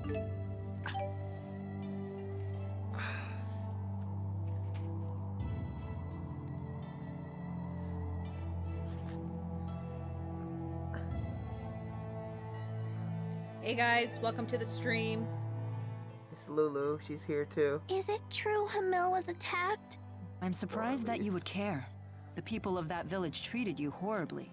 Hey guys, welcome to the stream. It's Lulu. She's here too. Is it true Hamil was attacked? I'm surprised that you would care. The people of that village treated you horribly.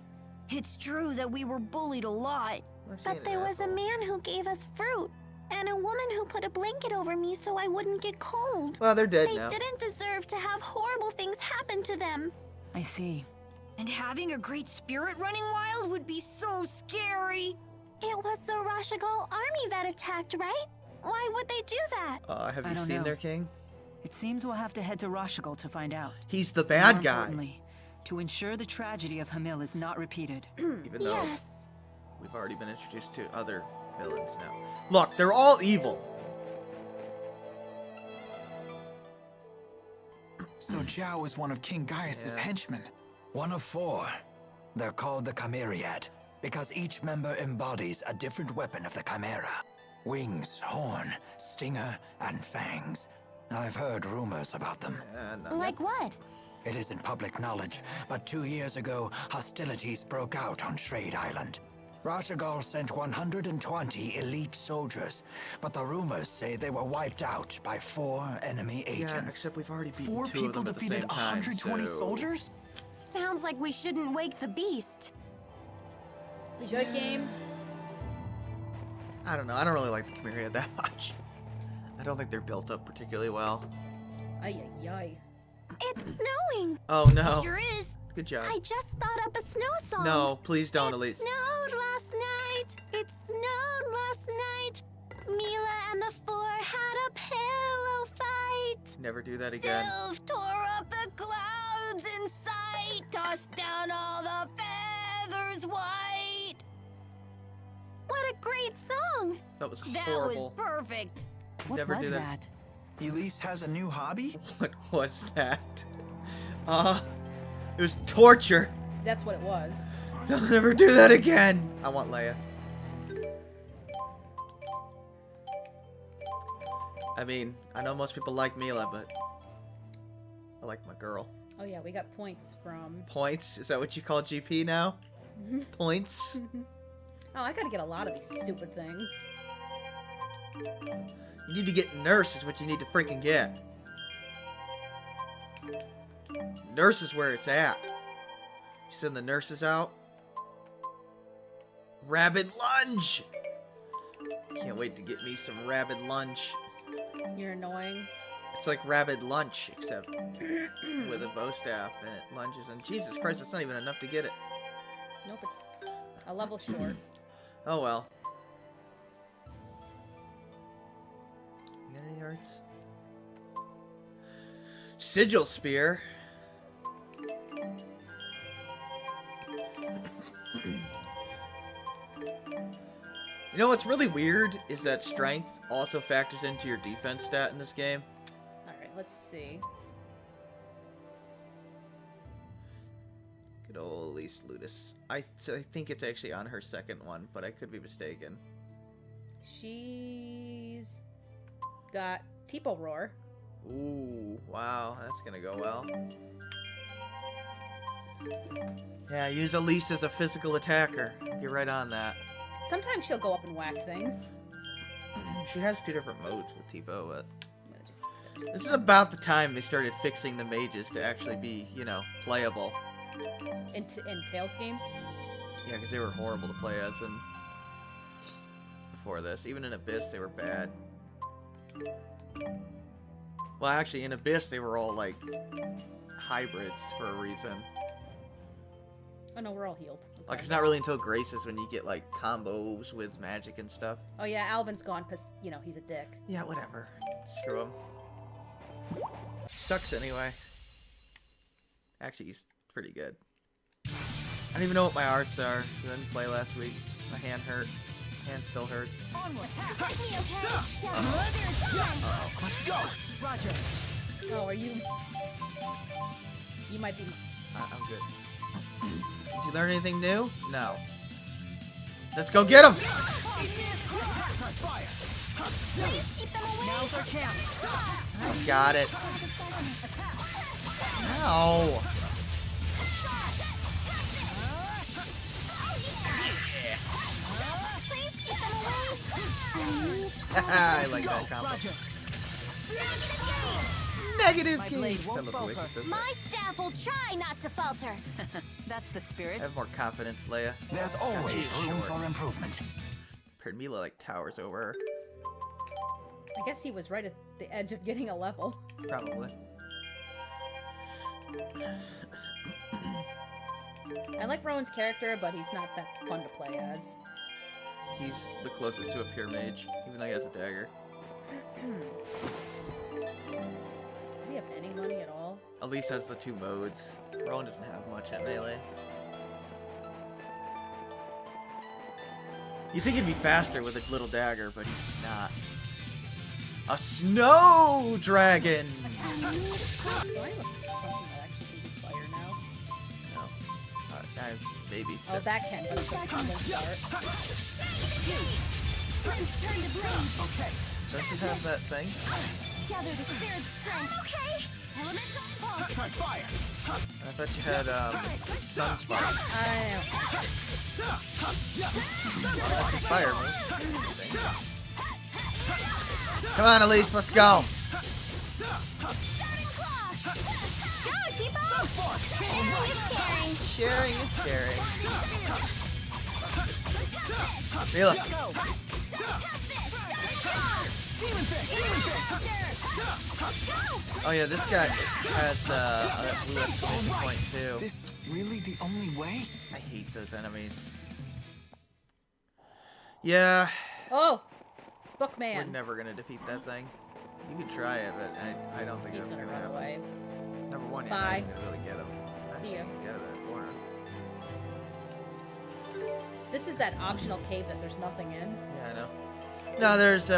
It's true that we were bullied a lot. Well, she But ain't there an was a asshole. man who gave us fruit, and a woman who put a blanket over me so I wouldn't get cold. Well, they're dead They now. didn't deserve to have horrible things happen to them. I see. And having a great spirit running wild would be so scary. It was the Rashagal army that attacked, right? Why would they do that? Have I you don't seen know. their king? It seems we'll have to head to Rashagal to find out. He's the More bad guy. importantly, to ensure the tragedy of Hamil is not repeated. Even though Yes. we've already been introduced to other villains now. Look, they're all evil. So Zhao is one of King Gaius' Yeah. henchmen. One of 4. They're called the Chimeriad because each member embodies a different weapon of the Chimera. Wings, horn, stinger, and fangs. I've heard rumors about them. Like what? It isn't public knowledge, but 2 years ago, hostilities broke out on Shrade Island. Rashagal sent 120 elite soldiers, but the rumors say they were wiped out by 4 enemy Yeah, agents. except we've already beaten 4 two people of them at the defeated same time, 120 so- soldiers? Sounds like we shouldn't wake the beast. Good game. I don't know. I don't really like the Chimera that much. I don't think they're built up particularly well. Ay ay ay. It's snowing. Oh no. Sure is. Good job. I just thought up a snow song. No, please don't, It Elise. snowed last night. It snowed last night. Mila and the 4 had a pillow fight. Never do that again. Sylph tore up the clouds in sight, tossed down all the feathers white. What a great song. That was That horrible. was perfect. What Never was do that. that? Elise has a new hobby? What was that? It was torture. That's what it was. Don't ever do that again. I want Leia. I mean, I know most people like Mila, but I like my girl. Oh yeah, we got points from. Points? Is that what you call GP now? Points? Oh, I gotta get a lot of these stupid things. You need to get nurse is what you need to freaking get. Nurse is where it's at. You send the nurses out. Rabid lunge! Can't wait to get me some rabid lunge. You're annoying. It's like rabid lunch, except with a bow staff and it lunges. And Jesus Christ, it's not even enough to get it. Nope, it's a level short. Oh well. You got any arts? Sigil spear. You know what's really weird is that strength also factors into your defense stat in this game. Alright, let's see. Good old Elise Ludus. I think it's actually on her second one, but I could be mistaken. She's got Tipo Roar. Ooh, wow, that's gonna go well. Yeah, use Elise as a physical attacker. Get right on that. Sometimes she'll go up and whack things. She has 2 different modes with Tipo, but I'm gonna just finish this is about the time they started fixing the mages to actually be, you know, playable. in Tales games. Yeah, because they were horrible to play as in before this. Even in Abyss, they were bad. Well, actually, in Abyss, they were all, like, hybrids for a reason. Oh no, we're all healed. Like, Okay. it's not really until Graces when you get, like, combos with magic and stuff. Oh yeah, Alvin's gone because, you know, he's a dick. Yeah, whatever. Screw him. Sucks anyway. Actually, he's pretty good. I don't even know what my arts are. 'Cause I didn't play last week. My hand hurt. Hand still hurts. Oh, are you... You might be... I'm good. Did you learn anything new? No. Let's go get him! Please keep them away. Now's our chance. I got it. Ow. Please keep them away. I like that combo. Negative My game. blade won't I love the way falter. he says My staff will try not to falter. That's the spirit. that. Have more confidence, Leia. There's always room for improvement. Paired Mila like towers over her. I guess he was right at the edge of getting a level. Probably. I like Rowan's character, but he's not that fun to play as. He's the closest to a pure mage, even though he has a dagger. Do we have any money at all? Elise has the 2 modes. Rowan doesn't have much at melee. You think he'd be faster with a little dagger, but he's not. A snow dragon! Do I have something that actually can do fire now? No. I have baby. Oh, that can, but it's a common start. Turn to blade. Okay. Don't you have that thing? Gather the spirit's strength. Okay. Elemental impulse. Try fire. I thought you had Sunspark. I Well, that's a fire move. Come on, Elise, let's go. Starting claw. Go, Tipo. Sharing is caring. Sharing is caring. Mila. Oh yeah, this guy has a blue exclamation point too. This really the only way? I hate those enemies. Yeah, Oh! we're Bookman. never gonna defeat that thing. You can try it, but I don't think He's it's gonna gonna run happen. away. Number one, you're Bye. not even gonna really get him. See ya. Get out of that corner. This is that optional cave that there's nothing in. Yeah, I know. No, there's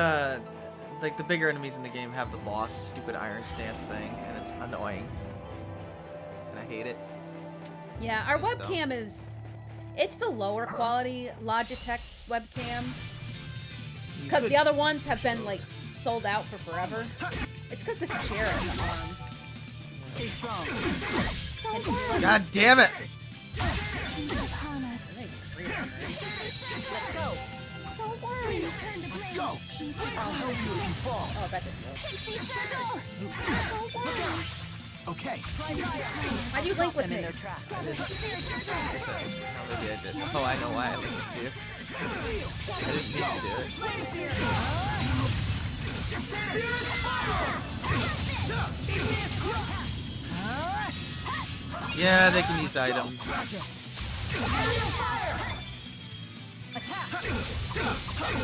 like the bigger enemies in the game have the boss stupid iron stance thing, and it's annoying. And I hate it. Yeah, our webcam is... It's the lower quality Logitech webcam. You Because could- the other ones have been, like, sold out for forever. It's because this chair has the arms. Stay strong. God damn it! Upon us. I think it's 3 of them, right? Let's go. Don't worry. Turn to blade. Go. I'll help you if you fall. Oh, that didn't work. Pixie circle. Don't worry. Okay. How do you link with Them in me? their trap. Gather the spirit's strength. Oh, maybe I did. Oh, I know why I listened to you. I didn't mean to do it. Yeah, they can use items.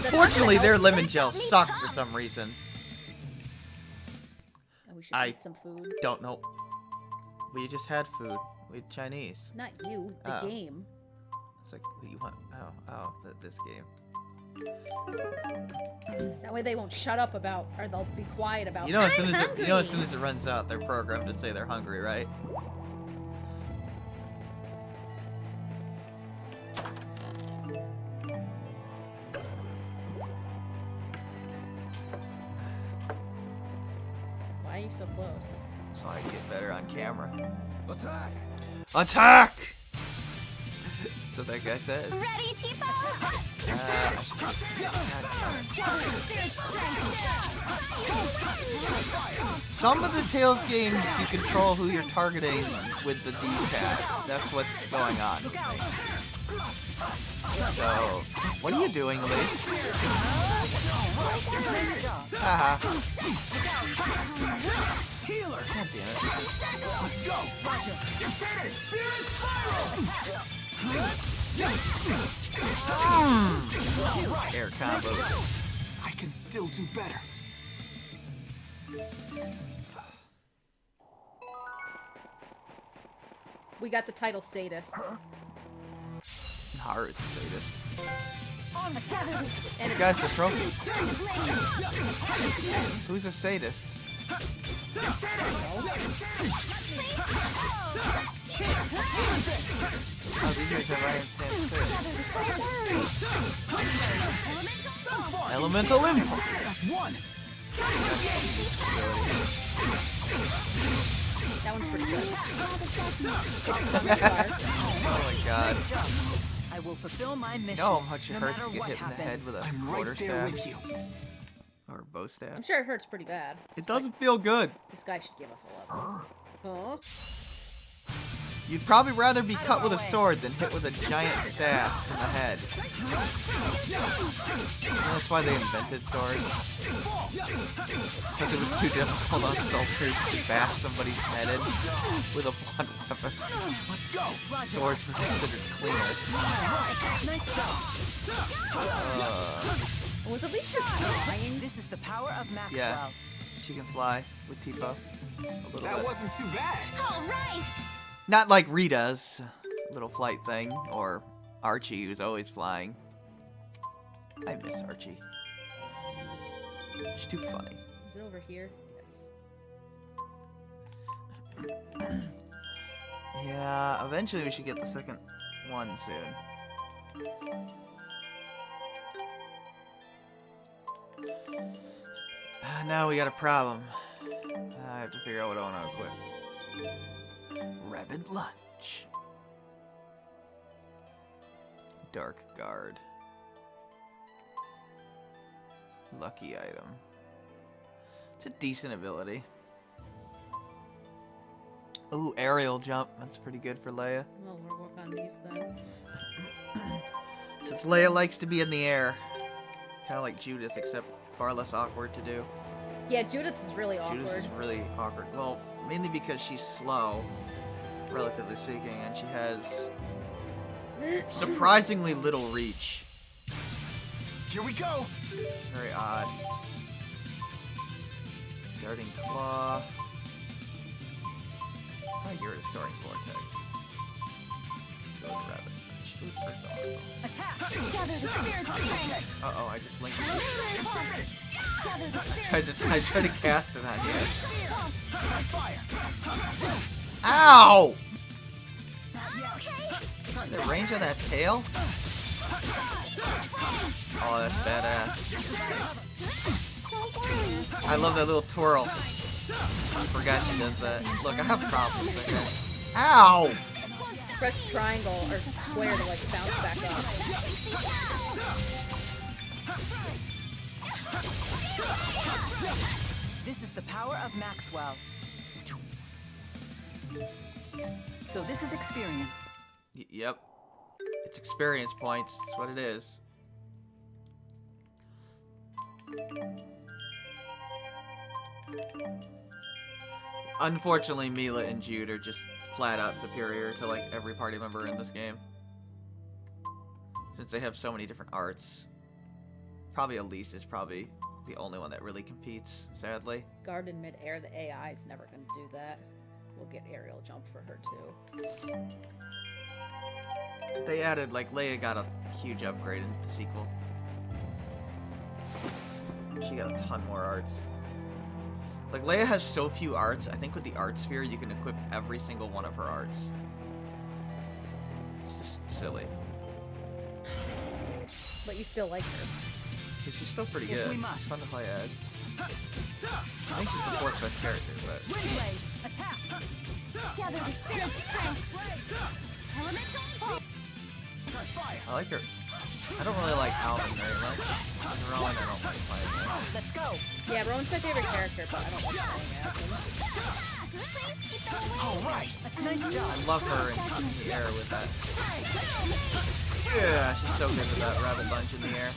Fortunately, their lemon gel sucked for some reason. Oh, we should I- eat some food. Don't know. We just had food. We had Chinese. Not you, the Oh. game. It's like, what you want? Oh, this game. That way they won't shut up about, or they'll be quiet about. You know, as "I'm soon as hungry." it runs out, they're programmed to say they're hungry, right? Why are you so close? So I can get better on camera. Attack. Attack! So that guy says. Ready, Tipo? Some of the Tales games, you control who you're targeting with the D-pad. That's what's going on. So, what are you doing, Elise? Haha. Healer. God damn it. Let's go. Spirit spiral. Air combo. I can still do better. We got the title sadist. Haru's a sadist. And You got the trophy. Who's a sadist? Oh, these guys have iron stance too. Elemental impulse. One. That one's pretty good. Oh my god. I will fulfill my mission. You know how much it no hurts matter to get what hit in the happens. head with a I'm quarter right there staff? with you. Or bow staff? I'm sure it hurts pretty bad. It doesn't feel good. This guy should give us a level. Huh? You'd probably rather be cut with a sword than hit with a giant staff in the head. That's why they invented swords. Because it was too difficult on soldiers to bash somebody's head in with a blunt weapon. Let's go. Swords were considered cleaner. Was Alicia flying? This is the power of Maxwell. Yeah, she can fly with Tipo. A little That bit. wasn't too bad. All right. Not like Rita's little flight thing, or Archie, who's always flying. I miss Archie. She's too funny. Is it over here? Yes. Yeah, eventually we should get the second one soon. Now we got a problem. I have to figure out what I want to equip. Rabid Lunch. Dark Guard. Lucky item. It's a decent ability. Ooh, aerial jump. That's pretty good for Leia. Well, we'll work on these then. Since Leia likes to be in the air. Kind of like Judith, except far less awkward to do. Yeah, Judith is really awkward. Judith is really awkward. Well, mainly because she's slow, relatively speaking, and she has surprisingly little reach. Here we go. Very odd. Darting Claw. Oh, you're a Soaring Vortex. Go to Rabbit. Who's first on? Gather the spirit strength. Uh-oh, I just linked it. Gather the spirit. I tried to cast it on you. Ow! Okay. The range on that tail? Oh, that's badass. Don't worry. I love that little twirl. I forgot she does that. Look, I have problems with that. Ow! Press triangle or square to like bounce back up. This is the power of Maxwell. So this is experience. Yep. It's experience points. That's what it is. Unfortunately, Mila and Jude are just flat out superior to like every party member in this game. Since they have so many different arts. Probably Elise is probably the only one that really competes, sadly. Guard in midair, the AI is never going to do that. We'll get aerial jump for her too. They added, like, Leia got a huge upgrade in the sequel. She got a ton more arts. Like, Leia has so few arts, I think with the art sphere you can equip every single one of her arts. It's just silly. But you still like her. Because she's still pretty If good. we must. It's fun to play as. I think she's the fourth best character, but... Gather the spirit strength. Elemental. I like her. I don't really like Alvin very much. Rowan, I don't like playing as. Let's go. Yeah, Rowan's my favorite character, but I don't like playing as him. All right. Nice job. I love her in the air with that. Yeah, she's so good with that rabbit lunge in the air.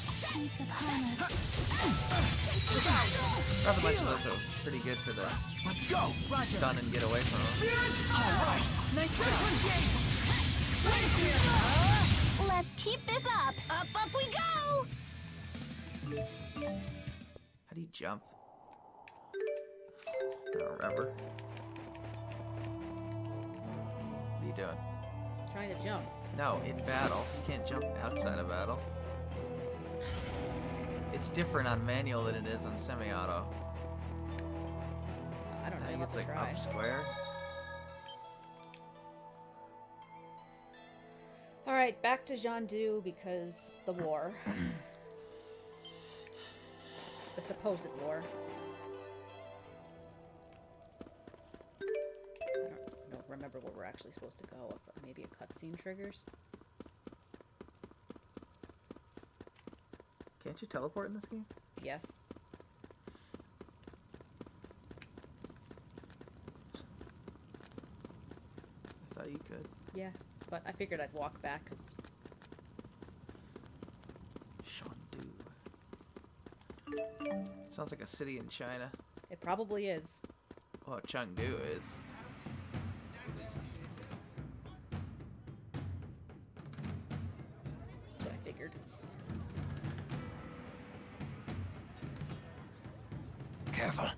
Rabbit lunge is also pretty good for the Let's go. stun and get away from him. All right. Nice job. Let's keep this up. Up we go. How do you jump? I don't remember. What are you doing? Trying to jump. No, in battle. You can't jump outside of battle. It's different on manual than it is on semi-auto. I don't I know. think You'll have it's to like try. up square. All right, back to Jean Du because the war. The supposed lore. I don't remember where we're actually supposed to go. If maybe a cutscene triggers. Can't you teleport in this game? Yes. I thought you could. Yeah, but I figured I'd walk back because Chengdu. Sounds like a city in China. it probably is. Oh, Chengdu is. That's what I figured. Careful.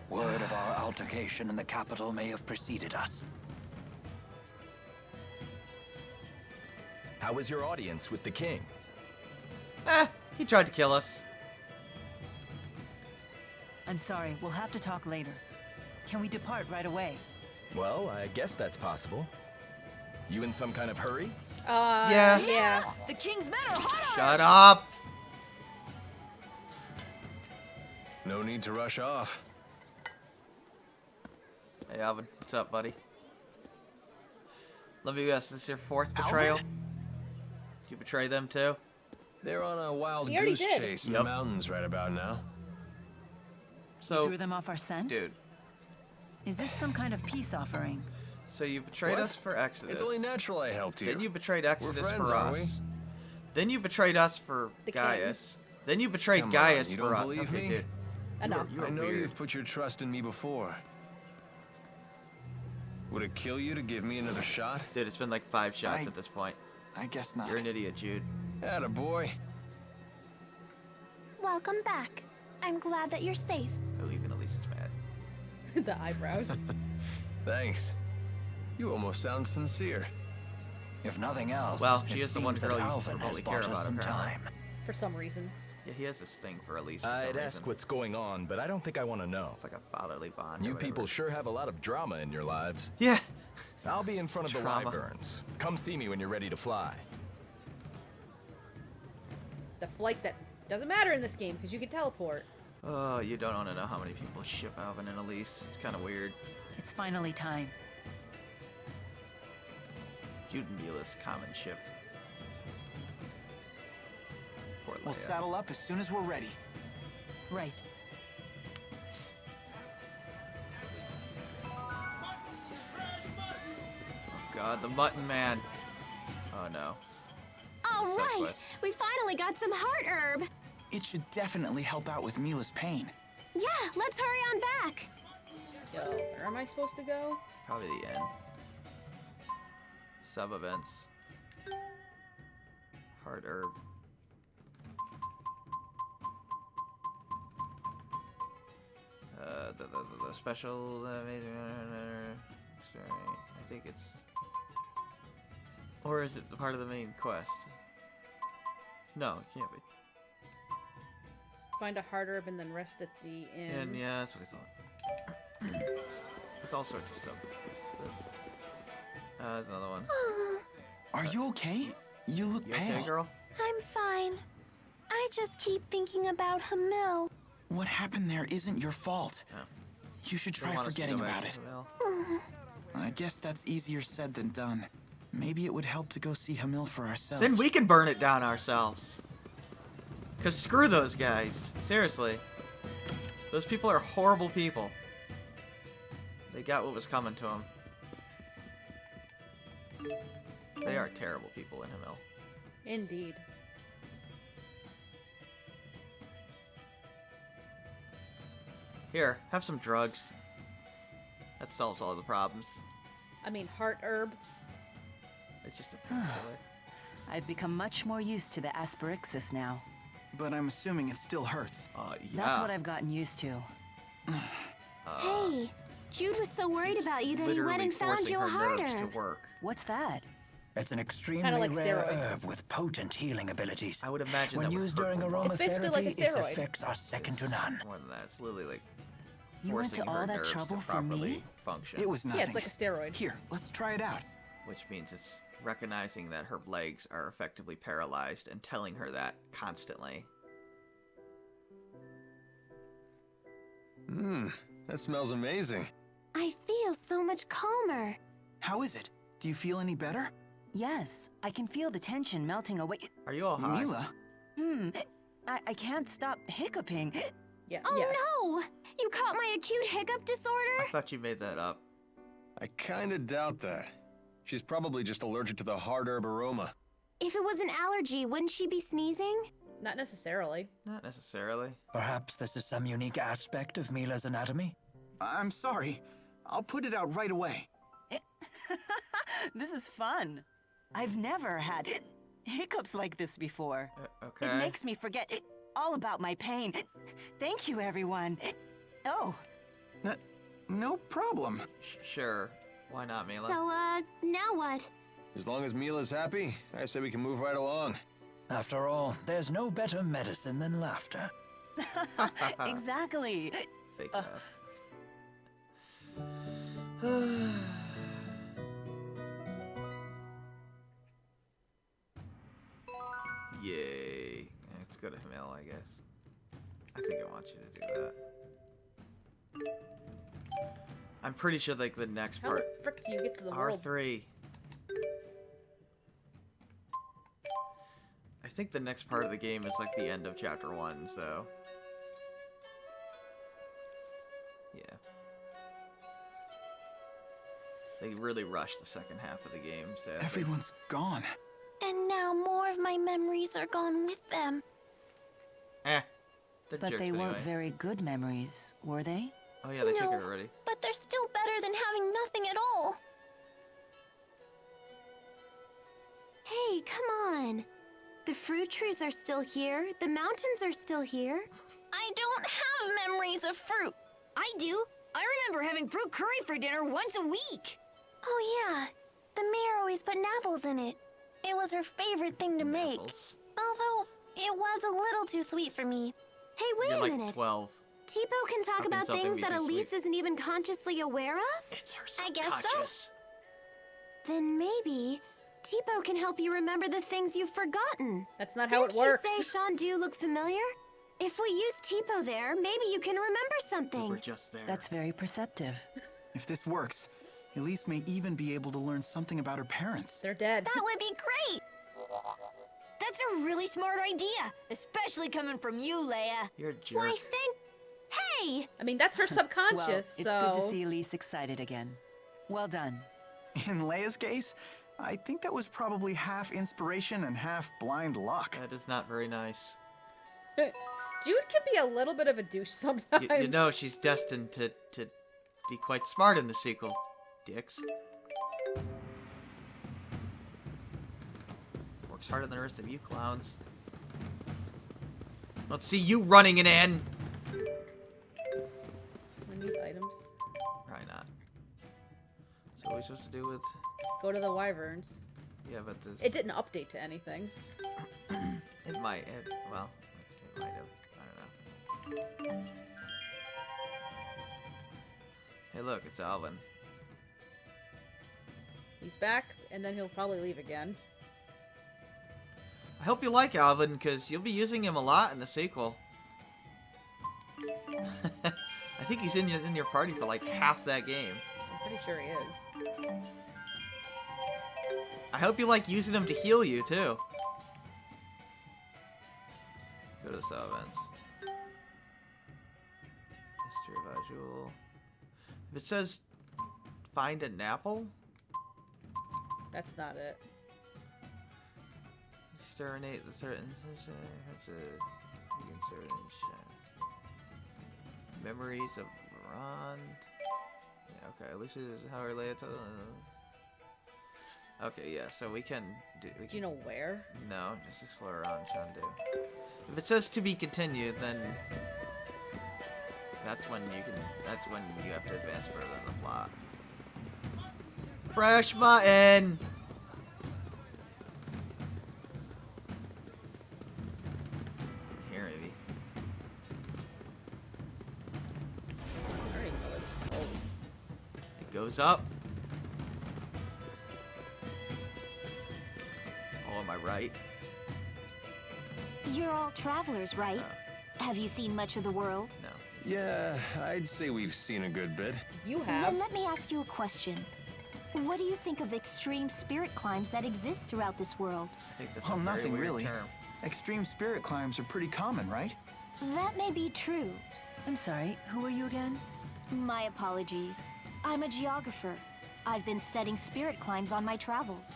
Word of our altercation in the capital may have preceded us. How was your audience with the king? He tried to kill us. I'm sorry, we'll have to talk later. Can we depart right away? Well, I guess that's possible. You in some kind of hurry? Yeah. Yeah. The king's men are hot on Shut up! No need to rush off. Hey, Alvin. What's up, buddy? Let me guess, this is your fourth betrayal? Alvin? Did you betray them too? They're on a wild We already goose did. chase in Yep. the mountains right about now. So, Threw them off our scent? dude, Is this some kind of peace offering? so you betrayed What? us for Exodus. It's only natural I helped you. Then you betrayed Exodus friends, for aren't us. Then you betrayed us for The king. Gaius. Then you betrayed Come on, Gaius you for don't us. believe Okay, me? dude. Enough. You are I know weird. you've put your trust in me before. Would it kill you to give me another shot? Dude, it's been like 5 shots at this point. I guess not. You're an idiot, Jude. Atta boy. Welcome back. I'm glad that you're safe. Oh, even Elise is mad. The eyebrows. Thanks. You almost sound sincere. If nothing else, Well, she it is the one seems that girl you Alvin has remotely care bought us about, some apparently. time. For some reason. Yeah, he has this thing for Elise for some I'd reason. ask what's going on, but I don't think I want to know. It's like a fatherly bond. or You whatever. people sure have a lot of drama in your lives. Yeah. I'll be in front of the Drama. wyverns. Come see me when you're ready to fly. The flight that doesn't matter in this game because you can teleport. Oh, you don't want to know how many people ship Alvin and Elise. It's kind of weird. It's finally time. Jude and Mila's common ship. Poor We'll Leia. saddle up as soon as we're ready. Right. God, the Mutton Man. Oh no. All So right, swift. we finally got some heart herb. It should definitely help out with Mila's pain. Yeah, let's hurry on back. Yo, where am I supposed to go? Probably the end. Sub events. Hard herb. The special amazing. Sorry, I think it's. Or is it the part of the main quest? No, it can't be. Find a heart herb and then rest at the inn. And yeah, that's what I thought. There's all sorts of stuff. There's another one. Are you okay? You look You pale. okay, girl? I'm fine. I just keep thinking about Hamil. What happened there isn't your fault. Oh. You should Don't try want us to forgetting go back about to it. Hamil. I guess that's easier said than done. Maybe it would help to go see Hamil for ourselves. Then we can burn it down ourselves. Cause screw those guys. Seriously. Those people are horrible people. They got what was coming to them. They are terrible people in Hamil. Indeed. Here, have some drugs. That solves all the problems. I mean, heart herb. It's just a painkiller. I've become much more used to the asperixis now. But I'm assuming it still hurts. Yeah. That's what I've gotten used to. Hey, Jude was so worried about you that he went Literally and found forcing you a her heart nerves herb. to work. What's that? It's an extremely Kinda like rare steroids. herb with potent healing abilities. I would imagine When that would used hurt during her more. It's basically aromatherapy, like a its steroid. effects are second to none. More than that, it's literally like You went to forcing her all that nerves trouble to for me? properly function. It was nothing. Yeah, it's like a steroid. Here, let's try it out. Which means it's recognizing that her legs are effectively paralyzed and telling her that constantly. That smells amazing. I feel so much calmer. How is it? Do you feel any better? Yes, I can feel the tension melting away. Are you all high? Mila? I can't stop hiccuping. Yeah. Oh yes. no! You caught my acute hiccup disorder? I thought you made that up. I kinda doubt that. She's probably just allergic to the hard herb aroma. If it was an allergy, wouldn't she be sneezing? Not necessarily. Not necessarily. Perhaps this is some unique aspect of Mila's anatomy? I'm sorry. I'll put it out right away. This is fun. I've never had hiccups like this before. Okay. It makes me forget all about my pain. Thank you, everyone. Oh, No problem. Sure. Why not, Mila? So, now what? As long as Mila's happy, I say we can move right along. After all, there's no better medicine than laughter. exactly. Fake laugh. Yay. Let's go to Hamil, I guess. I think I want you to do that. I'm pretty sure like the next How part. the frick do you get to the world? R3. I think the next part of the game is like the end of chapter 1, so. Yeah. They really rushed the second half of the game, so. Everyone's gone. And now more of my memories are gone with them. Eh. They're But jerks they weren't anyway. very good memories, were they? Oh yeah, they took No. it already. But they're still better than having nothing at all. Hey, come on. The fruit trees are still here. The mountains are still here. I don't have memories of fruit. I do. I remember having fruit curry for dinner once a week. Oh, yeah. The mayor always put apples in it. It was her favorite thing to make. Apples. Although, it was a little too sweet for me. Hey, wait You're a like minute. 12. Tipo can talk How can about something things be that too Elise sweet? isn't even consciously aware of? It's her I guess so. subconscious. Then maybe Tipo can help you remember the things you've forgotten. That's not how it Didn't works. you say Shandu look familiar? If we use Tipo there, maybe you can remember We something. were just there. That's very perceptive. If this works, Elise may even be able to learn something about her parents. They're dead. That would be great. That's a really smart idea, especially coming from you, Leia. You're a jerk. Why, Hey! I mean, that's her subconscious, Well, it's so. good to see Elise excited again. Well done. In Leia's case, I think that was probably half inspiration and half blind luck. That is not very nice. Jude can be a little bit of a douche sometimes. You know she's destined to be quite smart in the sequel. Dicks. Works harder than the rest of you clowns. Let's see you running an end. We need items. Probably not. So what are we supposed to do with? Go to the wyverns. Yeah, but this. It didn't update to anything. It might. Well, it might have. I don't know. Hey, look, it's Alvin. He's back, and then he'll probably leave again. I hope you like Alvin, because you'll be using him a lot in the sequel. I think he's in your party for like half that game. I'm pretty sure he is. I hope you like using him to heal you, too. Go to the sub events. History of Azul. If it says find an apple, That's not it. exterminate the certain memories of Rond. Yeah, okay, at least it is how related to. Okay, yeah, so we can do. Do you know where? No, just explore around Shandu. If it says to be continued, then that's when you can. That's when you have to advance further in the plot. Fresh button. Here, maybe. I don't even know what it's close. It goes up. Oh, am I right? You're all travelers, right? No, Have you seen much of the world? no. Yeah, I'd say we've seen a good bit. You have. Then let me ask you a question. What do you think of extreme spirit climbs that exist throughout this world? I think that's Well, a very nothing weird really. term. Extreme spirit climbs are pretty common, right? That may be true. I'm sorry, who are you again? My apologies. I'm a geographer. I've been studying spirit climbs on my travels.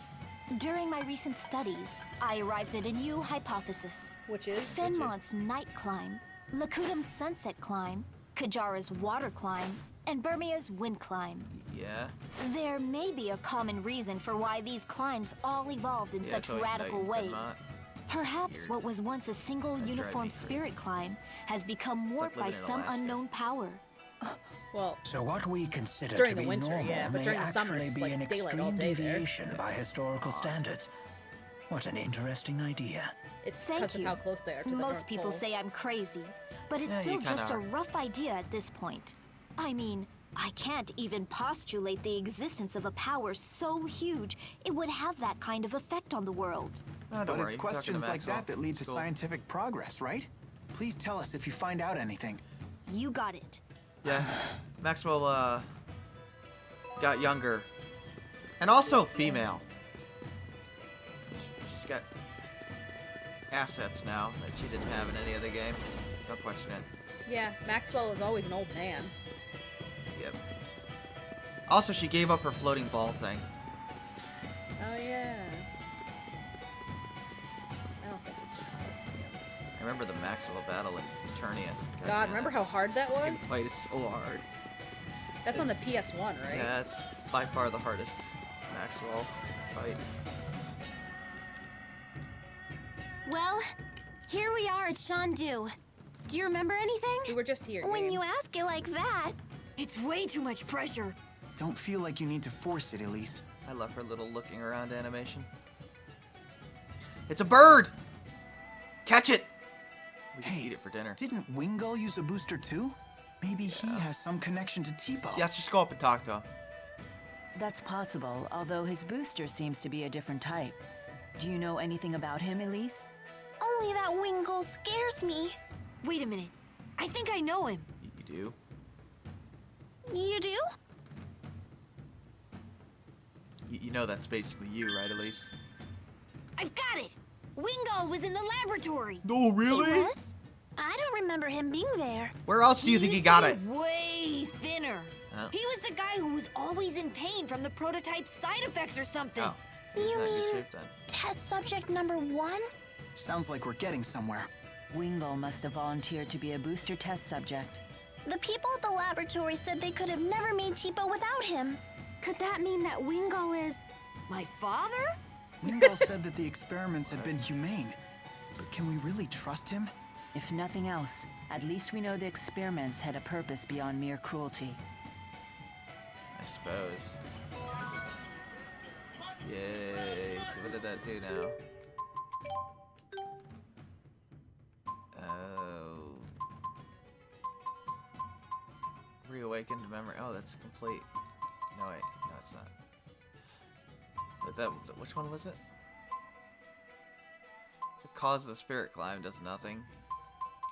During my recent studies, I arrived at a new hypothesis. Which is? Fenmont's night climb, Lakutam's sunset climb, Kajara's water climb, and Burmia's wind climb. Yeah. There may be a common reason for why these climbs all evolved in Yeah, such it's always radical night in ways. Fenmont. Perhaps Weird. what was once a single That'd drive me uniform crazy. spirit climb has become warped by living in some Alaska. unknown power. Well, So what we consider During to the be winter, normal yeah, but may during the summer, actually it's be like an daylight all extreme day there. deviation by historical standards. What an interesting idea. it's Thank because of you. how close they are to the Most North people Pole. say I'm crazy, but it's Yeah, still you kinda just a are. rough idea at this point. I mean, I can't even postulate the existence of a power so huge it would have that kind of effect on the world. Oh, don't But worry, it's you can talk to questions like Maxwell. that that lead to It's cool. scientific progress, right? Please tell us if you find out anything. You got it. Yeah. Maxwell, got younger. And also female. She's got assets now that she didn't have in any other game. Don't question it. Yeah, Maxwell was always an old man. Yep. Also, she gave up her floating ball thing. Oh yeah. I don't think it's the Coliseum. I remember the Maxwell battle in Eternia. God, remember how hard that I was? played it so hard. That's on the PS1, right? Yeah, that's by far the hardest Maxwell fight. Well, here we are at Shandu. Do you remember anything? We were just here. When James. you ask it like that, it's way too much pressure. Don't feel like you need to force it, Elise. I love her little looking around animation. It's a bird! Catch it! We can Hey, eat it for dinner. Didn't Wingull use a booster too? Maybe he has some connection to Tipo. Yeah, let's just go up and talk to him. That's possible, although his booster seems to be a different type. Do you know anything about him, Elise? Only that Wingull scares me. Wait a minute. I think I know him. You do? You do? You know that's basically you, right, Elise? I've got it. Wingull was in the laboratory. No, He was? I don't remember him being there. Where else do you think he got it? Way thinner. Oh. He was the guy who was always in pain from the prototype's side effects or something. Oh. You Not in good mean shape then. test subject number 1? Sounds like we're getting somewhere. Wingull must have volunteered to be a booster test subject. The people at the laboratory said they could have never made Tipo without him. Could that mean that Wingull is... My father? Wingull said that the experiments had been humane. But can we really trust him? If nothing else, at least we know the experiments had a purpose beyond mere cruelty. I suppose. Yay. What did that do now? Oh. Reawakened memory. Oh, that's complete. No, wait. No, it's not. Which one was it? The cause of the spirit climb does nothing.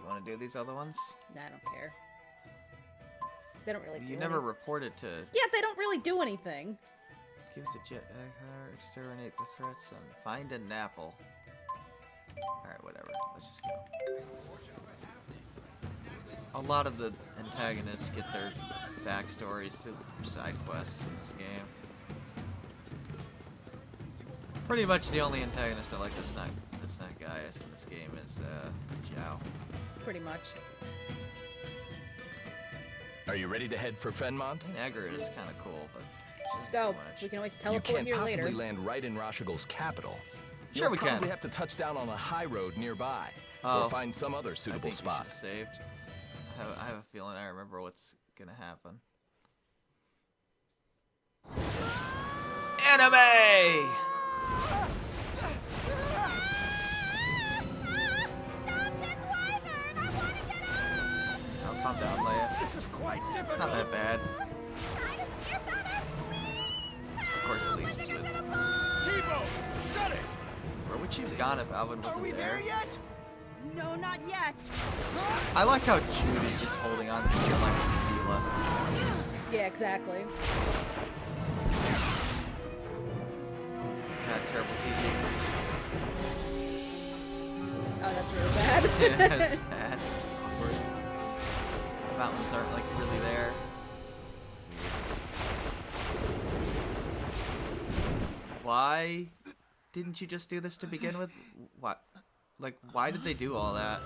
You want to do these other ones? Nah, I don't care. They don't really. You do never any- reported to Yeah, they don't really do anything. give it to jetpack car, exterminate the threats, and find an apple. Alright, whatever. Let's just go. A lot of the antagonists get their backstories through side quests in this game. Pretty much the only antagonist I like that's not Gaius in this game is Zhao. Pretty much. Are you ready to head for Fenmont? Nagger is kind of cool, but Let's go. too much. We can always You teleport can't here possibly later. land right in Rashigol's capital. Sure You'll we can. probably have to touch down on a high road nearby, Oh. or find some other I suitable think spot. you should've saved. I have a feeling I remember what's gonna happen. Anime! Stop this wyvern! I want to get off! Oh, calm down, Leia. This is quite difficult. Not that bad. Try to steer better, please! Of course, Elise is with me. Tipo, shut it! Where would she have gone if Alvin wasn't there? yet? No, not yet. I like how Judy's just holding on to the electric Mila. Yeah, exactly. God, terrible CG. Oh, that's really bad. Yeah, it's bad. Awkward. The mountains aren't like really there. Why didn't you just do this to begin with? What? Like, why did they do all that?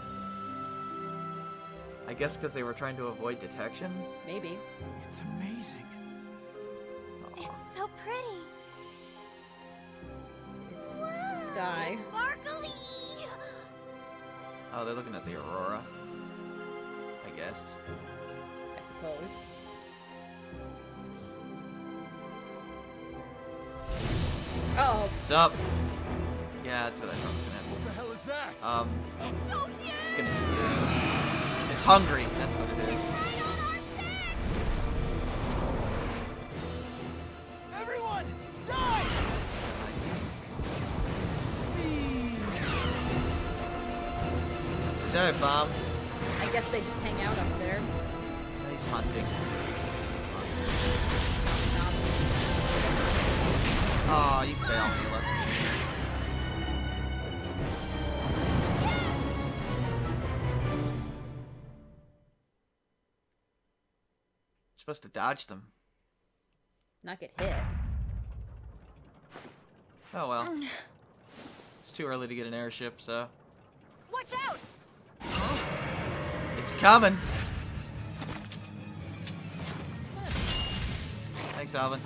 I guess because they were trying to avoid detection? Maybe. It's amazing. It's so pretty. It's the sky. Sparkly! Oh, they're looking at the aurora. I guess. I suppose. Uh-oh. What's up? Yeah, that's what I thought was gonna happen. What the hell is that? It's so huge! It's hungry. That's what it is. Right on our six! Everyone, die! Dive bomb. I guess they just hang out up there. Nice hunting. Aw, you failed, Mila. You're supposed to dodge them. Not get hit. Oh well. It's too early to get an airship, so. Watch out! It's coming! Thanks, Alvin.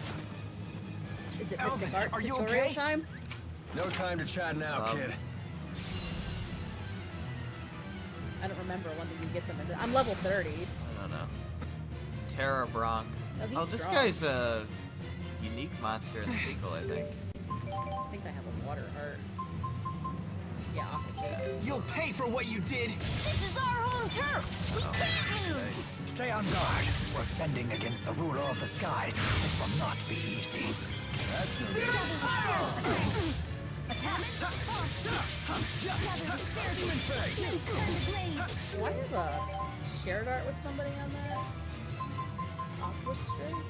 Is it Alvin, Mystic Art are you tutorial okay? time? No time to chat now, kid. I don't remember when did you get them into. I'm level 30. I don't know. Terra Bronc. Oh, he's Oh, this strong. guy's a unique monster in the sequel, I think. I think I have a water heart. Yeah, opposite. You'll pay for what you did! This is our home turf! We can't lose! Stay on guard. We're fending against the ruler of the skies. It will not be easy. Do I have a shared art with somebody on that? Aqua Street?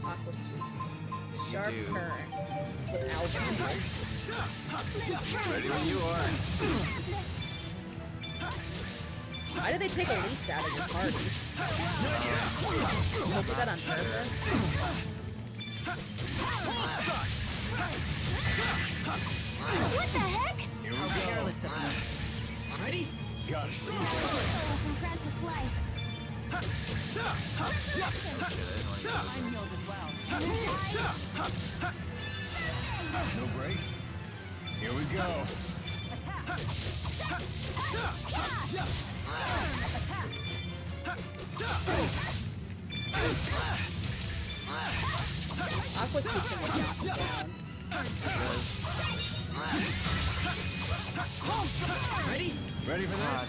Aqua Street. Sharp do. Current. It's with Alvin. Ready when you are. Why did they take Elise out of your party? Oh, was that on purpose? What the heck? Here we go. Careless of me. Ready? Got it. From Francis Life. I'm healed as well. No brakes. Here we go. Aqua's teaching me knock him down. Ready for this?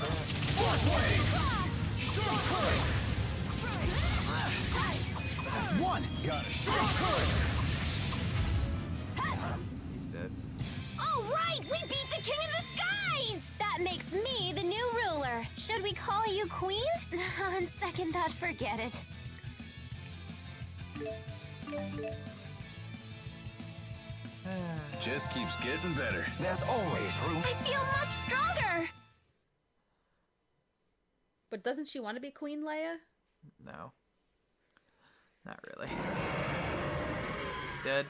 One! Got it. He's dead. All right, we beat the King of the Skies! That makes me the new ruler. Should we call you Queen? On second thought, forget it. Just keeps getting better. There's always room. I feel much stronger. But doesn't she want to be Queen Leia? No. Not really. He's dead.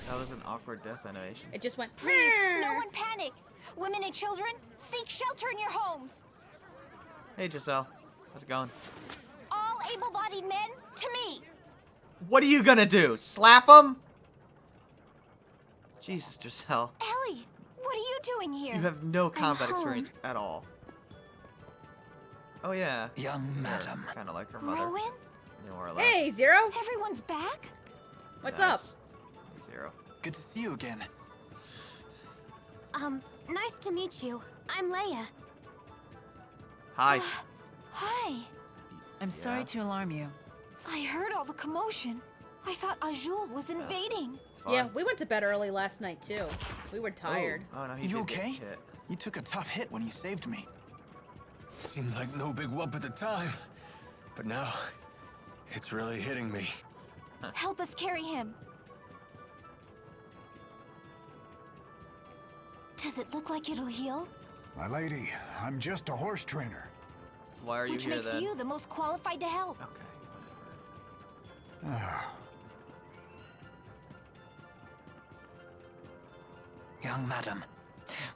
That was an awkward death animation. It just went. Please, no one panic. Women and children, seek shelter in your homes. Hey, Giselle. How's it going? All able-bodied men, to me. What are you gonna do? Slap him? Jesus, Giselle. Ellie, what are you doing here? You have no combat home. experience at all. Oh, yeah. Young madam. Kind of like her mother. Rowan? More or less. Hey, Zero! Everyone's back? What's Nice. up? Zero. Good to see you again. Nice to meet you. I'm Leia. Hi. Hi. I'm sorry to alarm you. I heard all the commotion. I thought Azul was invading. fun. Yeah, we went to bed early last night too. We were tired. Oh no, he You did get okay? hit. You took a tough hit when you saved me. Seemed like no big whoop at the time, but now it's really hitting me. Help us carry him. Does it look like it'll heal? My lady, I'm just a horse trainer. Why are you Which here makes then? you the most qualified to help. Okay. Young madam,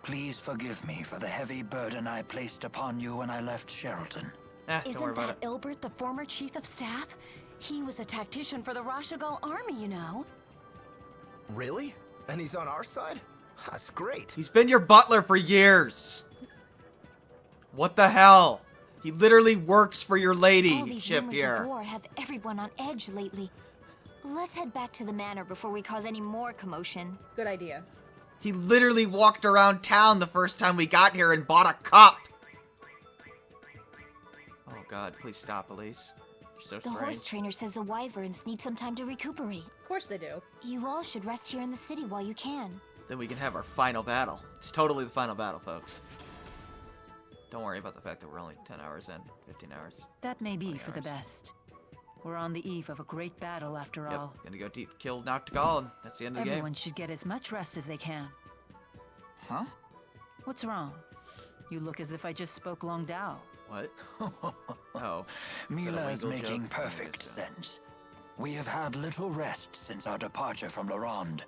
please forgive me for the heavy burden I placed upon you when I left Sheralton. Don't worry Isn't about that it. Ilbert, the former chief of staff? He was a tactician for the Rashagal army, you know. Really? And he's on our side? That's great. He's been your butler for years. What the hell? He literally works for your lady, All these Chip rumors here. of war have everyone on edge lately. Let's head back to the manor before we cause any more commotion. Good idea. He literally walked around town the first time we got here and bought a cup. Oh god, please stop, Elise. You're so The strange. horse trainer says the wyverns need some time to recuperate. Of course they do. You all should rest here in the city while you can. Then we can have our final battle. It's totally the final battle, folks. Don't worry about the fact that we're only 10 hours in, 15 hours. That may be 20 for the hours. best. We're on the eve of a great battle, after Yep, all. gonna go kill Noctigal, and that's the end of the Everyone game. should get as much rest as they can. Huh? What's wrong? You look as if I just spoke Long Dao. What? Oh. Mila's Wingle making joke? perfect sense. We have had little rest since our departure from Laronde.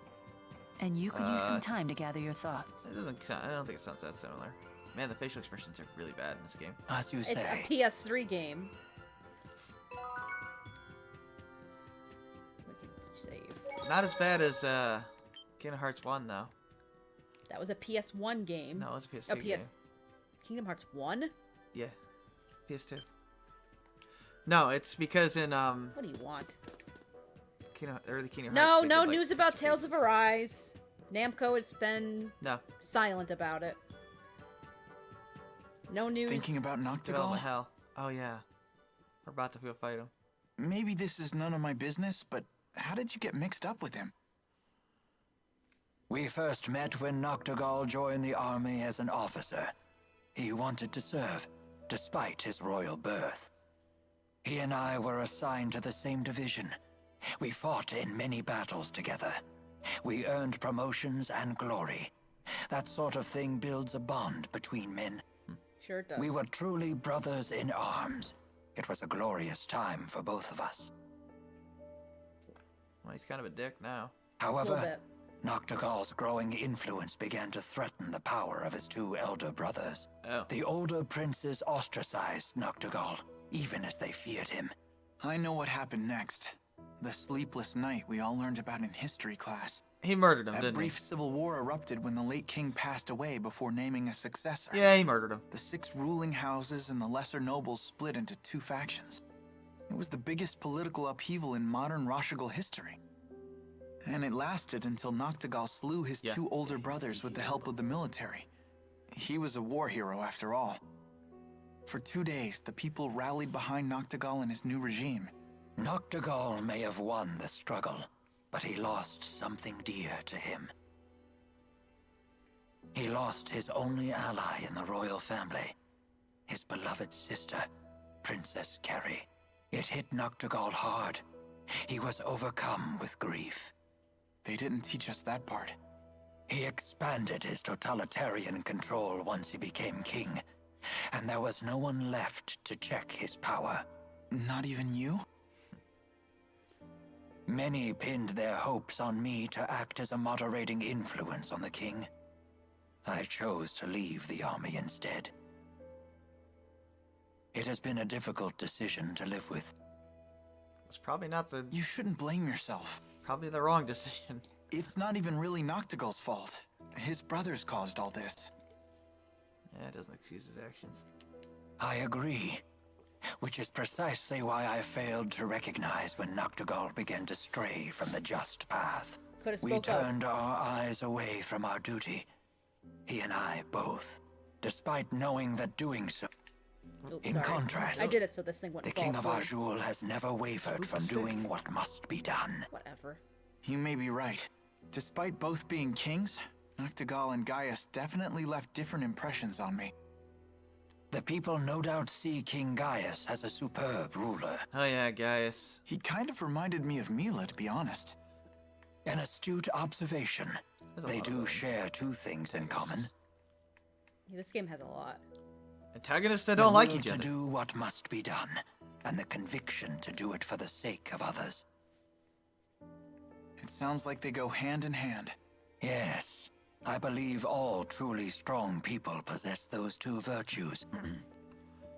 And you could use some time to gather your thoughts. It doesn't sound, I don't think it sounds that similar. Man, the facial expressions are really bad in this game. As you It's say, a PS3 game. We can save. Not as bad as Kingdom Hearts 1, though. That was a PS1 game. No, it was a PS2 Oh, game. Kingdom Hearts 1? Yeah, PS2. No, it's because in What do you want? early Kingdom No, Hearts. they no did, like, news about extra Tales of pieces. Arise. Namco has been No. silent about it. No news. Thinking about Get all the Noctigal? hell. Oh yeah. We're about to go fight him. Maybe this is none of my business, but how did you get mixed up with him? we first met when Noctigal joined the army as an officer. He wanted to serve, despite his royal birth. He and I were assigned to the same division. We fought in many battles together. We earned promotions and glory. That sort of thing builds a bond between men. Sure it does. We were truly brothers in arms. It was a glorious time for both of us. Well, he's kind of a dick now. a little However, bit. Noctigal's growing influence began to threaten the power of his two elder brothers. Oh. The older princes ostracized Noctigal, even as they feared him. I know what happened next. The sleepless night we all learned about in history class. He murdered him, That didn't brief civil war erupted when the late king passed away before naming a successor. he? Yeah, he murdered him. The 6 ruling houses and the lesser nobles split into 2 factions. It was the biggest political upheaval in modern Rashagal history. And it lasted until Noctigal slew his Yeah. 2 older brothers with the help of the military. He was a war hero after all. For 2 days, the people rallied behind Noctigal and his new regime. Noctigal may have won the struggle, but he lost something dear to him. He lost his only ally in the royal family, his beloved sister, Princess Carrie. It hit Noctigal hard. He was overcome with grief. They didn't teach us that part. He expanded his totalitarian control once he became king, and there was no one left to check his power. Not even you? Many pinned their hopes on me to act as a moderating influence on the king. I chose to leave the army instead. It has been a difficult decision to live with. It's probably not the You shouldn't blame yourself. probably the wrong decision. It's not even really Noctigal's fault. His brothers caused all this. Yeah, it doesn't excuse his actions. I agree. Which is precisely why I failed to recognize when Noctigal began to stray from the just path. Could have We spoke up. turned our eyes away from our duty. He and I both. Despite knowing that doing so, Oops, in sorry. contrast, I did it so this thing the wouldn't King fall of through. Azul has never wavered from doing what must be done. Whatever. You may be right. Despite both being kings, Noctigal and Gaius definitely left different impressions on me. The people no doubt see King Gaius as a superb ruler. Oh yeah, Gaius. He kind of reminded me of Mila, to be honest. An astute observation. They do share two things in common. Yeah, this game has a lot. Antagonists that don't like The will each other. to do what must be done, and the conviction to do it for the sake of others. It sounds like they go hand in hand. Yes, I believe all truly strong people possess those two virtues.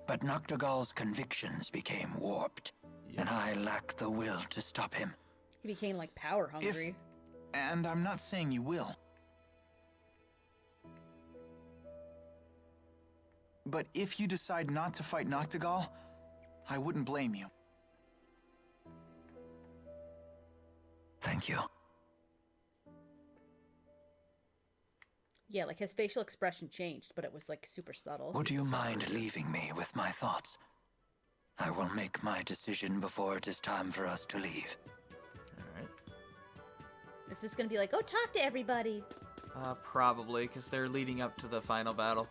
But Noctigal's convictions became warped, and I lacked the will to stop him. He became like power hungry. And I'm not saying you will. But if you decide not to fight Noctigal, I wouldn't blame you. Thank you. Yeah, like his facial expression changed, but it was like super subtle. Would you mind leaving me with my thoughts? I will make my decision before it is time for us to leave. Alright. Is this gonna be like, oh, talk to everybody? Probably, because they're leading up to the final battle.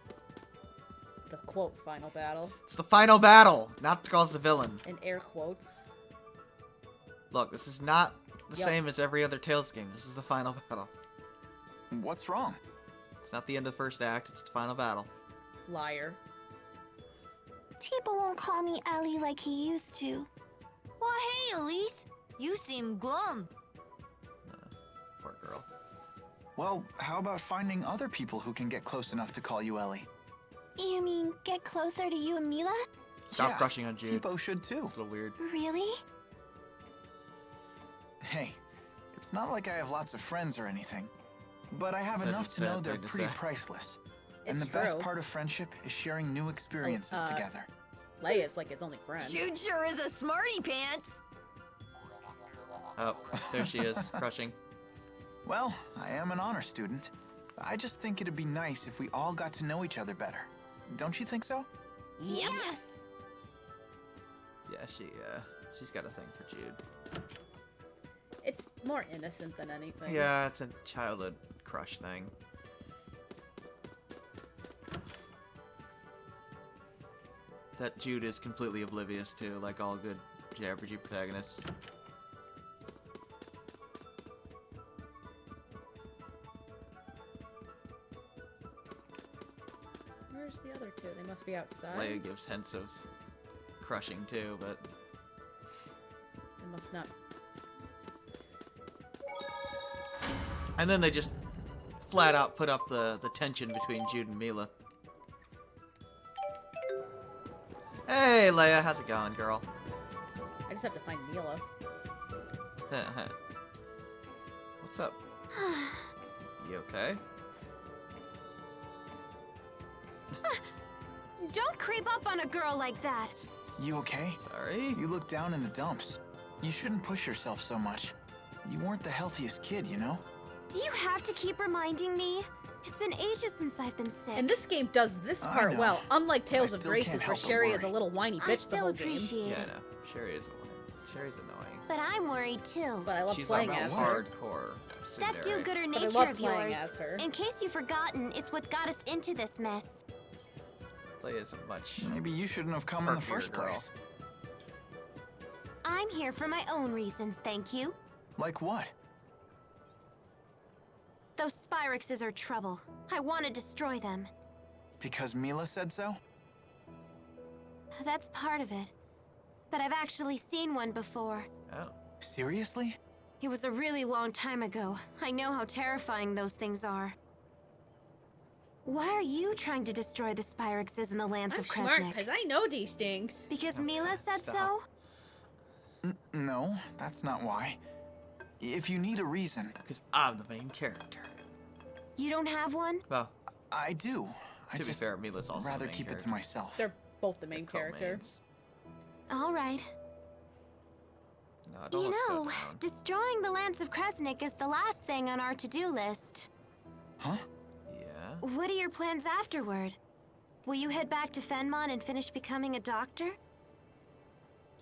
The quote final battle. It's the final battle! Noctigal's the villain. In air quotes. Look, this is not the same as every other Tales game. This is the final battle. What's wrong? It's not the end of the first act, it's the final battle. Liar. People won't call me Ellie like he used to. Well, hey, Elise. You seem glum. Poor girl. Well, how about finding other people who can get close enough to call you Ellie? You mean get closer to you and Mila? Stop crushing on Jude. Tipo should too. It's a little weird. Really? Hey, it's not like I have lots of friends or anything. But I have That's enough a to know sad they're thing to pretty say. priceless. It's And the true. best part of friendship is sharing new experiences together. Leia's like his only friend. Jude sure is a smarty pants. Oh, there she is, crushing. Well, I am an honor student. I just think it'd be nice if we all got to know each other better. Don't you think so? Yes! Yeah, she's got a thing for Jude. It's more innocent than anything. Yeah, it's a childhood crush thing. That Jude is completely oblivious to, like all good JRPG protagonists. Where's the other two? They must be outside. Leia gives hints of crushing too, but They must not. and then they just flat out put up the tension between Jude and Mila. Hey Leia, how's it going, girl? I just have to find Mila. What's up? You okay? Don't creep up on a girl like that. You okay? Sorry? You look down in the dumps. You shouldn't push yourself so much. You weren't the healthiest kid, you know? Do you have to keep reminding me? It's been ages since I've been sick. And this game does this I part know. well, unlike Tales I of still Graces, can't where help but Sherry is a worry. little whiny I bitch the still whole game. appreciate Yeah, I it. know. Sherry is annoying. Sherry's annoying. But I'm worried too. But I love She's playing like as a her. hardcore That tsundere. do-gooder But I nature love of playing yours. as her. In case you've forgotten, it's what got us into this mess. Leia's a much Maybe you shouldn't have come in the perkier first girl. place. I'm here for my own reasons, thank you. Like what? Those Spyrexes are trouble. I want to destroy them. Because Mila said so? That's part of it. But I've actually seen one before. Oh. Seriously? It was a really long time ago. I know how terrifying those things are. Why are you trying to destroy the Spyrexes in the lands I'm of smart, Kresnik? because I know these things. Because Mila said stop. so? No, that's not why. If you need a reason, Because I'm the main character. You don't have one? Well, I do. I to be just fair, Mila's also rather the main keep it to character. myself. They're both the main character. Co-mains. All right. No, don't You look so know, down. destroying the lands of Kresnik is the last thing on our to-do list. Huh? Yeah. What are your plans afterward? Will you head back to Fenmon and finish becoming a doctor?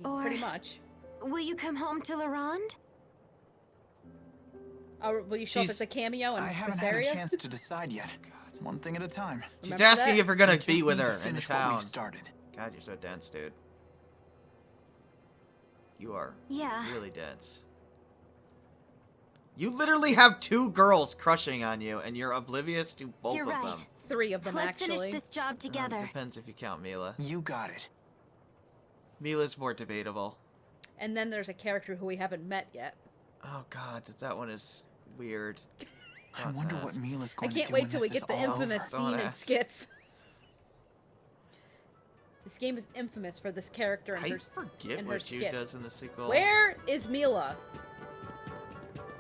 Or- Pretty much. Will you come home to Larand? Oh, will you show up as a cameo in I haven't had a Berseria? chance to decide yet. One thing at a time. She's Remember asking that? if you're gonna We be just with need to her in the finish what town. we've started. God, you're so dense, dude. You are Yeah. really dense. You literally have 2 girls crushing on you, and you're oblivious to both You're of right. them. 3 of them, Let's actually. finish this job together. Depends if you count Mila. You got it. Mila's more debatable. And then there's a character who we haven't met yet. Oh god, that one is weird. I wonder what Mila's I going to do can't wait when till we this get the is all infamous over. scene in Skits. This game is infamous for this character and I her forget and her what Jude skits. does in the sequel. Where is Mila?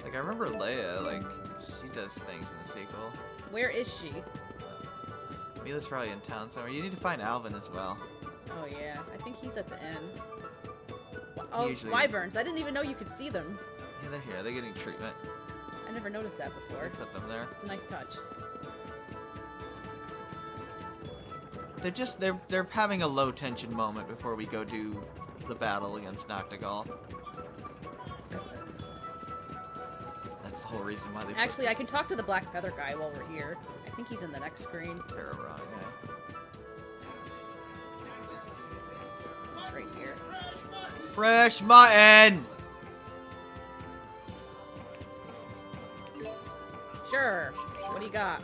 Like, I remember Leia, like, she does things in the sequel. Where is she? Mila's probably in town somewhere. You need to find Alvin as well. Oh yeah, I think he's at the inn. Oh, Usually wyverns. I didn't even know you could see them. Yeah, they're here. They're getting treatment. I never noticed that before. Put them there. It's a nice touch. They're having a low tension moment before we go do the battle against Noctigal. That's the whole reason why they Actually, I can talk to the black feather guy while we're here. I think he's in the next screen. They're wrong, yeah. He's right here. Fresh mutton! Sure. What do you got?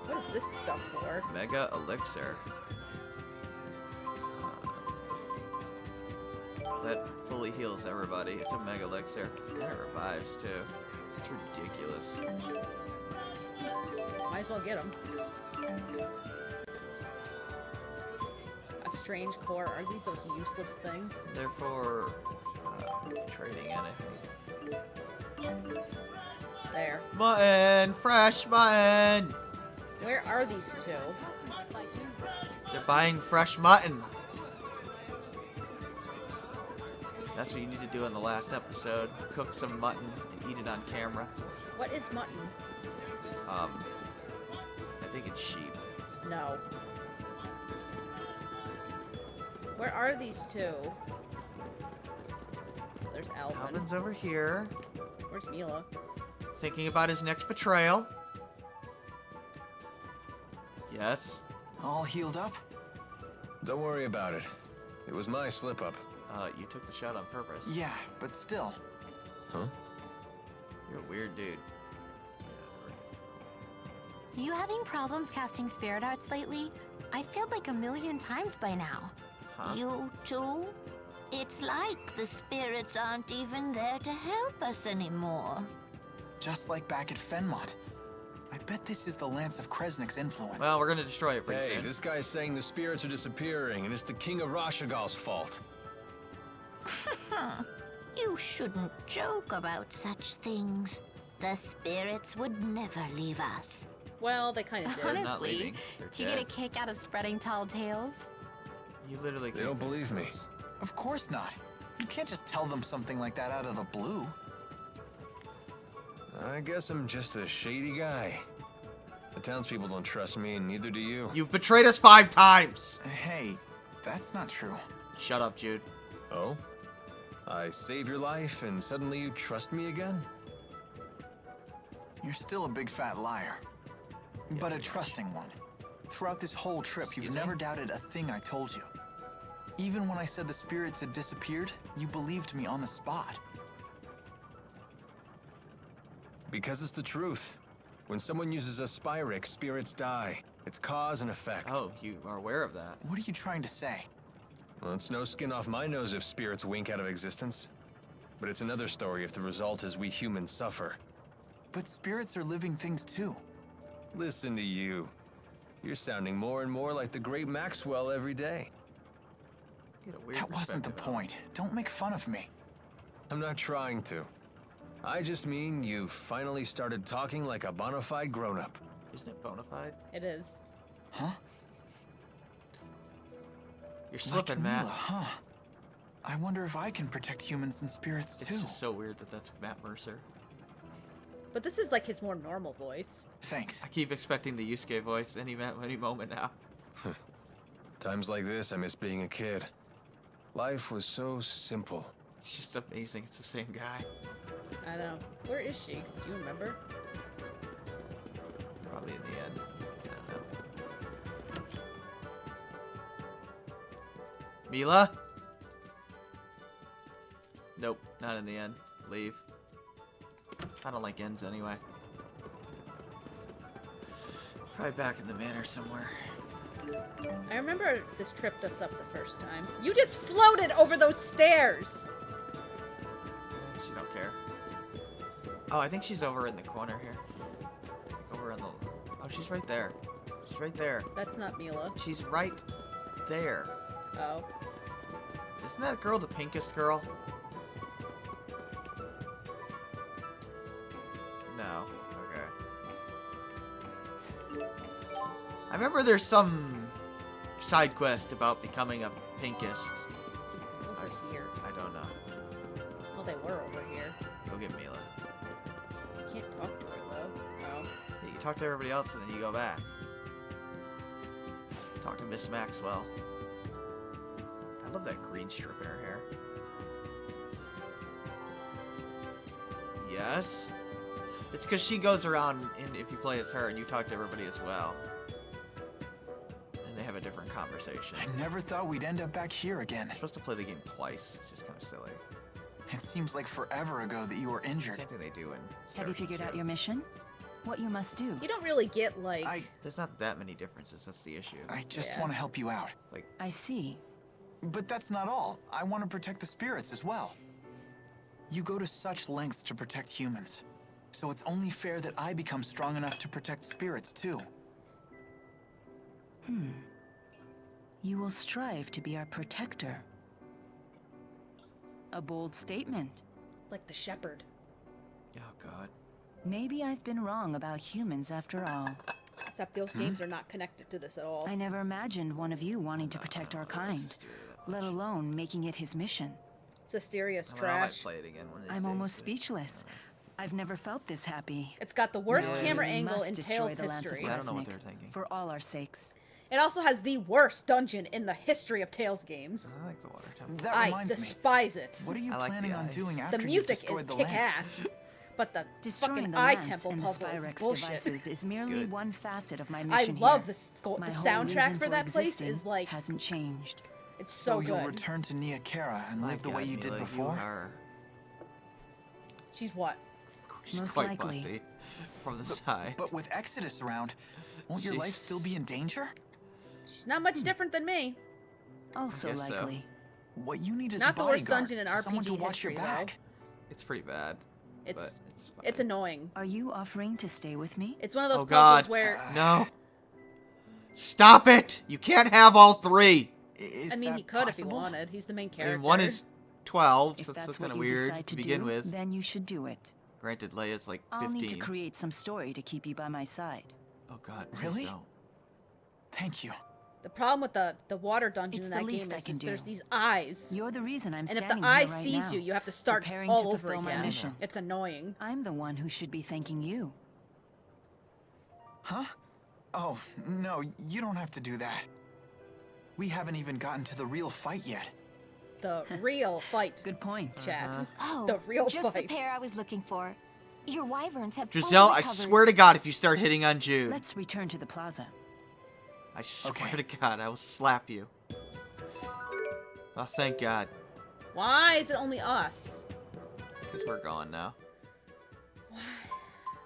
What is this stuff for? Mega elixir. That fully heals everybody. It's a mega elixir. And it revives too. It's ridiculous. Might as well get him. A strange core. Are these those useless things? They're for trading in, I think. There. Mutton! Fresh mutton! Where are these two? They're buying fresh mutton. That's what you need to do in the last episode. Cook some mutton and eat it on camera. What is mutton? I think it's sheep. No. Where are these two? There's Alvin. Alvin's over here, Where's Mila? thinking about his next betrayal. Yes. All healed up? Don't worry about it. It was my slip-up. You took the shot on purpose. Yeah, but still. Huh? You're a weird dude. You having problems casting spirit arts lately? I failed like 1,000,000 times by now. Huh? You too? It's like the spirits aren't even there to help us anymore. Just like back at Fenmont. I bet this is the Lance of Kresnik's influence. Well, we're gonna destroy it pretty Hey, soon. this guy's saying the spirits are disappearing, and it's the King of Rashagal's fault. You shouldn't joke about such things. The spirits would never leave us. Well, they kind of did. They're not Honestly, leaving. They're do you get a dead. kick out of spreading tall tales? You literally They don't believe me. Of course not. You can't just tell them something like that out of the blue. I guess I'm just a shady guy. The townspeople don't trust me, and neither do you. You've betrayed us 5 times! Hey, that's not true. Shut up, Jude. Oh? I save your life, and suddenly you trust me again? You're still a big fat liar. But a trusting one. Throughout this whole trip, you've never doubted a thing I told you. Even when I said the spirits had disappeared, you believed me on the spot. Because it's the truth. When someone uses a Spyrix, spirits die. It's cause and effect. Oh, you are aware of that. What are you trying to say? Well, it's no skin off my nose if spirits wink out of existence. But it's another story if the result is we humans suffer. But spirits are living things too. Listen to you. You're sounding more and more like the great Maxwell every day. Get a weird That wasn't the perspective on point. Don't make fun of me. I'm not trying to. I just mean you've finally started talking like a bona fide grown-up. it. Isn't it bona fide? It is. Huh? You're slipping, like Matt. Mila, huh? I wonder if I can protect humans and spirits It's too. just so weird that that's Matt Mercer. But this is like his more normal voice. Thanks. I keep expecting the Yusuke voice any moment now. Times like this, I miss being a kid. Life was so simple. It's just amazing. It's the same guy. I know. Where is she? Do you remember? Probably in the end. I don't know. Mila? Nope, not in the end. Leave. I don't like ends anyway. Probably back in the manor somewhere. I remember this tripped us up the first time. You just floated over those stairs! She don't care. Oh, I think she's over in the corner here. Over in the... Oh, she's right there. She's right there. That's not Mila. She's right there. Oh. Isn't that girl the pinkest girl? No. Okay. I remember there's some side quest about becoming a pinkest. Over here. I don't know. Well, they were over here. Go get Mila. You can't talk to her, though. Oh. Yeah, you talk to everybody else and then you go back. Talk to Miss Maxwell. I love that green strip in her hair. Yes? It's because she goes around, and if you play as her, and you talk to everybody as well. And they have a different conversation. I never thought we'd end up back here again. You're supposed to play the game twice, which is kind of silly. It seems like forever ago that you were injured. Same thing they do in Have you figured out your mission? What you must do? You don't really get, like... There's not that many differences, that's the issue. I just want to help you out. Like, I see. But that's not all. I want to protect the spirits as well. You go to such lengths to protect humans. So it's only fair that I become strong enough to protect spirits too. You will strive to be our protector. A bold statement. Like the shepherd. oh god. Maybe I've been wrong about humans after all. Except those games are not connected to this at all. I never imagined one of you wanting to protect our kind, let alone making it his mission. It's a serious I might trash. play it again one of these I'm days, almost but- speechless. I've never felt this happy. It's got the worst Yeah. camera We angle must in destroy Tales the Lance of history. I don't know what Krasnik, they're thinking. For all our sakes. It also has the worst dungeon in the history of Tales games. I like the water temple. That I reminds me. despise it. What are you I like planning the on eyes. doing after The you've music is destroyed the lands? kick-ass. But the Destroying fucking the eye lance temple and the puzzle is Spyrex bullshit. devices is merely good. one facet of my I mission love here. the My whole soundtrack reason for that place existing is like, hasn't changed. it's so So you'll good. return to Nia Kara and My live the way God, you did Mila, before? You are She's what? she's Most quite likely. busty from the side. But with Exodus around, won't your life Jeez. still be in danger? She's not much different than me. Also guess so. likely. What you need is Not a the worst bodyguard, dungeon in someone to RPG watch your history, though. back. It's pretty bad. It's but it's fine. it's annoying. Are you offering to stay with me? It's one of those Oh puzzles god. where No. Stop it! You can't have all three! Is I mean, that he could if he possible? wanted. He's the main I character. mean, one is 12, If so that's that's kind what of you weird decide to to begin do, with. then you should do it. Granted, Leia's like 15. I'll need to create some story to keep you by my side. Oh god, please Really? don't. Thank you. The problem with the water dungeon It's in the that least game I is can that there's do. these eyes. You're the reason I'm And if standing the eye here right sees now, you, you have to start preparing all to over fulfill my again. mission. It's annoying. I'm the one who should be thanking you. Huh? Oh, no, you don't have to do that. We haven't even gotten to the real fight yet. The real fight, Good point. chat. Oh, The real just fight. the pair I was looking for. Your wyverns have fully Giselle, I recovered. swear to god, if you start hitting on Jude, Let's return to the plaza. I swear Okay. to god, I will slap you. Oh, thank god. Why is it only us? Because we're going now.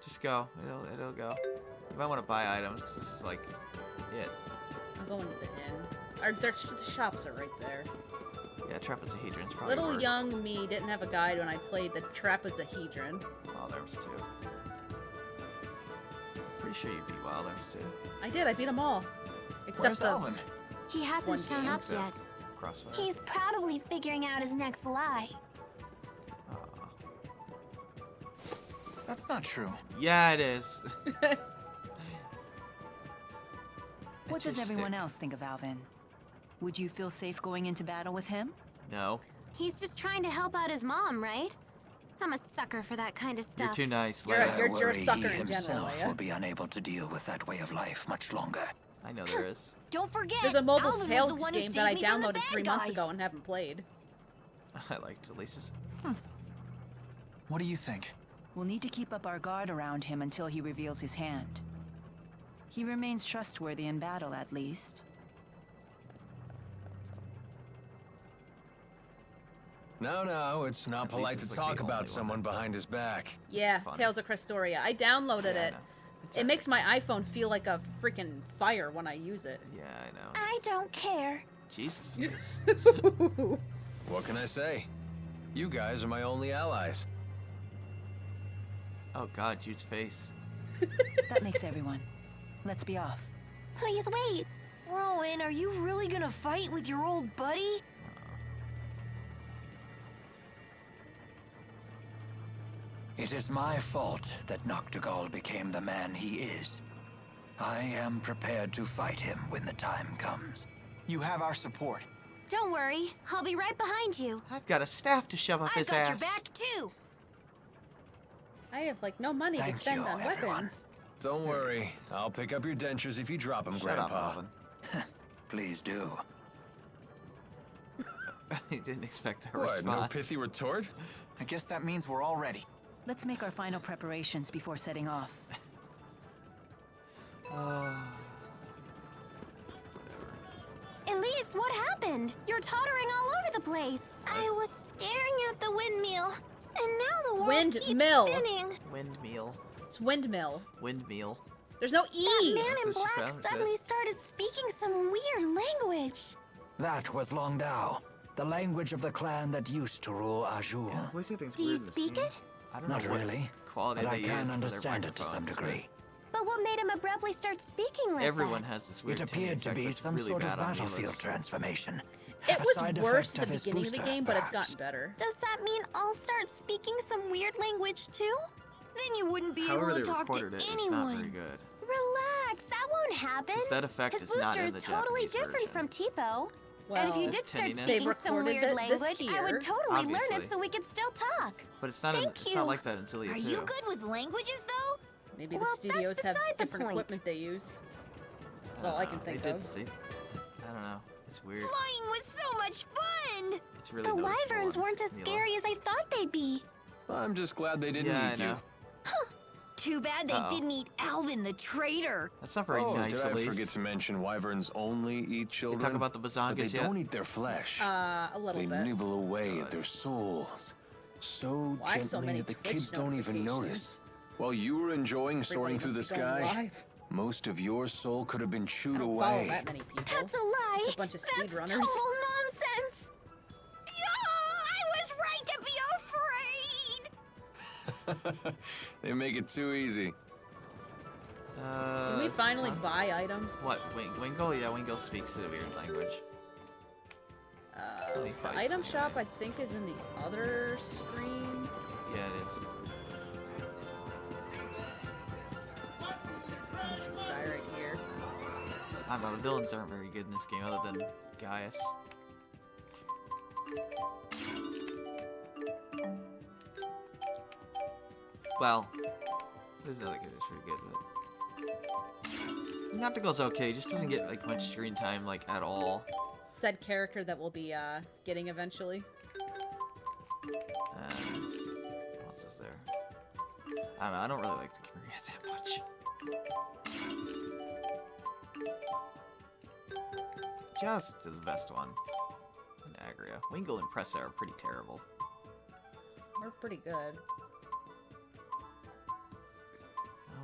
Just go. It'll go. You might want to buy items, because this is like it. I'm going to the inn. The shops are right there. Yeah, Trapezohedron's probably Little worse. young me didn't have a guide when I played the Trapezohedron. Oh, there was two. Pretty sure you beat Wild Arms too. I did. I beat them all, except Where's the Alvin? He One hasn't shown game, up so- yet. Crossfire. He's probably figuring out his next lie. Aw. That's not true. Yeah, it is. What does everyone else think of Alvin? Would you feel safe going into battle with him? No. He's just trying to help out his mom, right? I'm a sucker for that kind of You're stuff. too nice, You're- Leia. you're- I worry a sucker he in general, himself Leia. will be unable to deal with that way of life much longer. I know there is. Don't forget, There's a mobile Alvin was Tales the one who game saved that I me from the downloaded bad 3 months guys. ago and haven't played. I liked Elise's. What do you think? We'll need to keep up our guard around him until he reveals his hand. He remains trustworthy in battle, at least. No, it's not polite to is, like, talk the about only one someone that- behind his back. Yeah, funny. Tales of Crestoria. I downloaded Yeah, I it. know. It's It makes my iPhone feel like a freaking fire when I use it. Yeah, I know. I don't care. Jesus. What can I say? You guys are my only allies. Oh God, Jude's face. That makes everyone. Let's be off. Please wait. Rowan, are you really gonna fight with your old buddy? It is my fault that Noctigal became the man he is. I am prepared to fight him when the time comes. You have our support. Don't worry. I'll be right behind you. I've got a staff to shove up I've his got ass. your back too. I have like no money Thank to spend you, on everyone. weapons. Don't worry. I'll pick up your dentures if you drop them, Shut up, Grandpa. Alvin. Please do. He didn't expect a What, no response. pithy retort? I guess that means we're all ready. Let's make our final preparations before setting off. Elise, what happened? You're tottering all over the place. I was staring at the windmill, and now the world keeps Windmill. spinning. Windmill. It's windmill. Windmill. There's no That E. man in That's what she black found, suddenly started speaking some weird language. That was Longdao, the language of the clan that used to rule Azure. Do you speak it? I don't Not know what really, quality but I they use can for their understand it to some microphones, degree. But what made him abruptly start speaking like Everyone that? has this weird It appeared to effect be that's some really sort of bad on battlefield Mila's. transformation. It A was side worse effect at the of his beginning of the booster, game, but it's perhaps. gotten better. Does that mean I'll start speaking some weird language too? Then you wouldn't be However able they to talk to recorded it, it's not very anyone. good. Relax, that won't happen. 'Cause that effect His is not booster in is the totally Japanese different version. from Tipo. Well, And if you It's did start tinniness. They speaking some recorded weird this language, I here. would totally learn Obviously. it so we could still talk. But it's not. Thank It's you. not like that in Xillia Are 2. you good with languages, though? Maybe Well, the that's studios have beside the different point. equipment they use. That's all I can think they of. Did, I don't know. It's weird. Flying was so much fun! It's really The noticeable wyverns on weren't as Mila. scary as I thought they'd be. I'm just glad they didn't Yeah, I eat you. know. Too bad they Uh-oh. didn't eat Alvin the traitor. That's not very Oh, nice, did I Elise. forget to mention wyverns only eat You children? talk about the but they bazongas yet? don't eat their flesh. A little They bit. nibble away at their souls so Why so gently many that the Twitch kids don't even notifications? notice. While you were enjoying soaring through the must be going sky, live. most of your soul could have been I chewed don't follow away. that many people. That's a lie. Just a bunch of That's speedrunners. total nonsense. I was right to be afraid! They make it too easy. Can we finally buy items? What? Wingle? Yeah, Wingle speaks a weird language. How many The fights item do we shop, have? I think, is in the other screen. Yeah, it is. There's this guy right here. I don't know, the villains aren't very good in this game other than Gaius. Well, there's another guy that's pretty good, but... Noctigal's okay, he just doesn't get like much screen time like at all. Said character that we'll be getting eventually. What else is there? I don't know, I don't really like the Chimera that much. Just the best one. And Agria. Wingle and Pressa are pretty terrible. We're pretty good.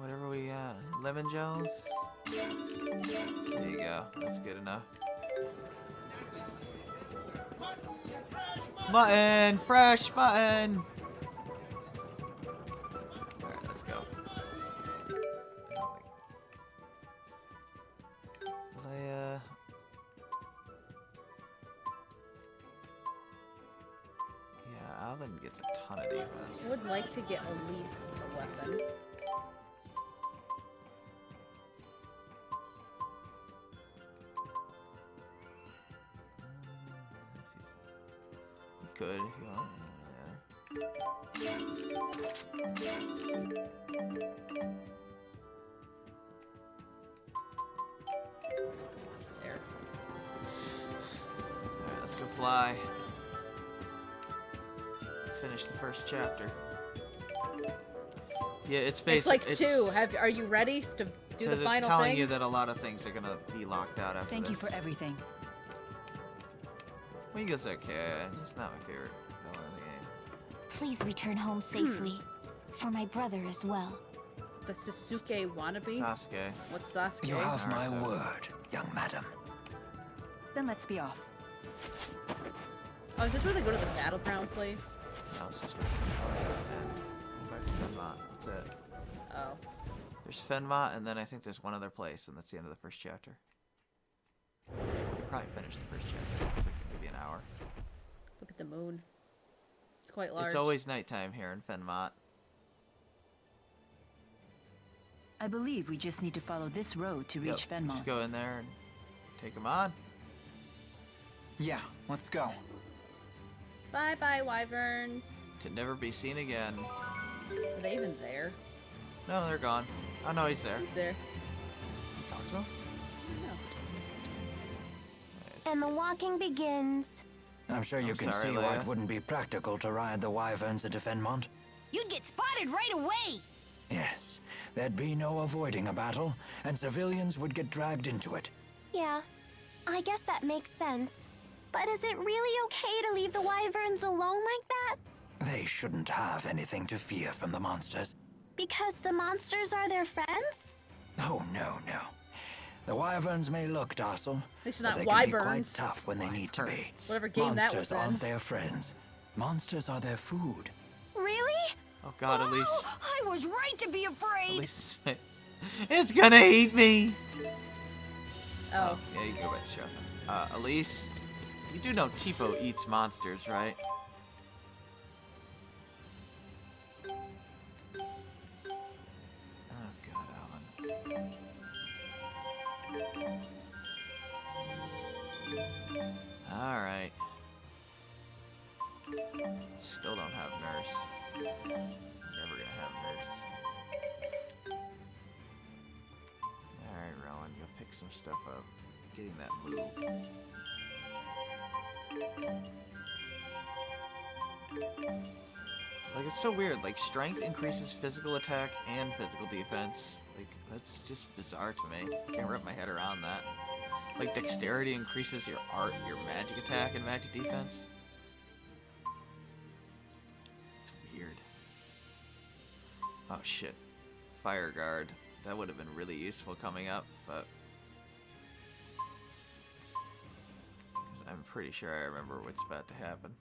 Whatever we got. Lemon gels? There you go. That's good enough. Mutton! Fresh mutton! Alright, let's go. Yeah, Alvin gets a ton of defense. I would like to get Elise a weapon. You could if you want. There. Alright, let's go fly. finish the first chapter. Yeah, it's It's like basically 2. Are you ready to do the final it's telling thing? you that a lot of things are gonna be locked out after Thank you this. for everything. Mingo's okay. He's not my favorite villain in the game. Please return home safely. For my brother as well. The Sasuke wannabe? Sasuke. What's Sasuke? You have my word, young madam. Then let's be off. Oh, is this where they go to the battleground place? No, it's just go back to Fenmont. That's it. Oh. There's Fenmont, and then I think there's one other place, and that's the end of the first chapter. You probably finished the first chapter. It's like maybe an hour. Look at the moon. It's quite large. It's always nighttime here in Fenmont. I believe we just need to follow this road to reach Fenmont. Just go in there and take them on. Yeah, let's go. Bye-bye, wyverns. To never be seen again. Are they even there? No, they're gone. Oh no, he's there. He's there. You talk to him? No. And the walking begins. I'm sure you can sorry, see why Leia. it wouldn't be practical to ride the wyverns into Fenmont. You'd get spotted right away. Yes, there'd be no avoiding a battle, and civilians would get dragged into it. Yeah, I guess that makes sense. But is it really okay to leave the wyverns alone like that? They shouldn't have anything to fear from the monsters. Because the monsters are their friends? Oh, no, no. The wyverns may look docile, least but not they can be quite wyverns. tough when they need to be. Whatever game that was Monsters aren't in. their friends. Monsters are their food. Really? Oh god, at least... I was right to be At afraid. least it's gonna eat me! Oh. Yeah, you can go back to Shotgun. Elise, you do know Tifo eats monsters, right? Oh god, Alan. Alright. Still don't have nurse. Never gonna have nurse. Alright, Rowan, go pick some stuff up. Getting that move. Like, it's so weird. Like, strength increases physical attack and physical defense. Like, that's just bizarre to me. Can't wrap my head around that. Like, dexterity increases your magic attack and magic defense. It's weird. Oh shit. Fire guard. That would have been really useful coming up, but... 'cause I'm pretty sure I remember what's about to happen.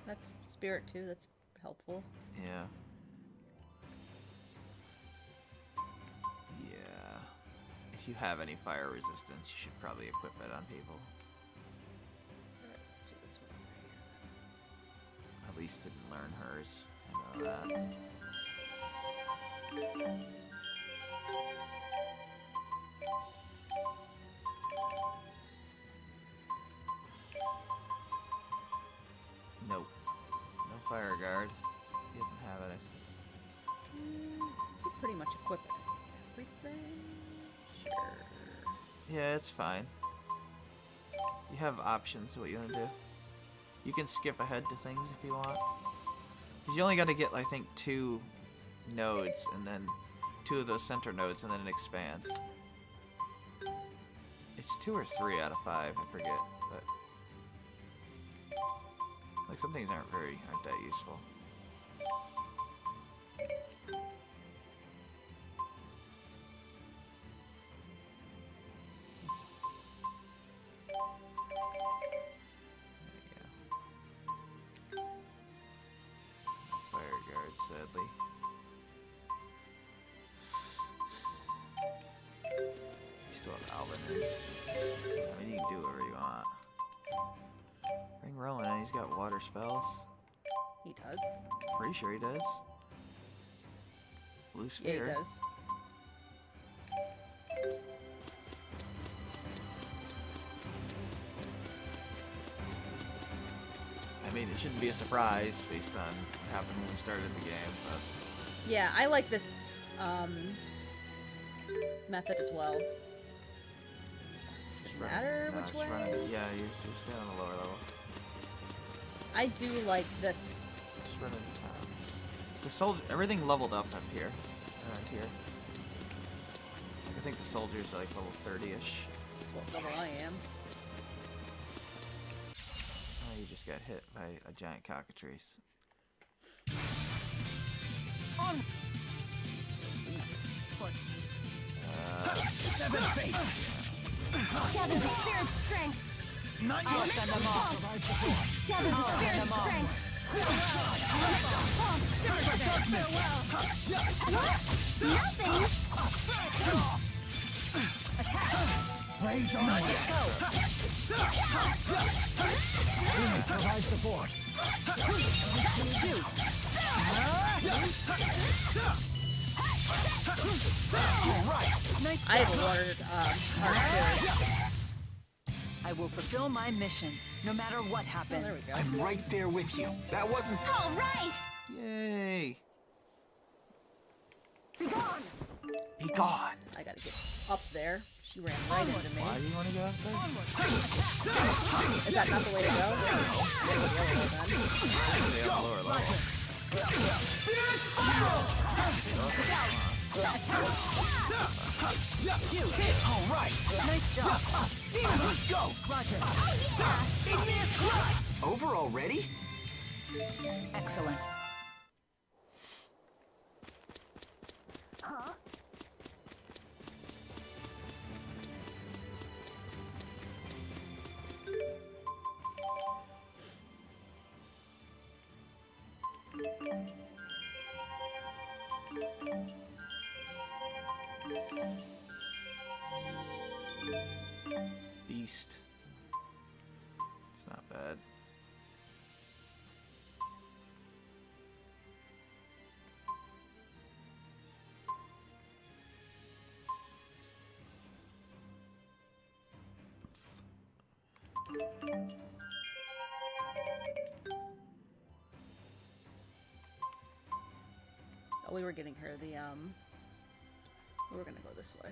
That's spirit too. That's helpful. Yeah. Yeah. If you have any fire resistance, you should probably equip it on people. Do this one right At least didn't learn hers. I know that. Nope. No fire guard. He doesn't have it. here. You pretty much equip everything. Sure. Yeah, it's fine. You have options of what you want to do. You can skip ahead to things if you want. 'Cause you only got to get, I think, 2 nodes, and then 2 of those center nodes, and then it expands. It's 2 or 3 out of 5, I forget, but... like, some things aren't that useful. Fire guard, sadly. You still have Alvin. I mean, you can do whatever you want. Bring Rowan in, he's got water spells. He does. Pretty sure he does. Blue Yeah, he sphere. does. I mean, it shouldn't be a surprise based on what happened when we started the game, but... Yeah, I like this method as well. Does it matter No, which just way? run into, yeah, you're staying on the lower level. I do like this Just run into town. The soldier, everything leveled up here, around here. I think the soldiers are like level 30-ish. That's what level I am. Oh, you just got hit by a giant cockatrice. Gather the spirit strength. Not yet. Send them off. Gather the spirit strength. Nothing. Rage on. Let's go. Humans provide support. I have a water heart I will fulfill my mission, no matter what happens. there we go. I'm right there with you. That wasn't... All right. Yay! Be gone! I gotta get up there. She ran right into me. Why do you want to go up there? Is that not the way to go? Stay up lower level. All right. Nice job. Let's go. Roger. Over already? Excellent. Beast. It's not bad. Oh, we were getting her the we were gonna go this way.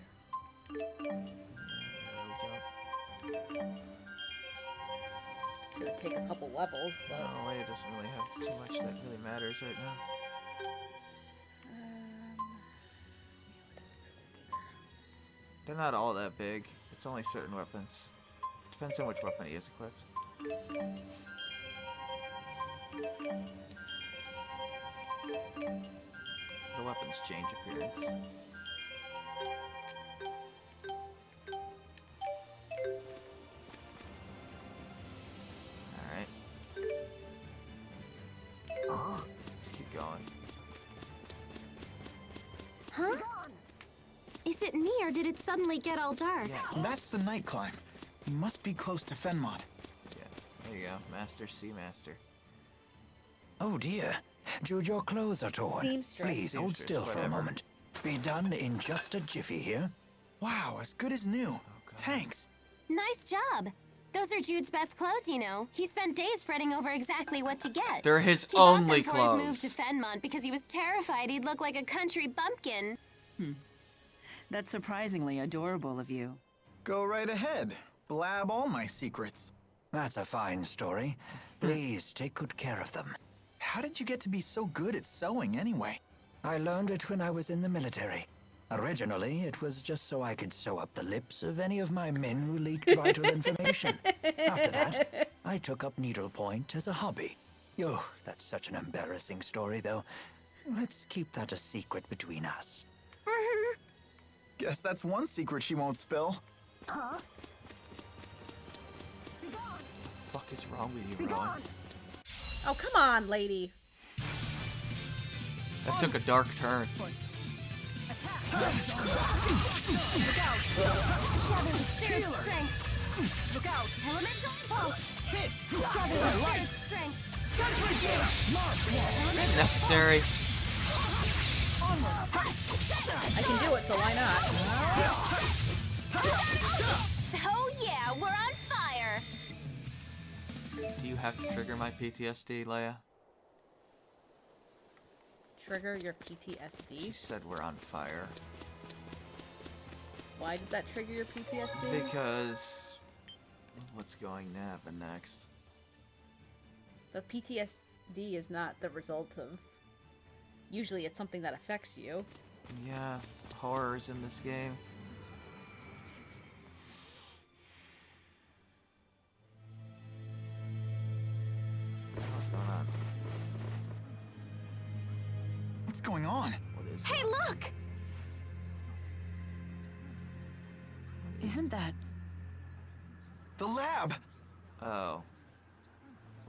It's gonna take a couple levels, but No, Leia doesn't really have too much that really matters right now. They're not all that big. It's only certain weapons. Depends on which weapon he is equipped. The weapons change appearance. Alright. Just keep going. Huh? Is it me or did it suddenly get all dark? Yeah, That's the night climb. You must be close to Fenmont. yeah. There you go. Master Seamaster. Oh dear. Jude, your clothes are torn. Seamstress. Please hold Seamstress, still for a whatever. moment. Be done in just a jiffy here. Wow, as good as new. God. Thanks. Nice job. Those are Jude's best clothes, you know. He spent days fretting over exactly what to get. They're his He bought only them for his clothes. move to Fenmont because he was terrified he'd look like a country bumpkin. That's surprisingly adorable of you. Go right ahead. Blab all my secrets. That's a fine story. Please take good care of them. How did you get to be so good at sewing anyway? I learned it when I was in the military. Originally, it was just so I could sew up the lips of any of my men who leaked vital information. After that, I took up needlepoint as a hobby. Oh, that's such an embarrassing story, though. Let's keep that a secret between us. Guess that's one secret she won't spill. What the fuck is wrong with you, Rowan? oh come on, lady. That took a dark turn. Gather the spirit strength. Look out. Elemental impulse. Gather the spirit strength. Necessary. I can do it, so why not? Oh yeah, we're on fire. Do you have to trigger my PTSD, Leia? Trigger your You PTSD. said we're on fire. Why did that trigger your PTSD? Because... what's going to happen next? The PTSD PTSD is not the result of... Usually it's something that affects you. Yeah, horrors in this game. What's going on? What's going on? What is Hey, this? look! Isn't that... The lab! Oh.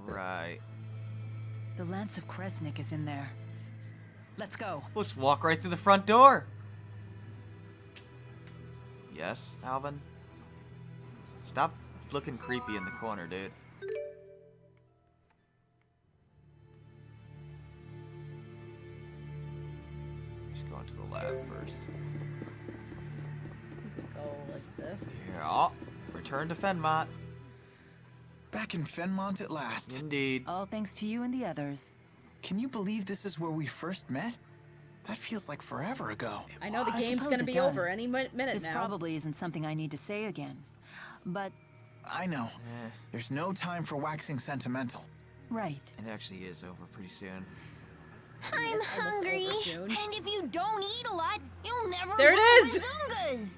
Right. The Lance of Kresnik is in there. Let's go. Let's walk right through the front door. Yes, Alvin? Stop looking creepy in the corner, dude. Just going to the lab first. Go like this. Yeah, return to Fenmont. Back in Fenmont at last. Indeed. All thanks to you and the others. Can you believe this is where we first met? That feels like forever ago. I know the I game's suppose gonna it be does. over any minute This now. probably isn't something I need to say again. But, I know. There's no time for waxing sentimental. right. It actually is over pretty soon. I'm It's almost hungry. over soon. And if you don't eat a lot, you'll never There it grow is! bazungas.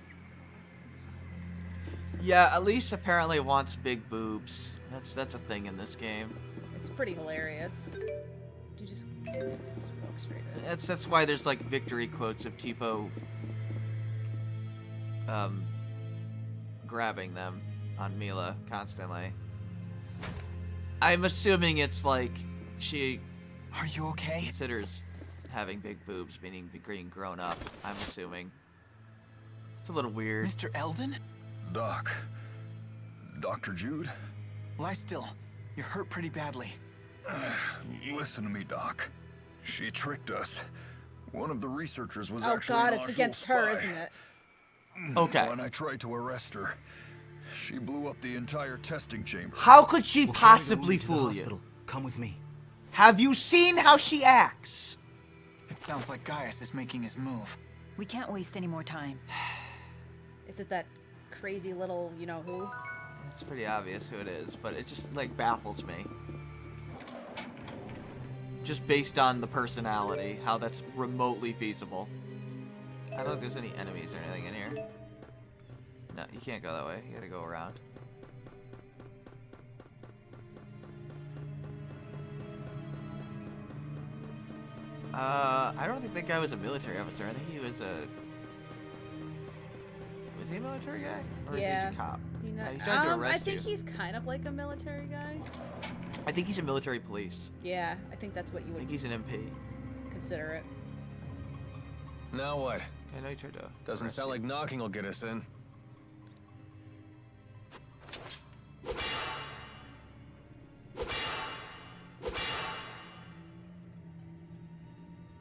Yeah, Elise apparently wants big boobs. That's a thing in this game. It's pretty hilarious. You just walk straight in. That's why there's like victory quotes of Tipo grabbing them on Mila constantly. I'm assuming it's like she Are you okay? considers having big boobs meaning being grown up. I'm assuming. It's a little weird. Mr. Eldon? Doc. Dr. Jude? Lie still. You're hurt pretty badly. Listen to me, Doc. She tricked us. One of the researchers was Oh actually god, an it's Ashul against her, spy. isn't it? Okay. When I tried to arrest her, she blew up the entire testing chamber. How could she We'll carry the possibly wound to the fool hospital. you? Come with me. Have you seen how she acts? It sounds like Gaius is making his move. We can't waste any more time. Is it that crazy little, you know who? It's pretty obvious who it is, but it just like baffles me. Just based on the personality, how that's remotely feasible. I don't think there's any enemies or anything in here. No, you can't go that way. You gotta go around. I don't think that guy was a military officer. I think he was a... Was he a military guy? Or Yeah. is he a cop? You know, He's trying to I arrest think you. he's kind of like a military guy. I think he's a military police. Yeah, I think that's what you I would think he's an MP. consider it. Now what? I know he tried to... Doesn't arrest sound you. like knocking will get us in.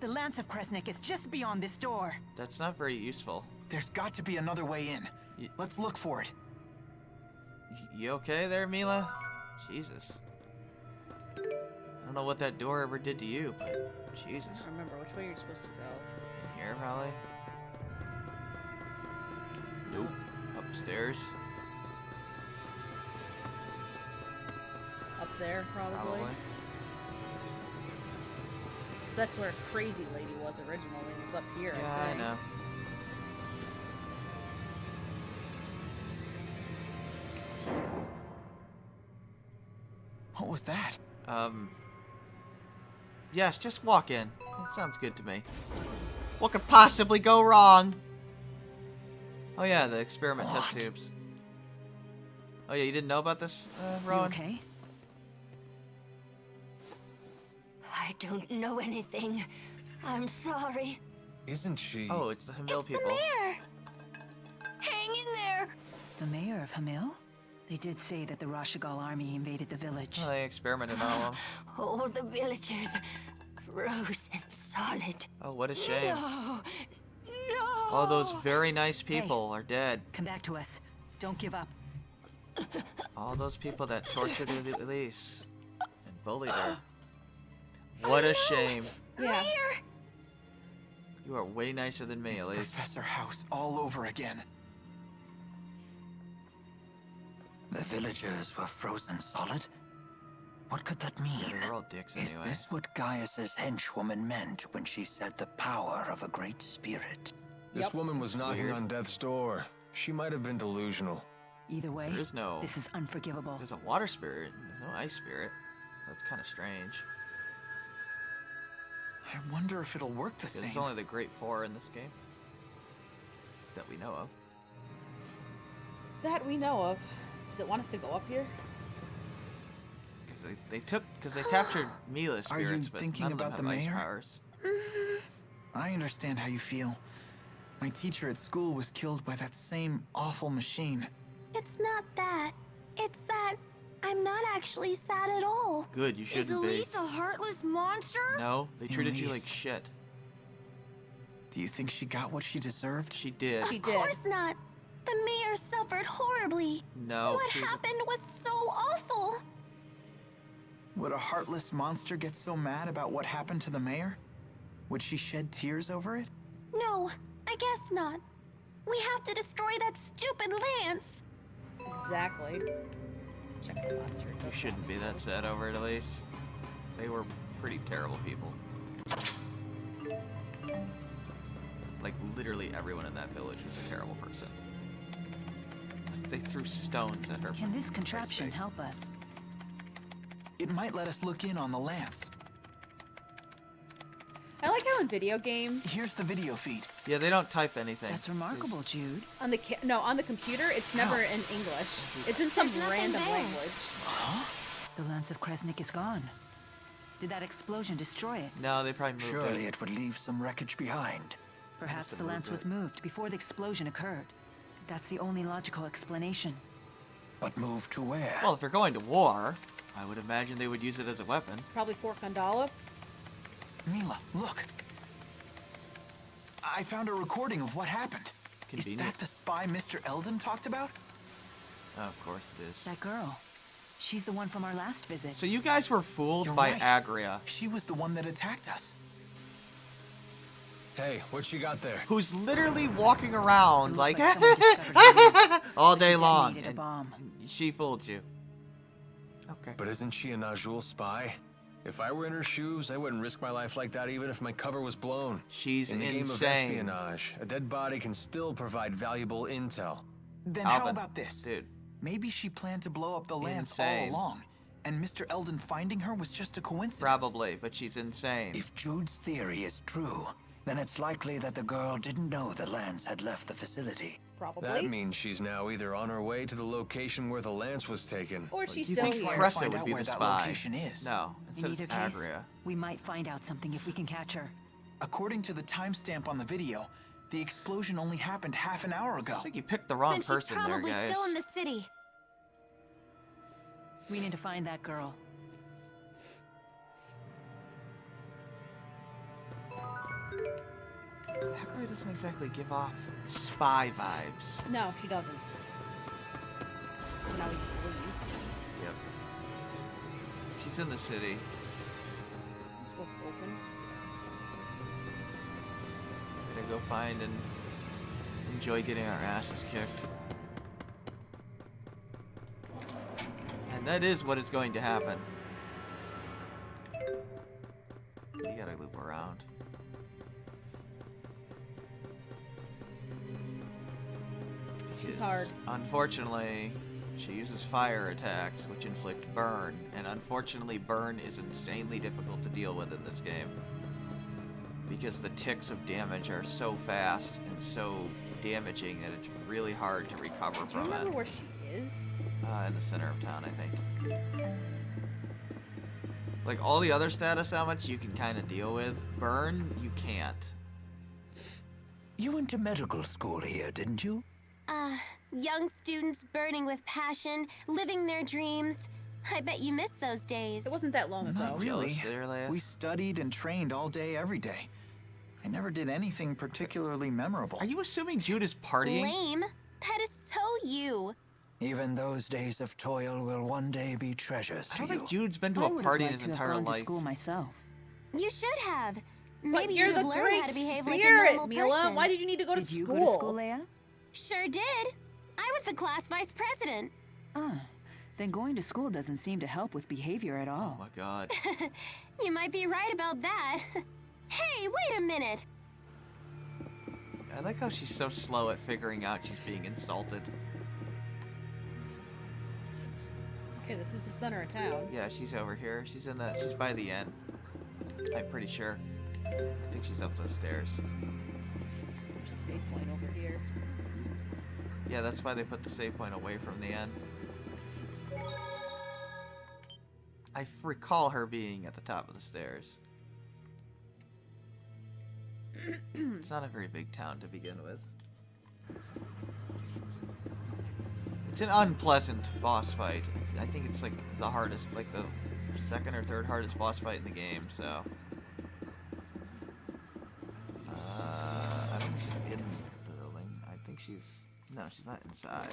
The Lance of Kresnik is just beyond this door. That's not very useful. There's got to be another way in. Let's look for it. You okay there, Mila? Jesus. I don't know what that door ever did to you, but I Jesus. don't remember which way you're supposed to go. In here, probably? Nope. Upstairs? Up there, probably. Probably. 'Cause that's where Crazy Lady was originally. It was up here, Yeah, I I think. know. What was that? Yes, just walk in. That sounds good to me. What could possibly go wrong? Oh yeah, the experiment test What? tubes. Oh yeah, you didn't know about this, You Rowan? okay? I don't know anything. I'm sorry. Isn't she... Oh, it's the Hamil It's people. the mayor. Hang in there. The mayor of Hamil? They did say that the Rashigal army invaded the village. Oh, they experimented on them. All the villagers frozen solid. Oh, what a shame. No. No. All those very nice people are dead. Come back to us. Don't give up. All those people that tortured Elise and bullied her. What a shame. Yeah. Mayor. You are way nicer than me, It's Elise. Professor House all over again. The villagers were frozen solid? What could that Yeah, mean? they're all dicks Is anyway. this what Gaius's henchwoman meant when she said the power of a great spirit? This woman was knocking Weird. on death's door. She might have been delusional. Either way, There is no... this is unforgivable. There's a water spirit. There's no ice spirit. That's kind of strange. I wonder if it'll work the There's same. only the Great Four in this game. That we know of. That we know of. Does it want us to go up here? Because they captured Mila spirits, Are you but thinking none of them about have the ice mayor? powers. I understand how you feel. My teacher at school was killed by that same awful machine. It's not that. It's that I'm not actually sad at all. Good, you Is shouldn't be. Elise a heartless monster? No, they treated you Elise. like shit. Do you think she got what she deserved? She did. She Of did. course not. The mayor suffered horribly. No. What she was a- happened was so awful. Would a heartless monster get so mad about what happened to the mayor? Would she shed tears over it? No, I guess not. We have to destroy that stupid lance. Exactly. Check the monitor. You shouldn't be that sad over it, Elise. They were pretty terrible people. Like, literally everyone in that village was a terrible person. They threw stones at her. Can this for Christ's contraption sake. help us? It might let us look in on the lance. I like how in video games, Here's the video feed. Yeah, they don't type anything. That's remarkable, Jude. on the on the computer, it's never in English. It's in some There's nothing random there. language. The Lance of Kresnik is gone. Did that explosion destroy it? No, they probably moved Surely it. it would leave some wreckage behind. Perhaps have the Lance moved was moved before the explosion occurred. That's the only logical explanation. But moved to where? Well, if they're going to war, I would imagine they would use it as a weapon. Probably Fort Gondala. Mila, look. I found a recording of what happened. Is Convenient. that the spy Mr. Eldon talked about? Oh, of course it is. That girl. She's the one from our last visit. So you guys were fooled You're by right. Agria, She was the one that attacked us. Hey, what you got there? who's literally walking around Looks like, like someone discovered her roots. all day She long. detonated a and bomb. She fooled you. Okay. But isn't she a Najul spy? If I were in her shoes, I wouldn't risk my life like that even if my cover was blown. She's in the game of insane. espionage, a dead body can still provide valuable intel. Then how Alvin, about this? Dude, Maybe she planned to blow up the lance Insane. all along, and Mr. Eldon finding her was just a coincidence. probably, but she's insane. If Jude's theory is true, then it's likely that the girl didn't know the Lance had left the facility. Probably. That means she's now either on her way to the location where the lance was taken. Or she's You still think here. Cressa Cressa find would out be where the that spy. location is? No, In instead either of case, Agria. we might find out something if we can catch her. According to the timestamp on the video, the explosion only happened half an hour ago. I think you picked the wrong Then she's person there, probably guys. still in the city. We need to find that girl. Agria doesn't exactly give off spy vibes. No, she doesn't. So now we just leave. Yep. She's in the city. Let's go open. Yes. We're gonna go find and enjoy getting our asses kicked. And that is what is going to happen. You gotta loop around. She's hard. Unfortunately, she uses fire attacks, which inflict burn, and unfortunately burn is insanely difficult to deal with in this game. Because the ticks of damage are so fast and so damaging that it's really hard to recover Do you from remember it. where she is? In the center of town, I think. Like, all the other status elements you can kind of deal with. Burn, you can't. You went to medical school here, didn't you? Young students burning with passion, living their dreams. I bet you miss those days. It wasn't that long ago. Not really. Jealous there, Leia? We studied and trained all day, every day. I never did anything particularly memorable. Are you assuming Jude is partying? Lame. That is so you. Even those days of toil will one day be treasures I to don't you. think Jude's been to I a would have party in liked his to have entire gone to life. school myself. You should have. But Maybe you're you'd the have learned great how to behave like a spirit, normal Mila. person. Why did you need to go to Did school? you go to school, Leia? Sure did. I was the class vice president. Ah, then going to school doesn't seem to help with behavior at Oh all. my god. You might be right about that. Hey, wait a minute! I like how she's so slow at figuring out she's being insulted. Okay, this is the center of town. Yeah, she's over here. She's by the end. I'm pretty sure. I think she's up those stairs. There's a save point over here. Yeah, that's why they put the save point away from the end. I recall her being at the top of the stairs. It's not a very big town to begin with. It's an unpleasant boss fight. I think it's like the hardest, like the second or third hardest boss fight in the game, so. I don't think she's in the building. I think no, she's not inside.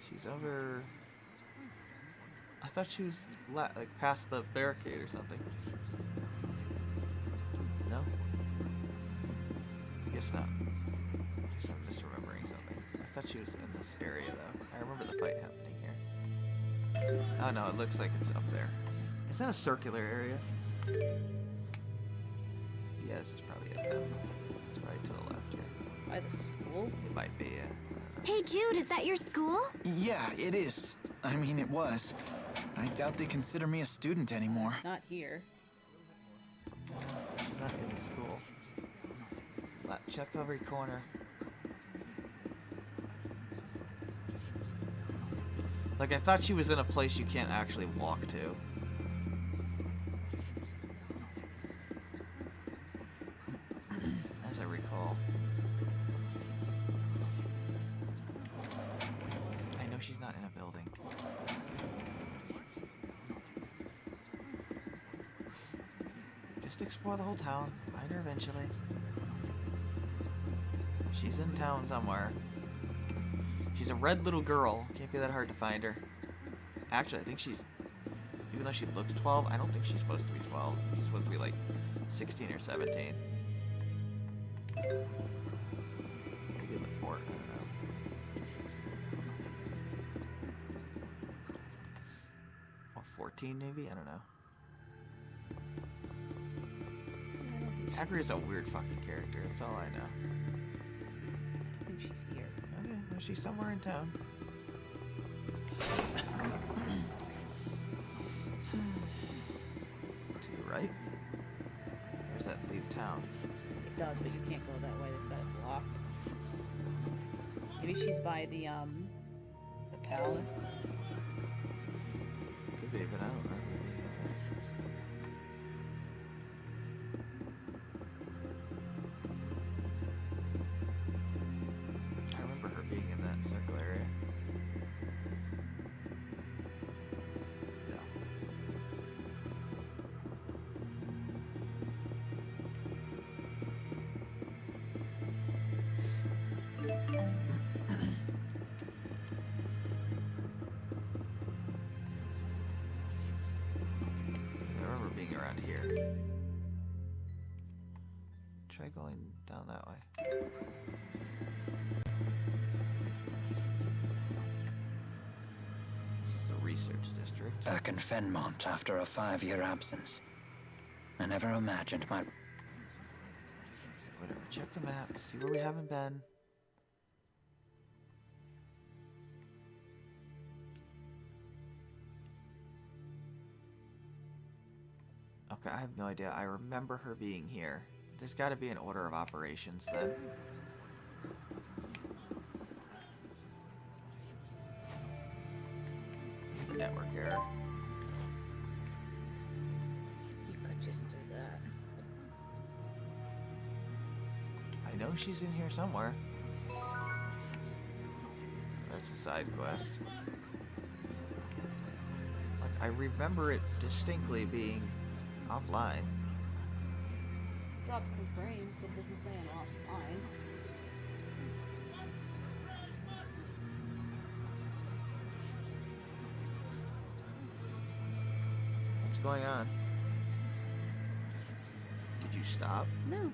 She's over. I thought she was like past the barricade or something. No? I guess not. I guess I'm misremembering something. I thought she was in this area though. I remember the fight happening here. Oh no, it looks like it's up there. Is that a circular area? Yeah, this is probably it though. It's right to the left here. By the school? It might be, yeah. Hey Jude, is that your school? Yeah, it is. I mean, it was. I doubt they consider me a student anymore. Not here. She's not in the school. Check every corner. Like, I thought she was in a place you can't actually walk to. As I recall. I know she's not in a building. Just explore the whole town. Find her eventually. She's in town somewhere. She's a red little girl. Can't be that hard to find her. Actually, I think she's... Even though she looks 12, I don't think she's supposed to be 12. She's supposed to be like 16 or 17. Maybe in the port, I don't know. Or 14 maybe? I don't know. Agri's a weird fucking character, that's all I know. I think she's here. Okay, well, she's somewhere in town. To the right? Where's that leave town? It does, but you can't go that way. They've got it blocked. Maybe she's by the palace. Could be, but I don't remember. I remember her being in that circle area. No. I remember being around here. Try going down that way. This is the research district. Back in Fenmont after a 5-year absence. I never imagined my... Whatever, check the map, see where we haven't been. Okay, I have no idea. I remember her being here. There's got to be an order of operations then. Network error. You could just do that. I know she's in here somewhere. That's a side quest. Like, I remember it distinctly being offline. Drop some frames, but it doesn't say I'm offline. What's going on? Did you stop? No.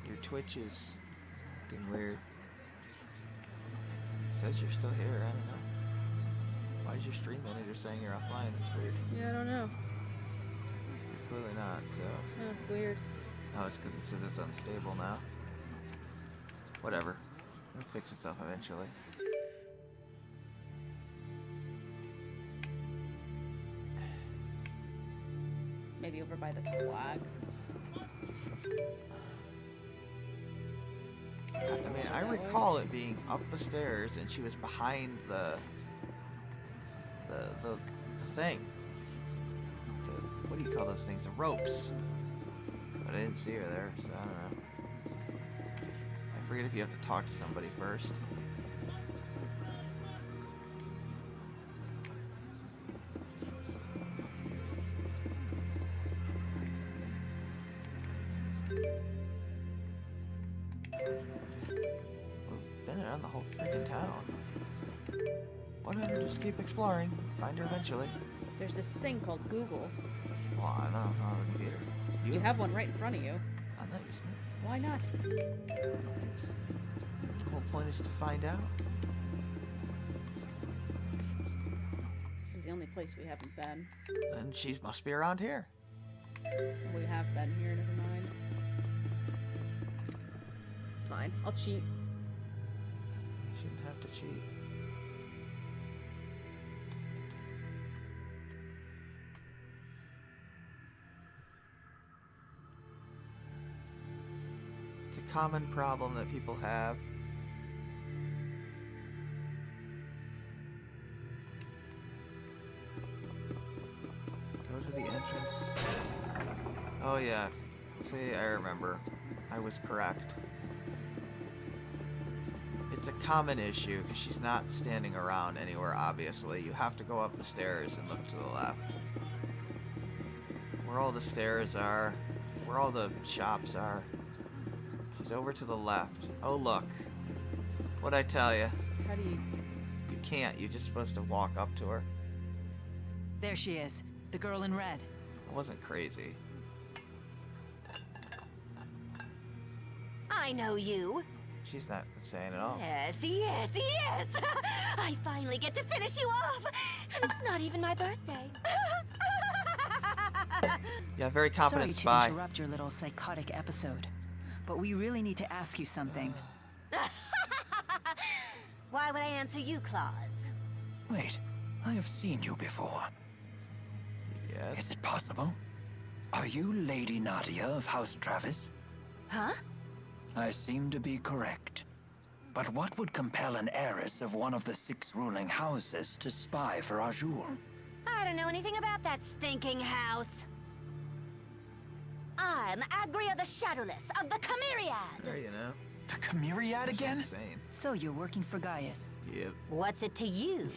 You're Twitch is being weird. Says you're still here. I don't know. Why is your stream manager saying you're offline? That's weird. Yeah, I don't know. You're clearly not, so. Oh, weird. Oh, it's because it says it's unstable now. Whatever. It'll fix itself eventually. Maybe over by the flag. I mean, I recall it being up the stairs and she was behind the thing. What do you call those things? The ropes. But I didn't see her there, so I don't know. I forget if you have to talk to somebody first. We've been around the whole freaking town. Whatever, just keep exploring. Find her eventually. There's this thing called Google. Well, I don't know how to computer. You have one right in front of you. I'm not using it. Why not? The whole point is to find out. This is the only place we haven't been. Then she must be around here. We have been here, never mind. Fine, I'll cheat. Shouldn't have to cheat. It's a common problem that people have. Go to the entrance. Oh yeah. See, I remember. I was correct. It's a common issue because she's not standing around anywhere, obviously. You have to go up the stairs and look to the left. Where all the stairs are, where all the shops are. She's over to the left. Oh, look. What'd I tell you? How do you... You can't. You're just supposed to walk up to her. There she is, the girl in red. I wasn't crazy. I know you. She's not saying at all. Yes, yes, yes! I finally get to finish you off! And it's not even my birthday. Yeah, very competent Sorry spy. to interrupt your little psychotic episode, but we really need to ask you something. Why would I answer you, Claudes? Wait, I have seen you before. Yes. Is it possible? Are you Lady Nadia of House Travis? Huh? I seem to be correct. But what would compel an heiress of one of the 6 ruling houses to spy for Azul? I don't know anything about that stinking house. I'm Agria the Shadowless of the Chimeriad. There you know. The Chimeriad again? Insane. So you're working for Gaius. Yep. What's it to you?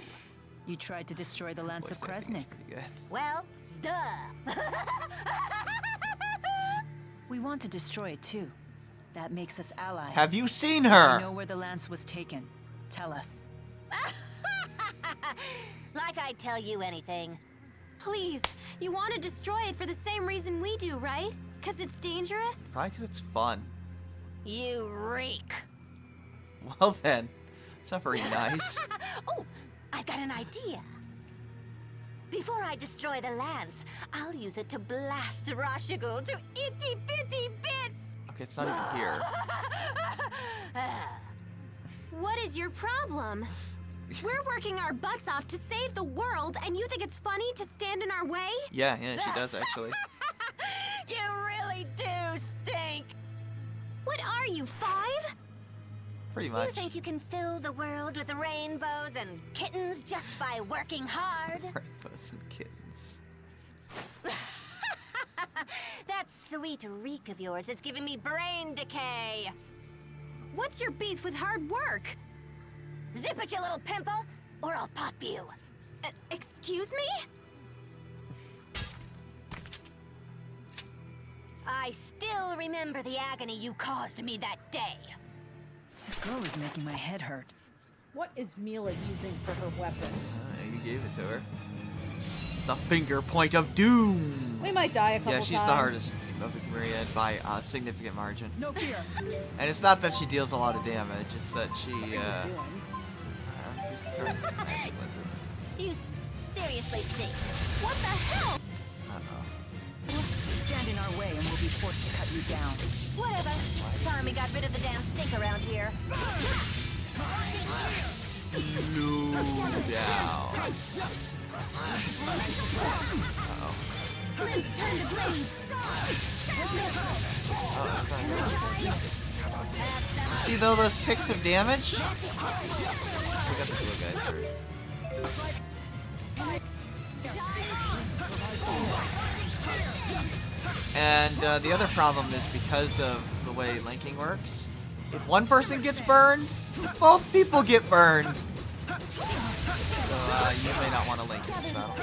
You tried to destroy the Lance of Voice acting is Kresnik. pretty good. Well, duh. We want to destroy it too. That makes us allies. Have you seen We her? know where the Lance was taken. Tell us. Like I'd tell you anything. Please, you want to destroy it for the same reason we do, right? Because it's dangerous? Probably because it's fun. You reek. Well then, it's not very nice. Oh, I've got an idea. Before I destroy the Lance, I'll use it to blast Rashigul to itty-bitty bits. Okay, it's not even here. What is your problem? We're working our butts off to save the world, and you think it's funny to stand in our way? Yeah, she does actually. You really do stink. What are you, 5? Pretty much. You think you can fill the world with rainbows and kittens just by working hard? Rainbows and kittens. That sweet reek of yours is giving me brain decay. What's your beef with hard work? Zip it, you little pimple, or I'll pop you. Excuse me? I still remember the agony you caused me that day. This girl is making my head hurt. What is Mila using for her weapon? You gave it to her. The finger point of doom. We might die a couple times. Yeah, she's the hardest. of the myriad by a significant margin. No fear. And it's not that she deals a lot of damage, it's that she, What are you doing? she's starting to act like this. You seriously stink. What the hell? Uh-oh. Stand in our way and we'll be forced to cut you down. Whatever. Time we got rid of the damn stink around here. No down. Uh-oh. Let's turn the blades. Oh, that's not good. See though those ticks of damage? We got the blue guys first. And the other problem is because of the way linking works. If one person gets burned, both people get burned. So you may not want to link this battle.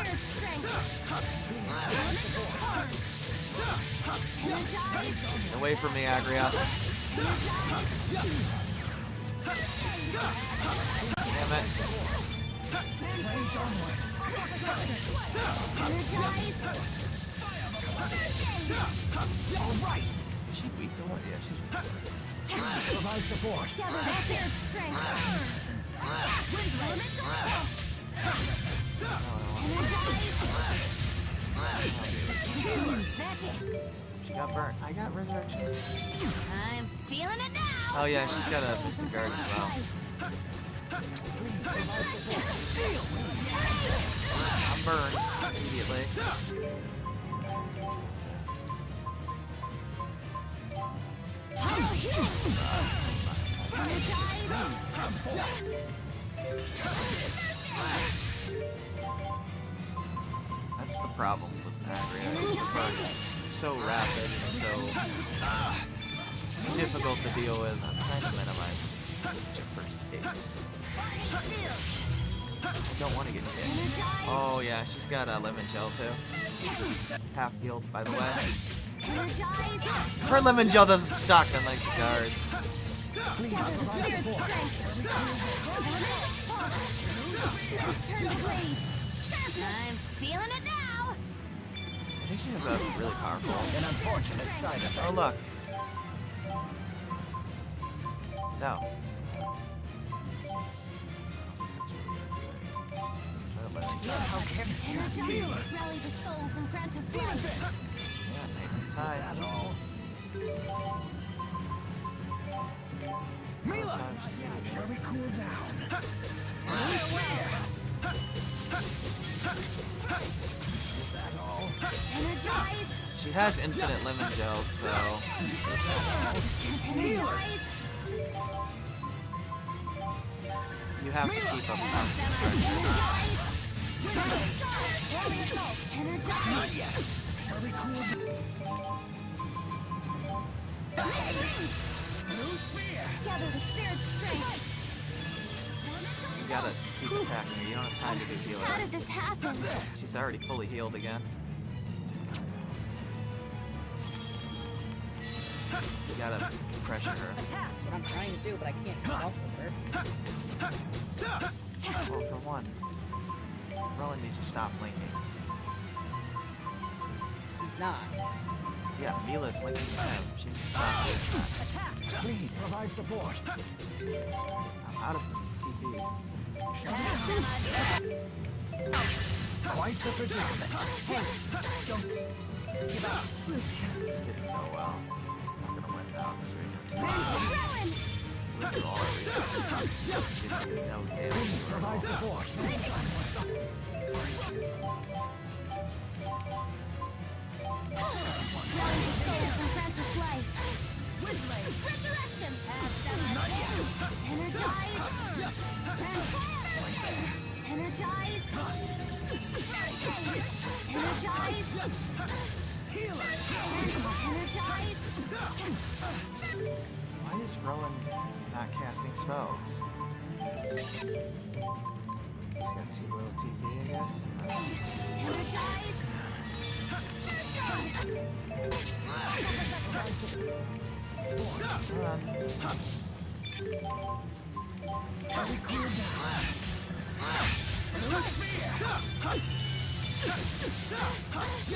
Away from me, Agrias. Damn it. Alright! Is she weak to what? Yeah, she's weak. Provide support. She got burnt. I got resurrection. I'm feeling it now. Oh yeah, she's got a Mystic Guard as well. I'm burned immediately. That's the problem with Agria. It's so rapid and so difficult to deal with. I'm trying to minimize your first hits. I don't want to get hit. Oh yeah, she's got a lemon gel too. Half healed, by the way. Her lemon gel doesn't suck, unlike the guards. I'm feeling it now. I think she has a really powerful. An unfortunate side effect. Oh look. No. Rally the souls and grant us life. Yeah, nice and tight. Mila! Shall we cool down? She has infinite lemon gel, so you have to keep up constant pressure. You gotta keep attacking her. You don't have time to do How healing. did this happen? She's already fully healed again. You gotta pressure her. That's what I'm trying to do, but I can't get off with her. Well, for one, Rowan needs to stop linking. He's not. Yeah, Mila's linking to him. She needs to stop doing that. Please provide support. I'm out of TP. Quite a predicament. This didn't go well. I'm gonna win now. Didn't do no damage. Provide support. Resurrection! Energize! Energize! Why is Rowan not casting spells? He's got too little TP, I guess.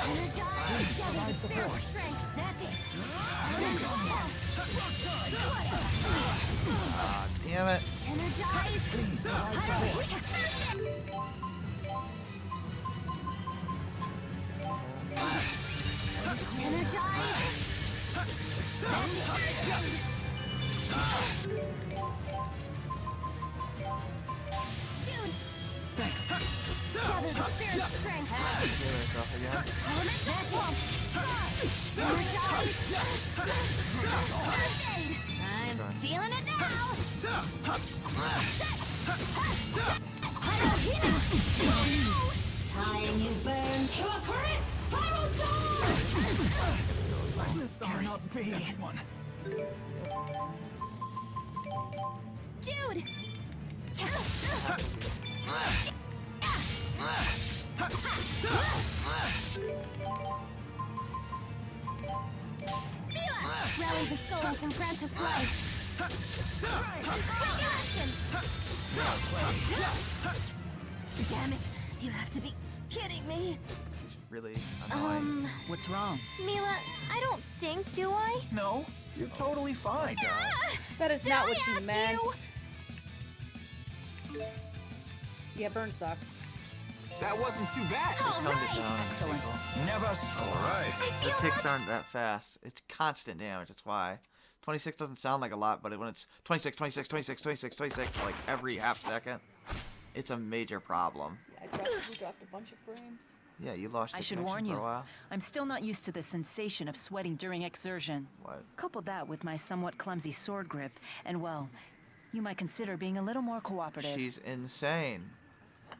Provide support. Ah, damn it. Gather the spirit strength. Heal herself again. I'm feeling it now. It's time you burn to a crisp pyro storm. This cannot be. Jude. Rally the souls and grant us life. Action! Damn it! You have to be kidding me. He's really annoying. What's wrong? Mila, I don't stink, do I? No, you're totally fine. That is Did not I what she ask meant. you? Yeah, burn sucks. That wasn't too bad. All Toned it right. down. Excellent. Never score. All right. The ticks aren't that fast. It's constant damage, that's why. 26 doesn't sound like a lot, but when it's 26, 26, 26, 26, 26, like every half second, it's a major problem. Yeah, we dropped a bunch of frames. Yeah, you lost I your should connection warn for you. a while. I'm still not used to the sensation of sweating during exertion. What? Couple that with my somewhat clumsy sword grip, and well, you might consider being a little more cooperative. She's insane.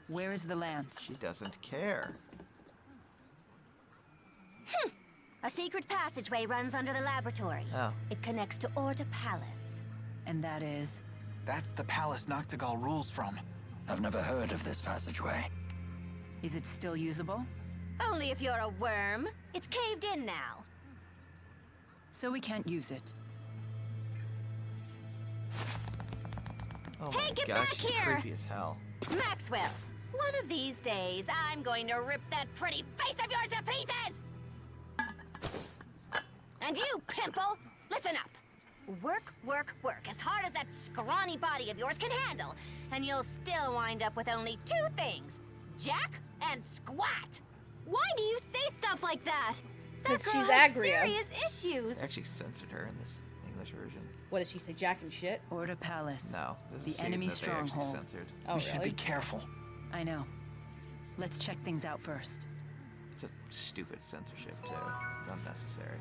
Where is the lance? She doesn't care. A secret passageway runs under the laboratory. Oh. It connects to Orta Palace. And that is? That's the palace Noctigal rules from. I've never heard of this passageway. Is it still usable? Only if you're a worm. It's caved in now. So we can't use it. Oh Hey, my get gosh, back she's here! creepy as hell. Maxwell, one of these days, I'm going to rip that pretty face of yours to pieces! And you, Pimple, listen up. Work, work, work as hard as that scrawny body of yours can handle, and you'll still wind up with only two things, Jack and Squat. Why do you say stuff like that? That 'Cause girl she's has Agria. serious issues. They actually censored her in this English version. What did she say? Jack and shit? Orta Palace. No, The this is enemy that they actually stronghold. censored. Oh, we should really? be careful. I know. Let's check things out first. It's a stupid censorship too. It's unnecessary.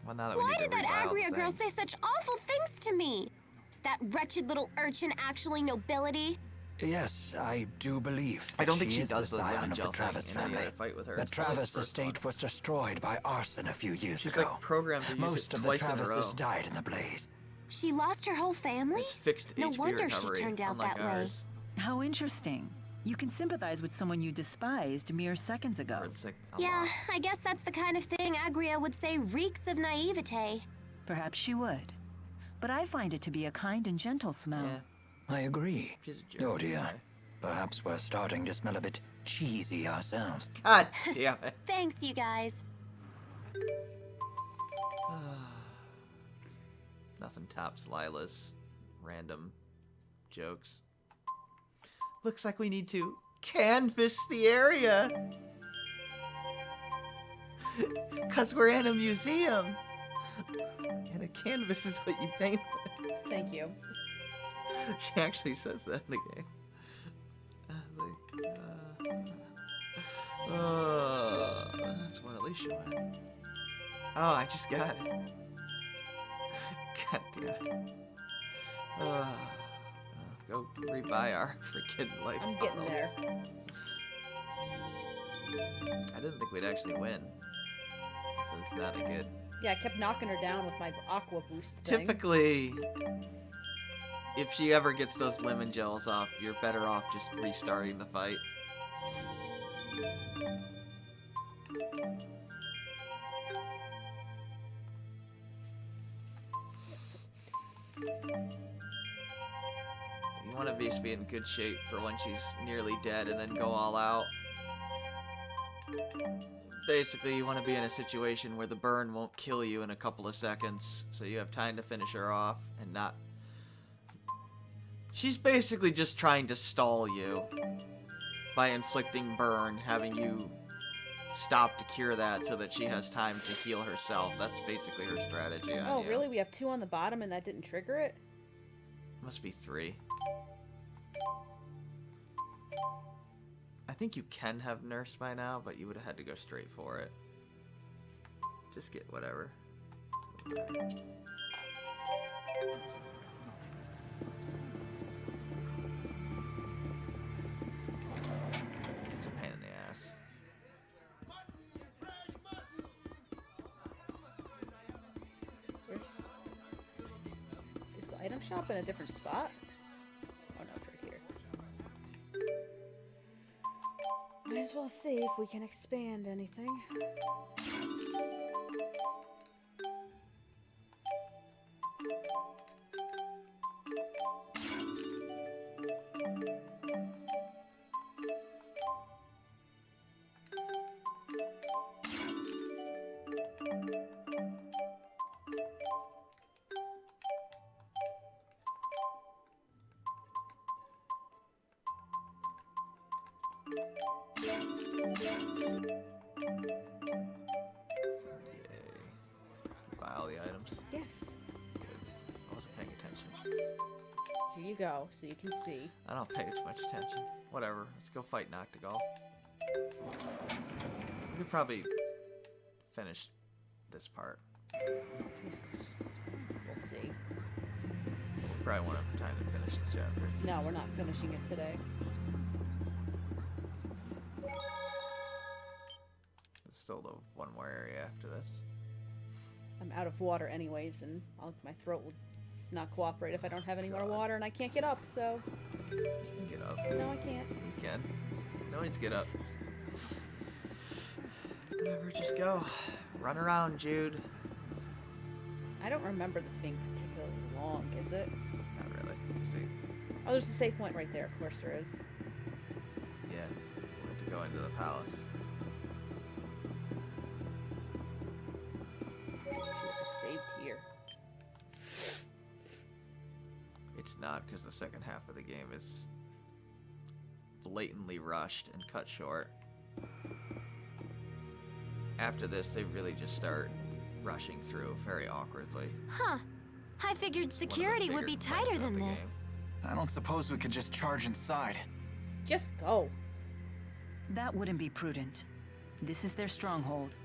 Well, now that we Why need to did that read all the Agria girl things. say such awful things to me? Is that wretched little urchin actually nobility? Yes, I do believe I that don't think she is does the the scion lemon of the gel Travis thing in any family. other fight with her. The It's probably Travis the first estate one. was destroyed by arson a few years She's ago. like programmed to use Most it of the twice in a Travises row. died in the blaze. She lost her whole family? It's fixed No HP wonder she recovery, turned out unlike that way. ours. How interesting. You can sympathize with someone you despised mere seconds ago. Or it's like a Yeah, lot. I guess that's the kind of thing Agria would say reeks of naivete. Perhaps she would. But I find it to be a kind and gentle smell. Yeah, I agree. she's a jerk. Oh dear. anyway. Perhaps we're starting to smell a bit cheesy ourselves. God damn it. Thanks, you guys. Nothing tops Lila's random jokes. Looks like we need to canvas the area. Because we're in a museum. And a canvas is what you paint with. Thank you. She actually says that in the game. I was like, that's what Alicia went. Oh, I just got it. God damn it. Go rebuy our freaking life. I'm getting there. I didn't think we'd actually win. So it's not a good. Yeah, I kept knocking her down with my aqua boost thing. Typically, if she ever gets those lemon gels off, you're better off just restarting the fight. You want to be in good shape for when she's nearly dead and then go all out. basically you want to be in a situation where the burn won't kill you in a couple of seconds, so you have time to finish her off and not... She's basically just trying to stall you by inflicting burn, having you stop to cure that so that she has time to heal herself. That's basically her strategy on Oh, you. really? We have 2 on the bottom and that didn't trigger it? Must be 3. I think you can have nursed by now, but you would have had to go straight for it. Just get whatever. It's a pain in the ass. Is the item shop in a different spot? Oh no, it's right here. Might as well see if we can expand anything. Buy all the items. Yes. Good. I wasn't paying attention. Here you go, so you can see. I don't pay too much attention. Whatever. Let's go fight Noctigal. We could probably finish this part. We'll see. We probably won't have time to finish the chapter. No, we're not finishing it today. There's still the one more area after this. I'm out of water anyways, and my throat will not cooperate if I don't have any more water, and I can't get up, so... You can get up. No, I can't. You can. No needs to get up. Whatever, just go. Run around, Jude. I don't remember this being particularly long, is it? Not really. See? Oh, there's a save point right there. Of course there is. Yeah. We have to go into the palace. Should have just saved here. It's not, because the second half of the game is blatantly rushed and cut short. After this, they really just start rushing through very awkwardly. Huh. I figured security would be tighter than this. I don't suppose we could just charge inside. Just go. That wouldn't be prudent. This is their stronghold.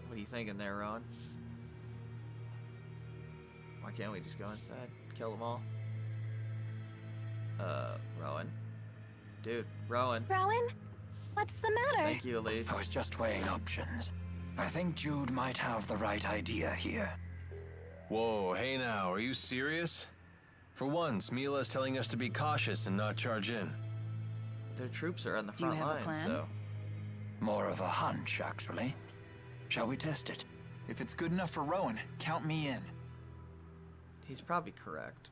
What are you thinking there, Rowan? Why can't we just go inside? Kill them all? Rowan? Dude, Rowan. Rowan? What's the matter? Thank you, Elise. I was just weighing options. I think Jude might have the right idea here. Whoa, hey now, are you serious? For once, Mila's telling us to be cautious and not charge in. Their troops are on the Do you front have a line, plan? so... More of a hunch, actually. Shall we test it? If it's good enough for Rowan, count me in. He's probably correct.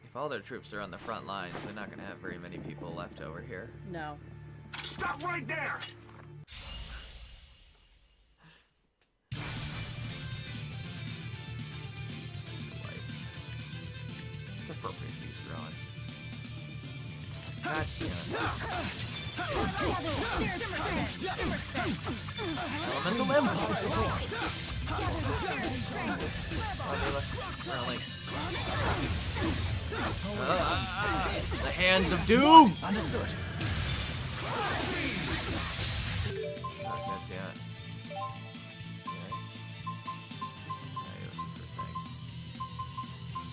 If all their troops are on the front lines, they're not going to have very many people left over here. No. Stop right there! It's appropriate to use Rowan. God damn it. Elemental impulse! The hands of doom! Understood.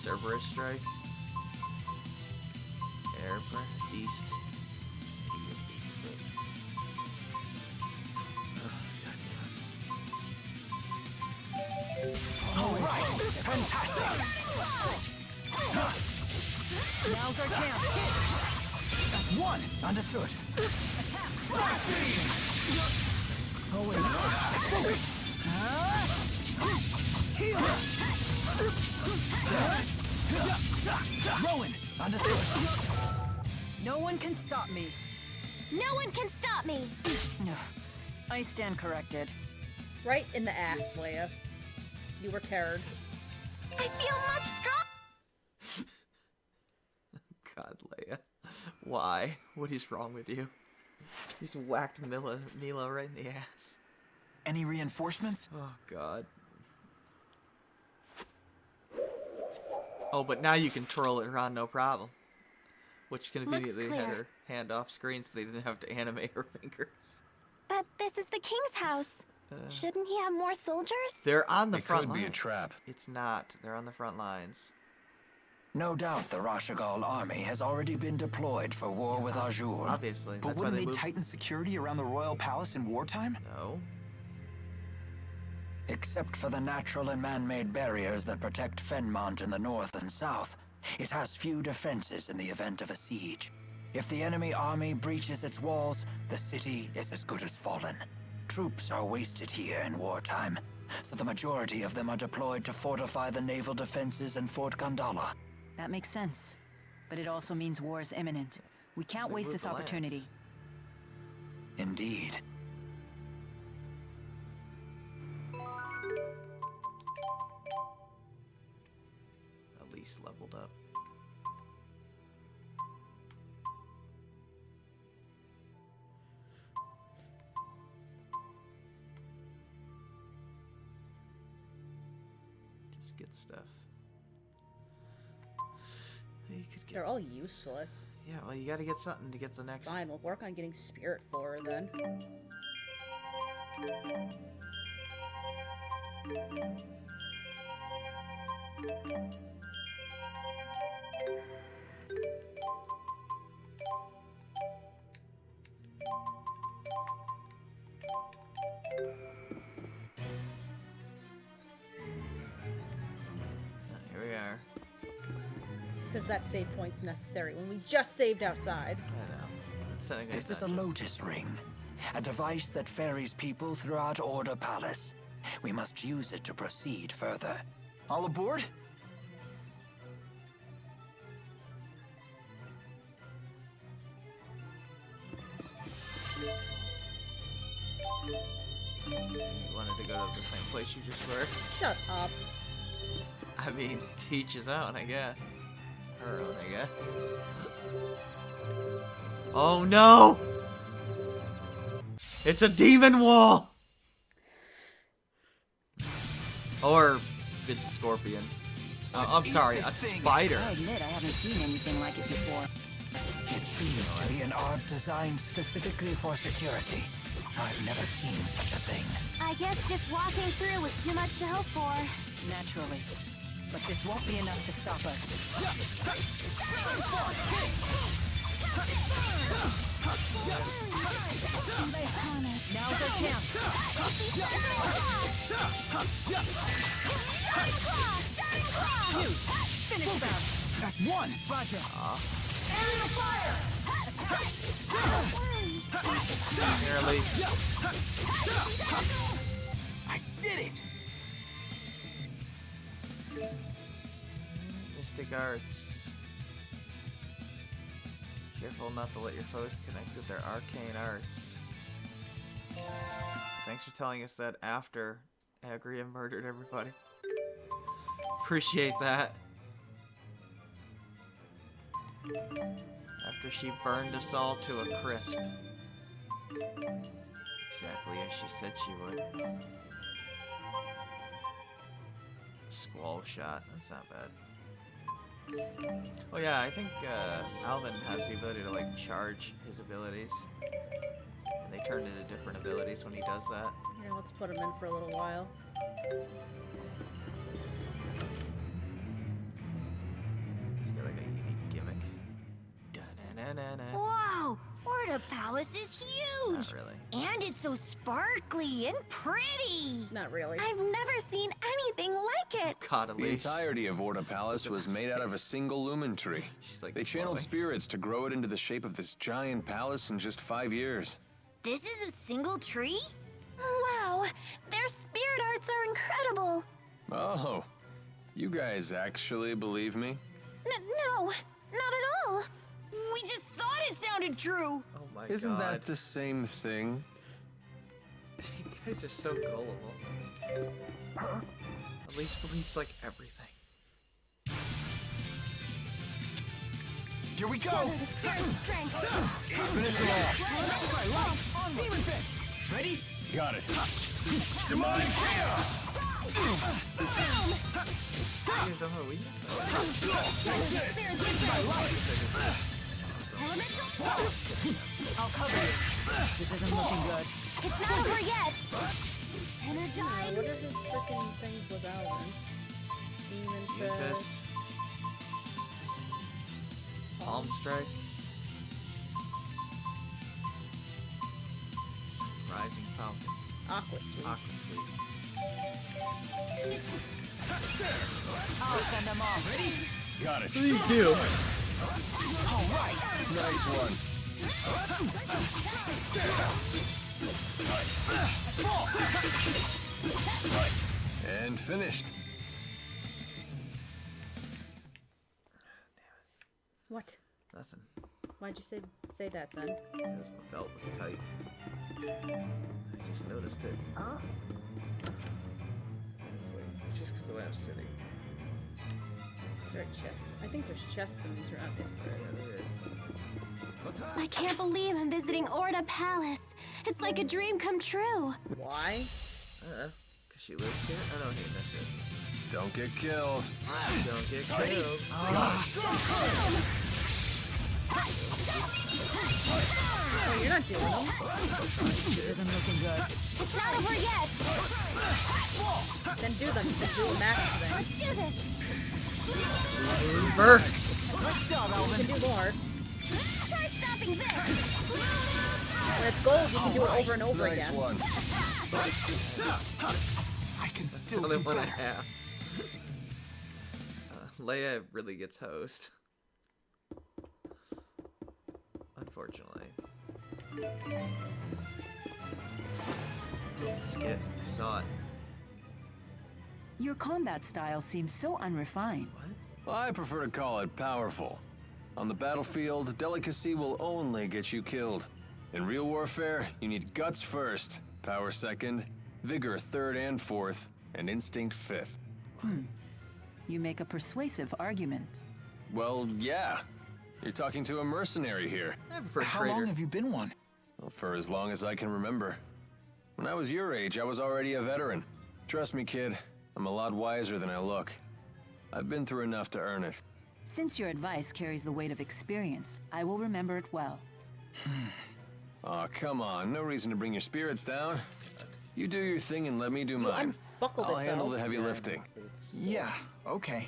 Cerberus strike. Air beast. All right. Fantastic. Now's our chance. That's one. Understood. Oh, wait. Rowan. Understood. No one can stop me. No one can stop got me. I stand corrected. Right in the ass, Leia. You were terrored. I feel much stronger. God, Leia. Why? What is wrong with you? You just whacked Mila right in the ass. Any reinforcements? Oh, God. Oh, but now you can twirl it around no problem. Which conveniently had her hand off screen so they didn't have to animate her fingers. But this is the king's house. Shouldn't he have more soldiers? They're on the front It could lines. be a trap. It's not. They're on the front lines. No doubt the Rashagal army has already been deployed for war with Azul. Obviously. But That's why wouldn't they moved. tighten security around the royal palace in wartime? No. Except for the natural and man-made barriers that protect Fenmont in the north and south, it has few defenses in the event of a siege. If the enemy army breaches its walls, the city is as good as fallen. Troops are wasted here in wartime, so the majority of them are deployed to fortify the naval defenses in Fort Gandala. That makes sense. But it also means war is imminent. We can't So waste move this the lands. opportunity. Indeed. At least leveled up. Just get stuff. You could get. They're all useless. Yeah, well, you gotta get something to get the next. Fine, we'll work on getting spirit for her then. Here we are. Because that save point's necessary when we just saved outside. I know. Something This like is a lotus ring, a device that ferries people throughout Order Palace. We must use it to proceed further. All aboard? You wanted to go to the same place you just were. Shut up. I mean, to each his own, I guess. Her own, I guess. Oh no! It's a demon wall! Or it's a scorpion. I'm sorry, a spider. I admit I haven't seen anything like it before. It seems to be an art designed specifically for security. I've never seen such a thing. I guess just walking through was too much to hope for. Naturally. But this won't be enough to stop us. Now's our chance. You! Finish them! That's one! Roger. Nearly. I did it! Mystic arts. Careful not to let your foes connect with their arcane arts. Thanks for telling us that after Agria murdered everybody. Appreciate that. After she burned us all to a crisp. Exactly as she said she would. Squall shot. That's not bad. Oh yeah, I think Alvin has the ability to like charge his abilities. And they turn into different abilities when he does that. Yeah, let's put him in for a little while. He's got like a unique gimmick. Da-na-na-na-na. Whoa! Order Palace is huge! Not really. And it's so sparkly and pretty! Not really. I've never seen anything like it. God, The Elise. entirety of Orda Palace was made out of a single lumen tree. She's like They channeled glowing. spirits to grow it into the shape of this giant palace in just 5 years. This is a single tree? Wow, their spirit arts are incredible. Oh, you guys actually believe me? No, not at all. We just thought it sounded true! Oh my Isn't god. that the same thing? You guys are so gullible. Elise believes like everything. Here we go! Finish it off. Demon fist! Ready? Got it. Demonic chaos! You guys don't have a weakness? I'll cover you. This isn't looking good. It's not over yet. Yeah, Energize. what are his freaking things with Alan? Demon Use this. Fist. Palm strike. Rising Falcon. Aqua Sweep. Aqua Sweep. I'll send them off. Ready? Got it. Please do. All right! Nice one. And finished. What? Nothing. Why'd you say that then? Because my belt was tight. I just noticed it. It's just because the way I'm sitting. Is there a chest? I think there's chests in these rooms. Yes, there is. Yeah, there is. I can't believe I'm visiting Orda Palace. It's like a dream come true. Why? Because she lives here? Oh no, hey, that's it. Don't get killed. Don't get killed. Oh, you're not doing them. This isn't looking good. It's not over yet. Then do them. Then do a max thing. Let's do this. Burst! Good job, You Alvin. can do more. Try stopping this. When it's gold, you can do it over and over Nice again. one. I can still Only do one I better. have. Leia really gets hosed. Unfortunately. Skip. I saw it. Your combat style seems so unrefined. I prefer to call it powerful. On the battlefield, delicacy will only get you killed. In real warfare, you need guts first, power second, vigor third and fourth, and instinct fifth. You make a persuasive argument. Well, yeah. You're talking to a mercenary here. I prefer How traitor. long have you been one? Well, for as long as I can remember. When I was your age, I was already a veteran. Trust me, kid, I'm a lot wiser than I look. I've been through enough to earn it. Since your advice carries the weight of experience, I will remember it well. Aw, come on. No reason to bring your spirits down. You do your thing and let me do mine. Unbuckled I'll it, handle though. the heavy lifting. Yeah, okay.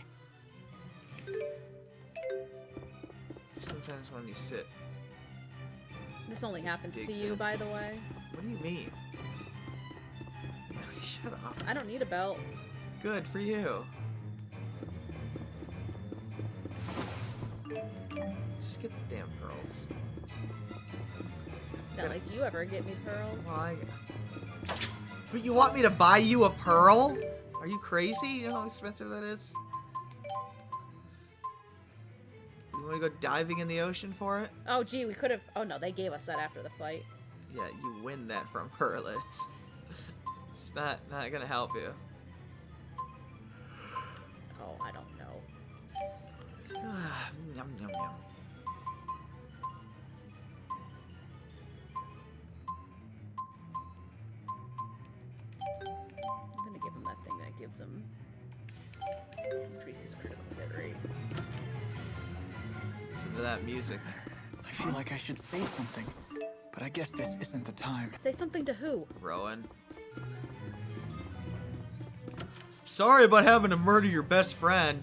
Sometimes when you sit. This only happens to Digs you, in. by the way. What do you mean? Shut up. I don't need a belt. Good for you. Just get the damn pearls. Not like you ever get me pearls. Why? But you want me to buy you a pearl? Are you crazy? You know how expensive that is? You want to go diving in the ocean for it? Oh, gee, we could have... Oh, no, they gave us that after the fight. Yeah, you win that from her, Liz. It's not gonna help you. Oh, I don't know. Yum, yum, yum. I'm gonna give him that thing that gives him... increases critical hit rate. Listen to that music. I feel like I should say something, but I guess this isn't the time. Say something to who? Rowan. Sorry about having to murder your best friend.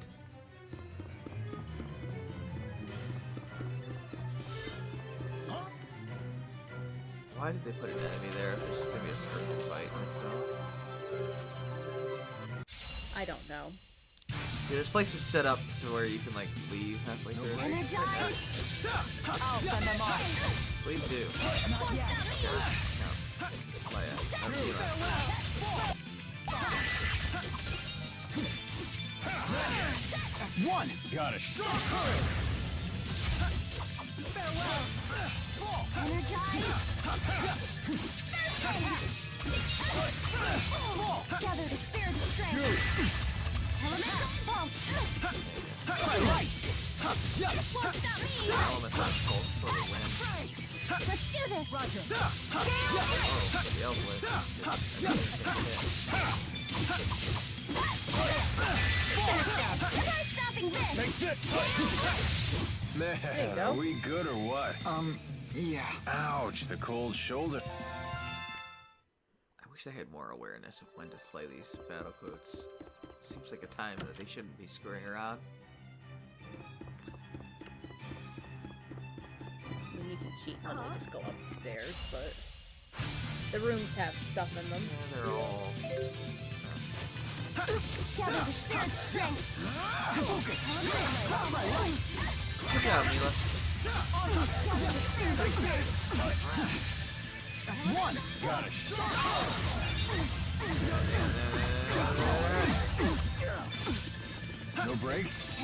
Why did they put an enemy there if there's just gonna be a skirting fight and stuff? I don't know. Yeah, this place is set up to where you can like leave halfway through. Energize. I'll send them off. Please do. Not yet. No. Leia, that's you. That's one! Got it. Gather the spirit of strength. Elemental impulse. Won't stop me. Element on full for the win. Let's do this. Roger. Oh, the elf was. Try stopping this. Man, are we good or what? Yeah. Ouch, the cold shoulder. I wish I had more awareness of when to play these battle codes. Seems like a time that they shouldn't be screwing around. I mean, you can cheat and literally just go up the stairs, but the rooms have stuff in them. Yeah, they're all. Gather the spirit strength. Good job, Mila. Got it. No brakes?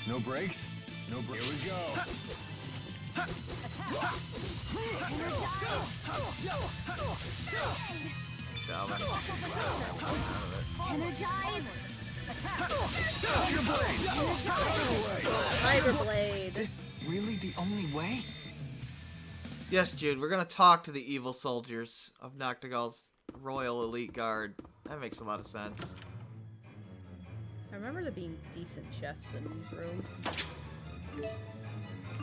No brakes? No brakes. Here we go. Salvin. Energize. Fiber blade. Is this really the only way? Yes, Jude, we're gonna talk to the evil soldiers of Noctigal's Royal Elite Guard. That makes a lot of sense. I remember there being decent chests in these rooms.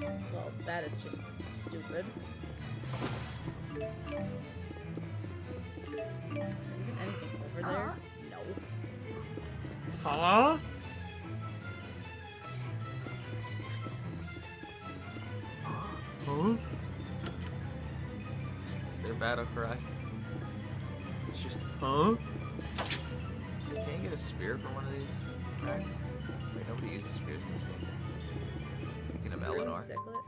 Well, that is just stupid. Anything over there? No. Huh? Let's see if I can find some more stuff. Huh? It's their battle cry. It's just, huh? Can't you get a spear for one of these tracks? Wait, nobody uses spears in this game. Thinking of Eleanor. Cyclet?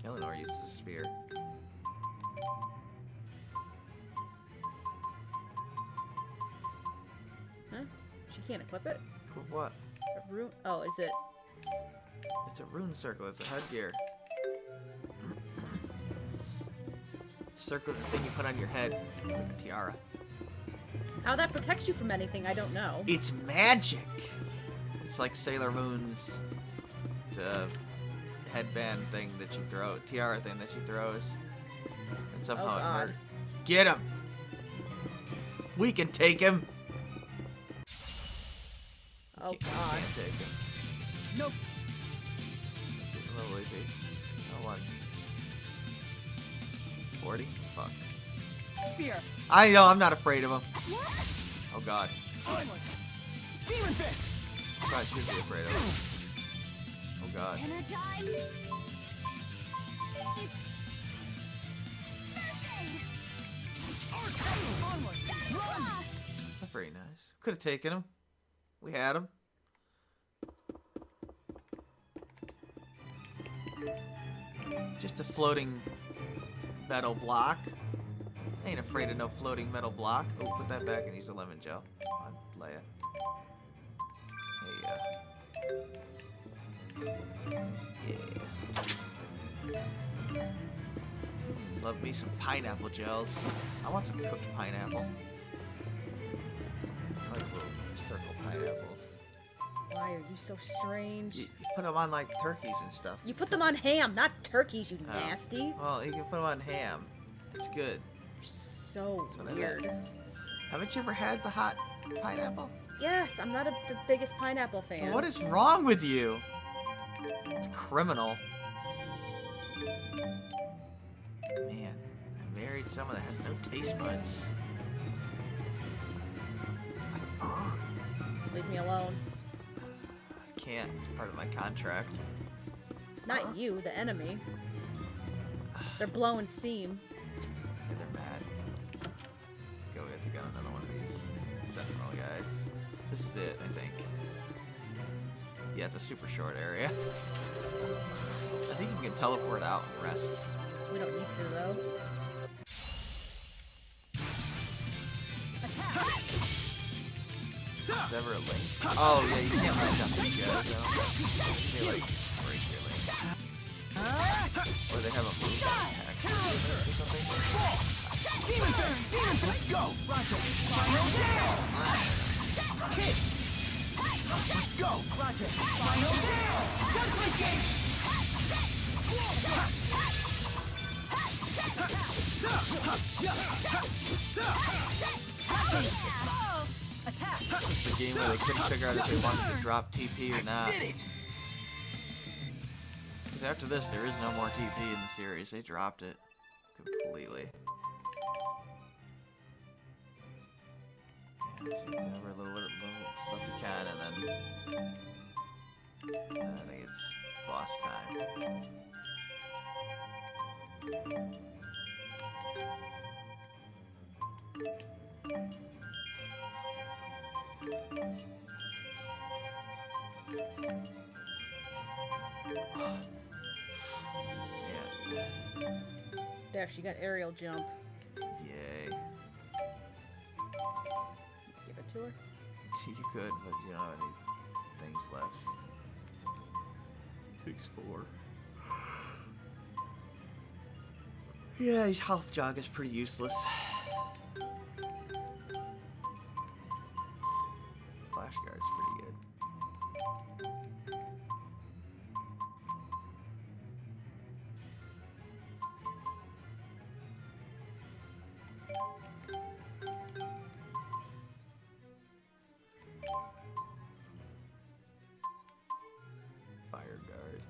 Eleanor uses a spear. Huh? She can't equip it? For what? A rune? Oh, is it? It's a rune circle. It's a headgear. Circle, the thing you put on your head. It's like a tiara. How that protects you from anything, I don't know. It's magic! It's like Sailor Moon's headband thing that she throws, tiara thing that she throws. And somehow Oh, it God. hurt. Get him! We can take him! Oh, You God. can't take him. Nope. Getting a little easy. Oh, what? 40? Fuck. Fear. I know, I'm not afraid of him. Oh, God. Demon fist. I probably should be afraid of him. Oh, God. Energize. That's very nice. Could have taken him. We had him. Just a floating metal block. I ain't afraid of no floating metal block. Oh, put that back and use a lemon gel. Come on, Leia. Yeah. Love me some pineapple gels. I want some cooked pineapple. I like little circle pineapples. Why are you so strange? You put them on like turkeys and stuff. You put them on ham, not turkeys, you Oh. nasty. Well, you can put them on ham. It's good. You're so That's what I weird. meant. Haven't you ever had the hot pineapple? Yes, I'm not the biggest pineapple fan. What is wrong with you? It's criminal. Man, I married someone that has no taste buds. Leave me alone. I can't. It's part of my contract. Not you, the enemy. They're blowing steam. Yeah, they're mad. Go, we have to get another one of these sentinel guys. This is it, I think. Yeah, it's a super short area. I think you can teleport out and rest. We don't need to, though. Is ever a link? Oh yeah, you can't latch on these guys though. They like break your link. Or they have a move that attacks or something. Demon turn! Let's go! Roger! Final down! Hit! Let's go! Roger! Final down! Gunplay game! It's the game where they couldn't figure out if they wanted to drop TP or not. Did it! Because after this, there is no more TP in the series. They dropped it completely. Yeah, so whatever little stuff you can, and then I think it's boss time. Yeah. There, she got aerial jump. Yay. Give it to her. You could, but you don't have any things left. Takes 4. Yeah, his health jog is pretty useless. Flash guard's pretty good. Fire guard.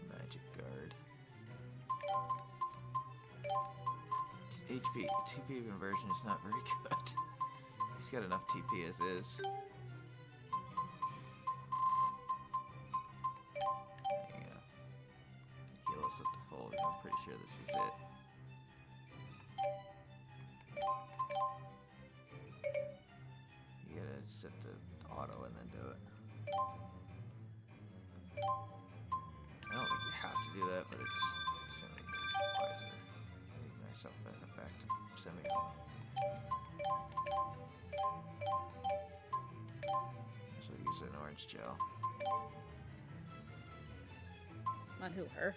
Magic guard. TP conversion is not very good. He's got enough TP as is. There you go. Heal us up to full. I'm pretty sure this is it. You gotta set the auto and then do it. I don't think you have to do that, but it's certainly wiser. Make myself back to semicolon. So use an orange gel. On who? Her?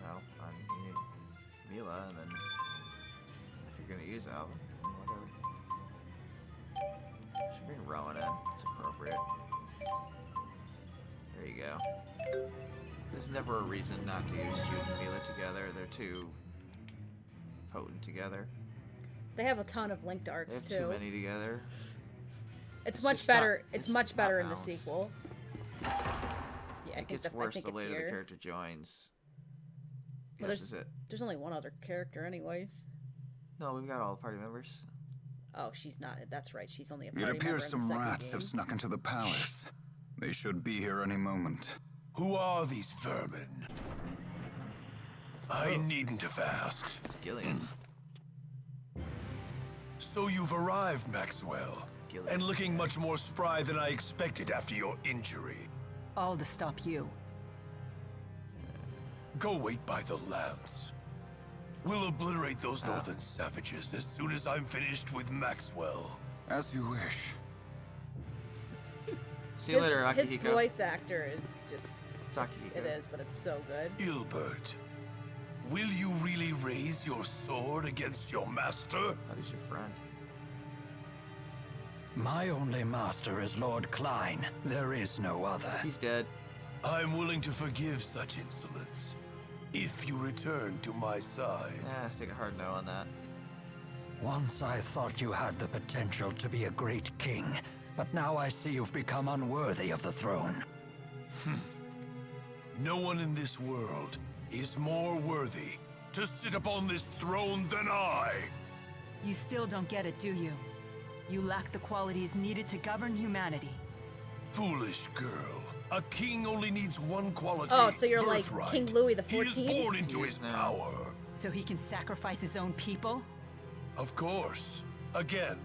No, on Mila, and then if you're gonna use Alvin, whatever. Should bring Rowan in. It's appropriate. There you go. There's never a reason not to use Jude and Mila together. They're too potent together. They have a ton of linked They arcs have too. too many together. It's It's much just better. not- It's it's much not better in the balanced. sequel. Yeah, I It think gets worse the it's later the here. character joins. Well, Yes, is it? There's only one other character, anyways. No, we've got all the party members. Oh, she's not. That's right. She's only a It party member appears in some the second rats game. have snuck into the palace. They should be here any moment. Who are these vermin? I needn't have asked. Gillian. So you've arrived, Maxwell. Gillian. And looking much more spry than I expected after your injury. All to stop you. Go wait by the lance. We'll obliterate those northern savages as soon as I'm finished with Maxwell. As you wish. See you later, His Akihiko. voice actor is just. It's Akihiko. It is, but it's so good. Ilbert, will you really raise your sword against your master? Thought he's your friend. My only master is Lord Klein. There is no other. He's dead. I'm willing to forgive such insolence, if you return to my side. Take a hard no on that. Once I thought you had the potential to be a great king, but now I see you've become unworthy of the throne. No one in this world is more worthy to sit upon this throne than I. You still don't get it, do you? You lack the qualities needed to govern humanity. Foolish girl. A king only needs one quality. Oh, so you're like birthright. King Louis the He is 14th? born into He his is now. power. So he can sacrifice his own people? Of course. Again,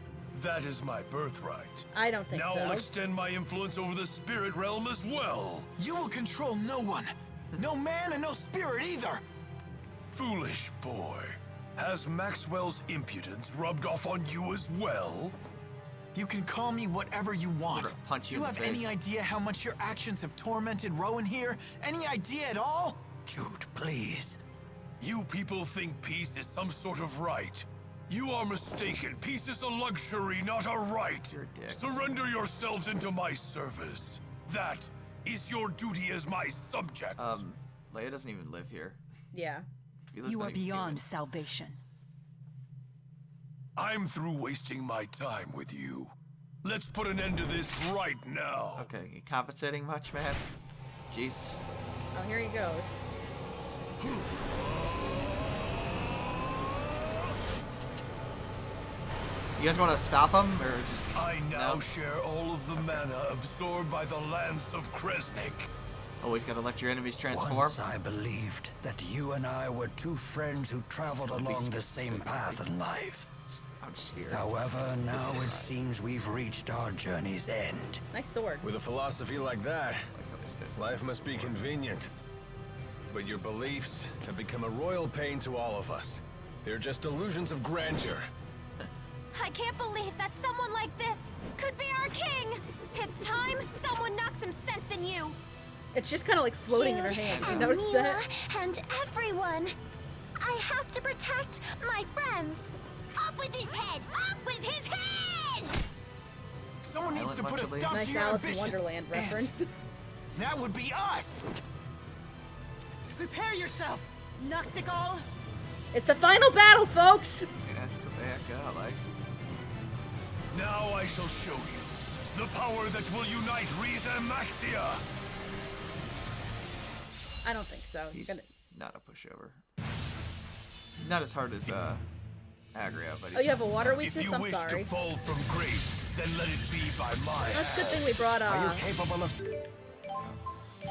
that is my birthright. I don't think Now so. I'll extend my influence over the spirit realm as well. You will control no one. No man and no spirit either. Foolish boy. Has Maxwell's impudence rubbed off on you as well? You can call me whatever you want. gonna punch Do you you in the have any face. idea how much your actions have tormented Rowan here? Any idea at all? Jude, please. You people think peace is some sort of right. You are mistaken. Peace is a luxury, not a right. You're a dick. Surrender yourselves into my service. That is your duty as my subject. Leia doesn't even live here. Yeah. Vila's You not are even beyond human. salvation. I'm through wasting my time with you. Let's put an end to this right now. Okay, you compensating much, man? Jesus. Oh, here he goes. You guys want to stop him, or just? I now No? share all of the mana absorbed by the Lance of Kresnik. Always gotta let your enemies transform. Once I believed that you and I were two friends who traveled along the same path in life. I'm scared. However, now it seems we've reached our journey's end. Nice sword. With a philosophy like that, life must be convenient. But your beliefs have become a royal pain to all of us. They're just illusions of grandeur. I can't believe that someone like this could be our king! It's time someone knocks some sense in you! It's just kind of like floating in her hand. You notice that? And everyone! I have to protect my friends! Up with his head! Up with his head! Someone needs to Island put a Much stop to Nice your Alice in ambitions. Wonderland And reference. that would be us! Prepare yourself, Noctigal! It's the final battle, folks! Yeah, that's what they got, like. Now I shall show you the power that will unite Riza and Maxia. I don't think so. He's Gonna... not a pushover. Not as hard as Agria, but he's Oh, you have a water If weakness? you I'm wish sorry. to fall from grace, then let it be by my That's a good thing we brought Are you capable of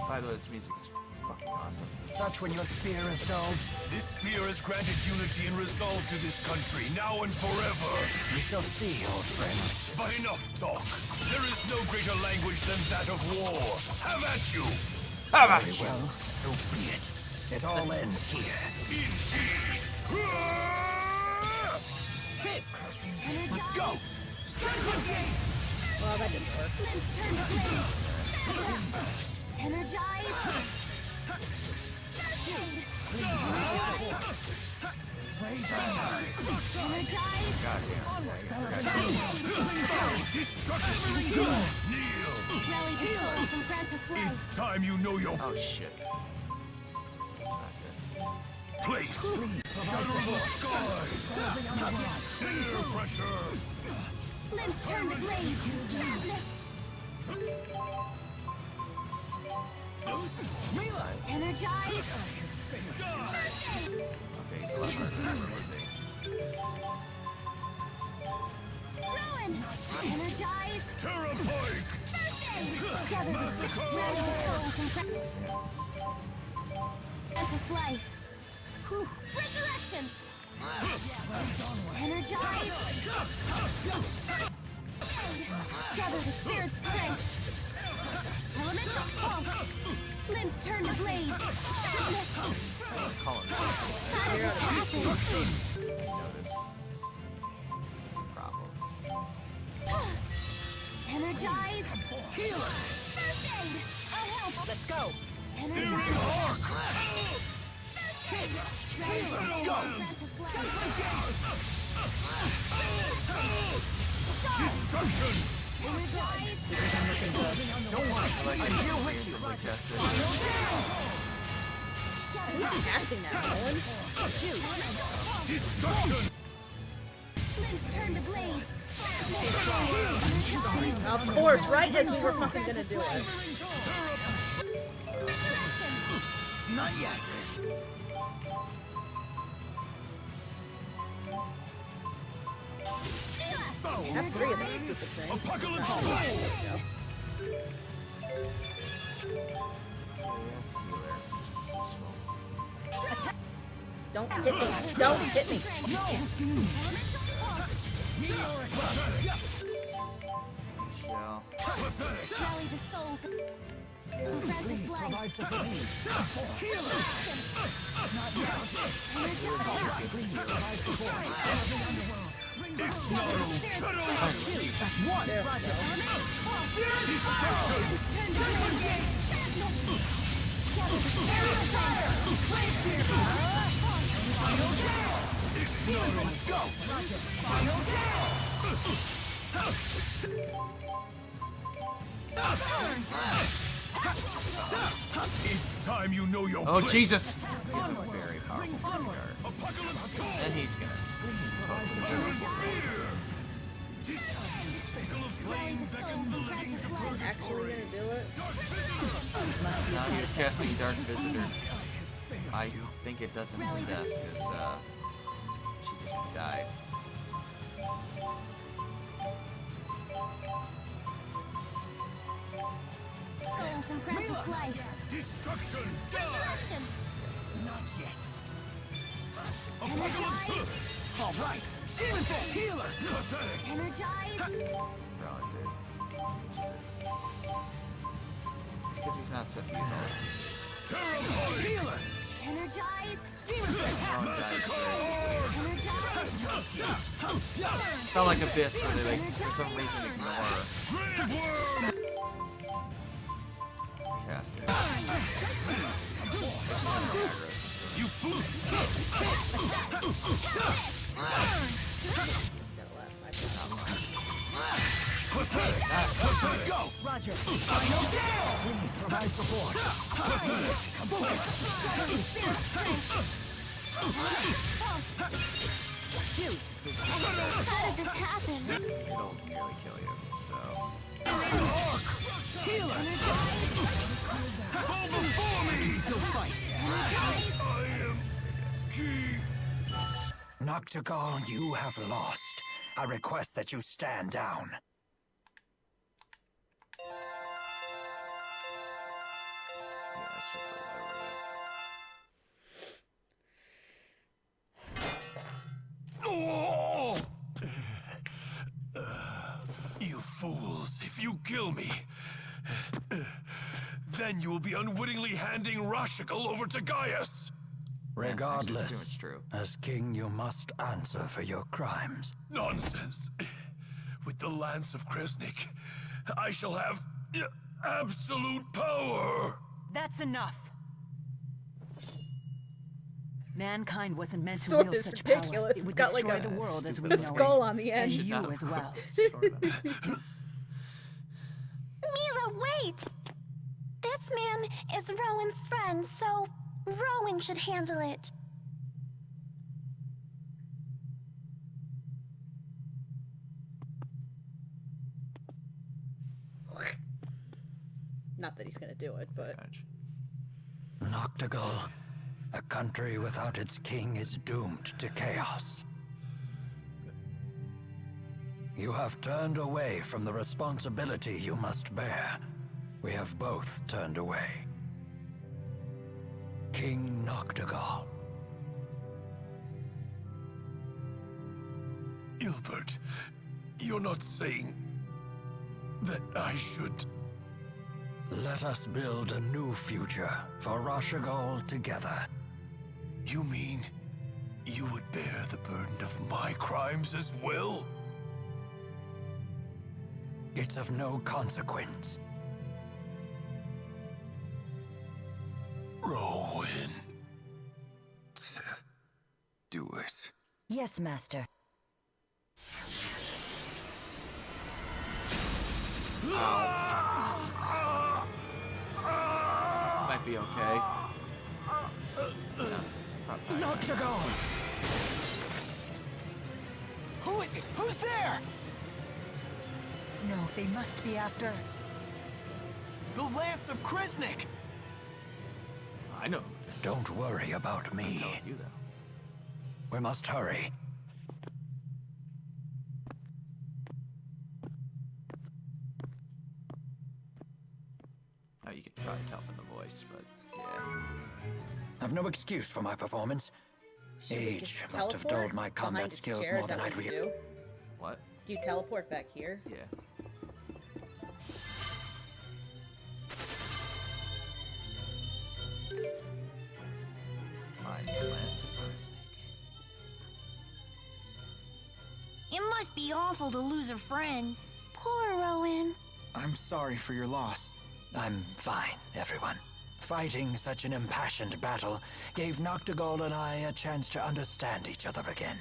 By the way, this music is fucking awesome. touch when your spear is dulled? This spear has granted unity and resolve to this country, now and forever. We shall see, old friend. But enough talk. There is no greater language than that of war. Have at you. Very well, so be it. It all ends here. Indeed. Let's go! Well, that didn't work. Energize! Rally the souls and grant us life! It's time you know your Oh shit. That's not good. place. Shadow of the sky. Air pressure. Limbs turn to blaze! Energize! Okay, he's a lot harder than I remember being. Ruin! Energize! Terrapike. Gather the rally the souls and grant us life! Resurrection! Energize! Gather the spirit's strength! Elemental pulse! Limbs turn to blades! Call him. Battle happens! Notice. Problem. Energize! Healer! First aid! I'll help! Let's go! Energize! Let's go! Destruction. Don't worry, I'm here with you. Who's casting that, Nolan? Destruction. Limbs turn to blades! Of course, right as we were fucking gonna do it. Not yet. I have 3 of this stupid thing. Apocalypse. Don't hit me. Don't hit me. Shell. Rally the souls! Apprentice life. Provide support. Not yet. Please provide support. That's one. There we go. Let's go! It's time you know your Oh place. Jesus! He's a very powerful guard. And he's gonna. Actually gonna do it? Now he was casting Dark Visitor. I think it doesn't do death because she just died. Soul from Precious life. Destruction! Destruction. Not yet. Energize. All right. Demon Fist healer. Energize. Probably did. Because he's not set to use all Terrible healer. Energize. Demon Fist Felt like Abyss where they like for some reason ignore cast it. You fool! Let's go! Roger. Please provide support. How did this happen? It'll nearly kill you, so. Healer! Go before me! I am king! Noctigal, you have lost. I request that you stand down. Yeah, that should go Oh! You fools, if you kill me, then you will be unwittingly handing Rashigal over to Gaius. Regardless, it's true. as king you must answer for your crimes. Nonsense. With the Lance of Kresnik, I shall have absolute power. That's enough. Mankind wasn't meant to Sword wield is such ridiculous. power. It It's would got like destroy a- the world as we the know skull it. on the end. And you as well. Mila, wait! This man is Rowan's friend, so Rowan should handle it. Not that he's gonna do it, but Noctigal, a country without its king is doomed to chaos. You have turned away from the responsibility you must bear. We have both turned away. King Noctigal. Ilbert, you're not saying that I should... Let us build a new future for Rashigal together. You mean you would bear the burden of my crimes as well? It's of no consequence. Rowan. Do it. Yes, Master. might be okay. No, probably not. Noctigal! Who is it? Who's there? No, they must be after. The Lance of Kresnik! I know. Don't worry about me. You though. We must hurry. Oh, you could probably tell from the voice, but yeah. I've no excuse for my performance. Should we Age just must have teleport dulled my behind combat his skills chair? more Is than that I'd what you realized. do? What? Do you teleport back here? Yeah. be awful to lose a friend. Poor Rowan. I'm sorry for your loss. I'm fine, everyone. Fighting such an impassioned battle gave Noctigal and I a chance to understand each other again.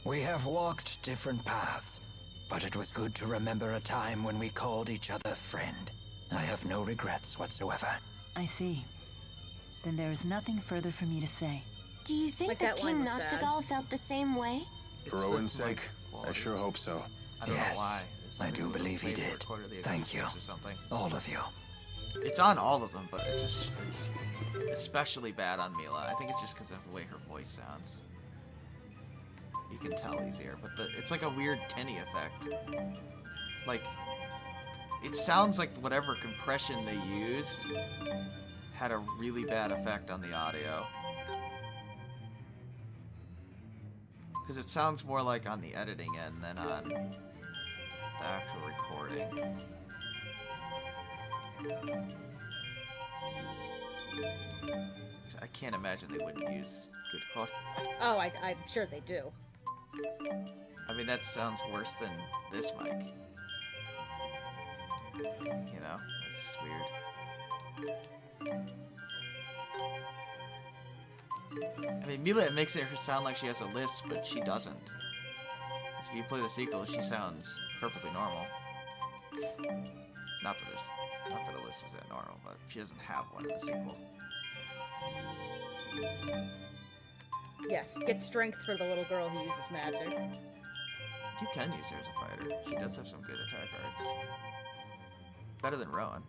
We have walked different paths, but it was good to remember a time when we called each other friend. I have no regrets whatsoever. I see. Then there is nothing further for me to say. Do you think Like that that line King was bad. Noctigal felt the same way? For Owen's sake, I sure hope so. I don't know Yes, why. I do believe he did. Thank you. Or something. All of you. It's on all of them, but it's especially bad on Mila. I think it's just because of the way her voice sounds. You can tell easier, but it's like a weird tinny effect. Like, it sounds like whatever compression they used had a really bad effect on the audio. Because it sounds more like on the editing end than on the actual recording. I can't imagine they wouldn't use good quality. Oh, I'm sure they do. I mean, that sounds worse than this mic. You know, it's just weird. I mean, Mila, it makes her sound like she has a lisp, but she doesn't. If you play the sequel, she sounds perfectly normal. Not that a lisp is that normal, but she doesn't have one in the sequel. Yes, get strength for the little girl who uses magic. You can use her as a fighter. She does have some good attack arts. Better than Rowan.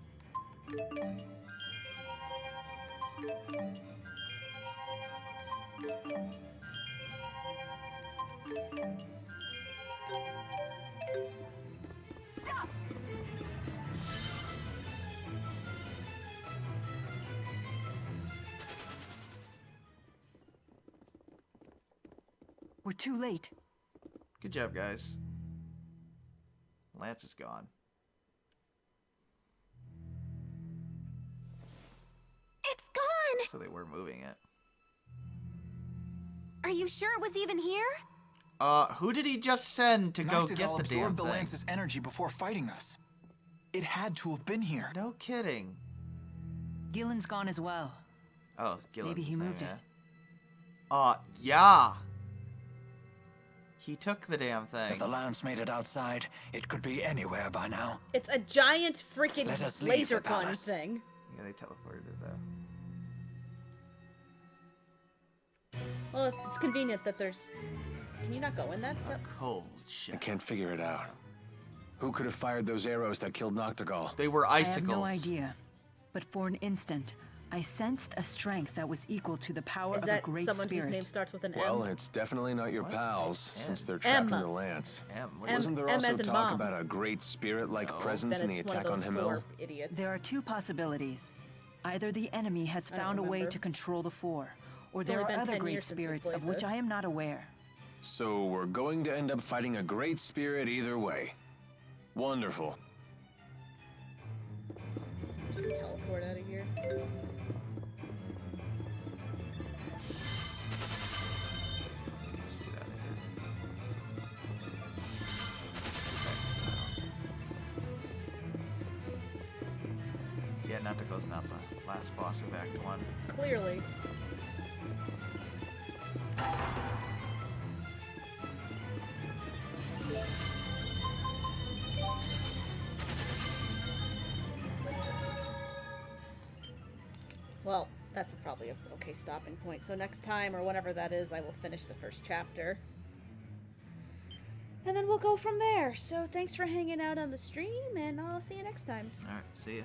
Stop! We're too late. Good job, guys. Lance is gone. It's gone! So they were moving it. Are you sure it was even here? Who did he just send to go get Noctigal the damn absorbed the thing? lance's energy before fighting us. It had to have been here. No kidding. Gillen's gone as well. Oh, Gillen. Maybe he moved it. Yeah. He took the damn thing. If the lance made it outside, it could be anywhere by now. It's a giant freaking Let us leave laser the gun palace. thing. Yeah, they teleported it though. Well, it's convenient that there's... Can you not go in that? Cold shit. I can't figure it out. Who could have fired those arrows that killed Noctigal? They were icicles. I have no idea. But for an instant, I sensed a strength that was equal to the power Is of a that great someone spirit. whose name starts with an Well, M? it's definitely not your pals, M. since they're trapped M. in the lance. What is Wasn't there M also as in talk mom. about a great spirit-like No. presence Then in the it's one of attack on those Himmel? four idiots. There are two possibilities. Either the enemy has I don't found a way remember. to control the Four, or It's there only are been other 10 great years since we spirits played of which this. I am not aware. So we're going to end up fighting a great spirit either way. Wonderful. Just teleport out of here. Let's get out of here. Yeah, Noctigal's not the last boss of Act 1. Clearly. Well, that's probably a okay stopping point. So next time, or whenever that is, I will finish the first chapter. And then we'll go from there. So thanks for hanging out on the stream, and I'll see you next time. Alright, see ya.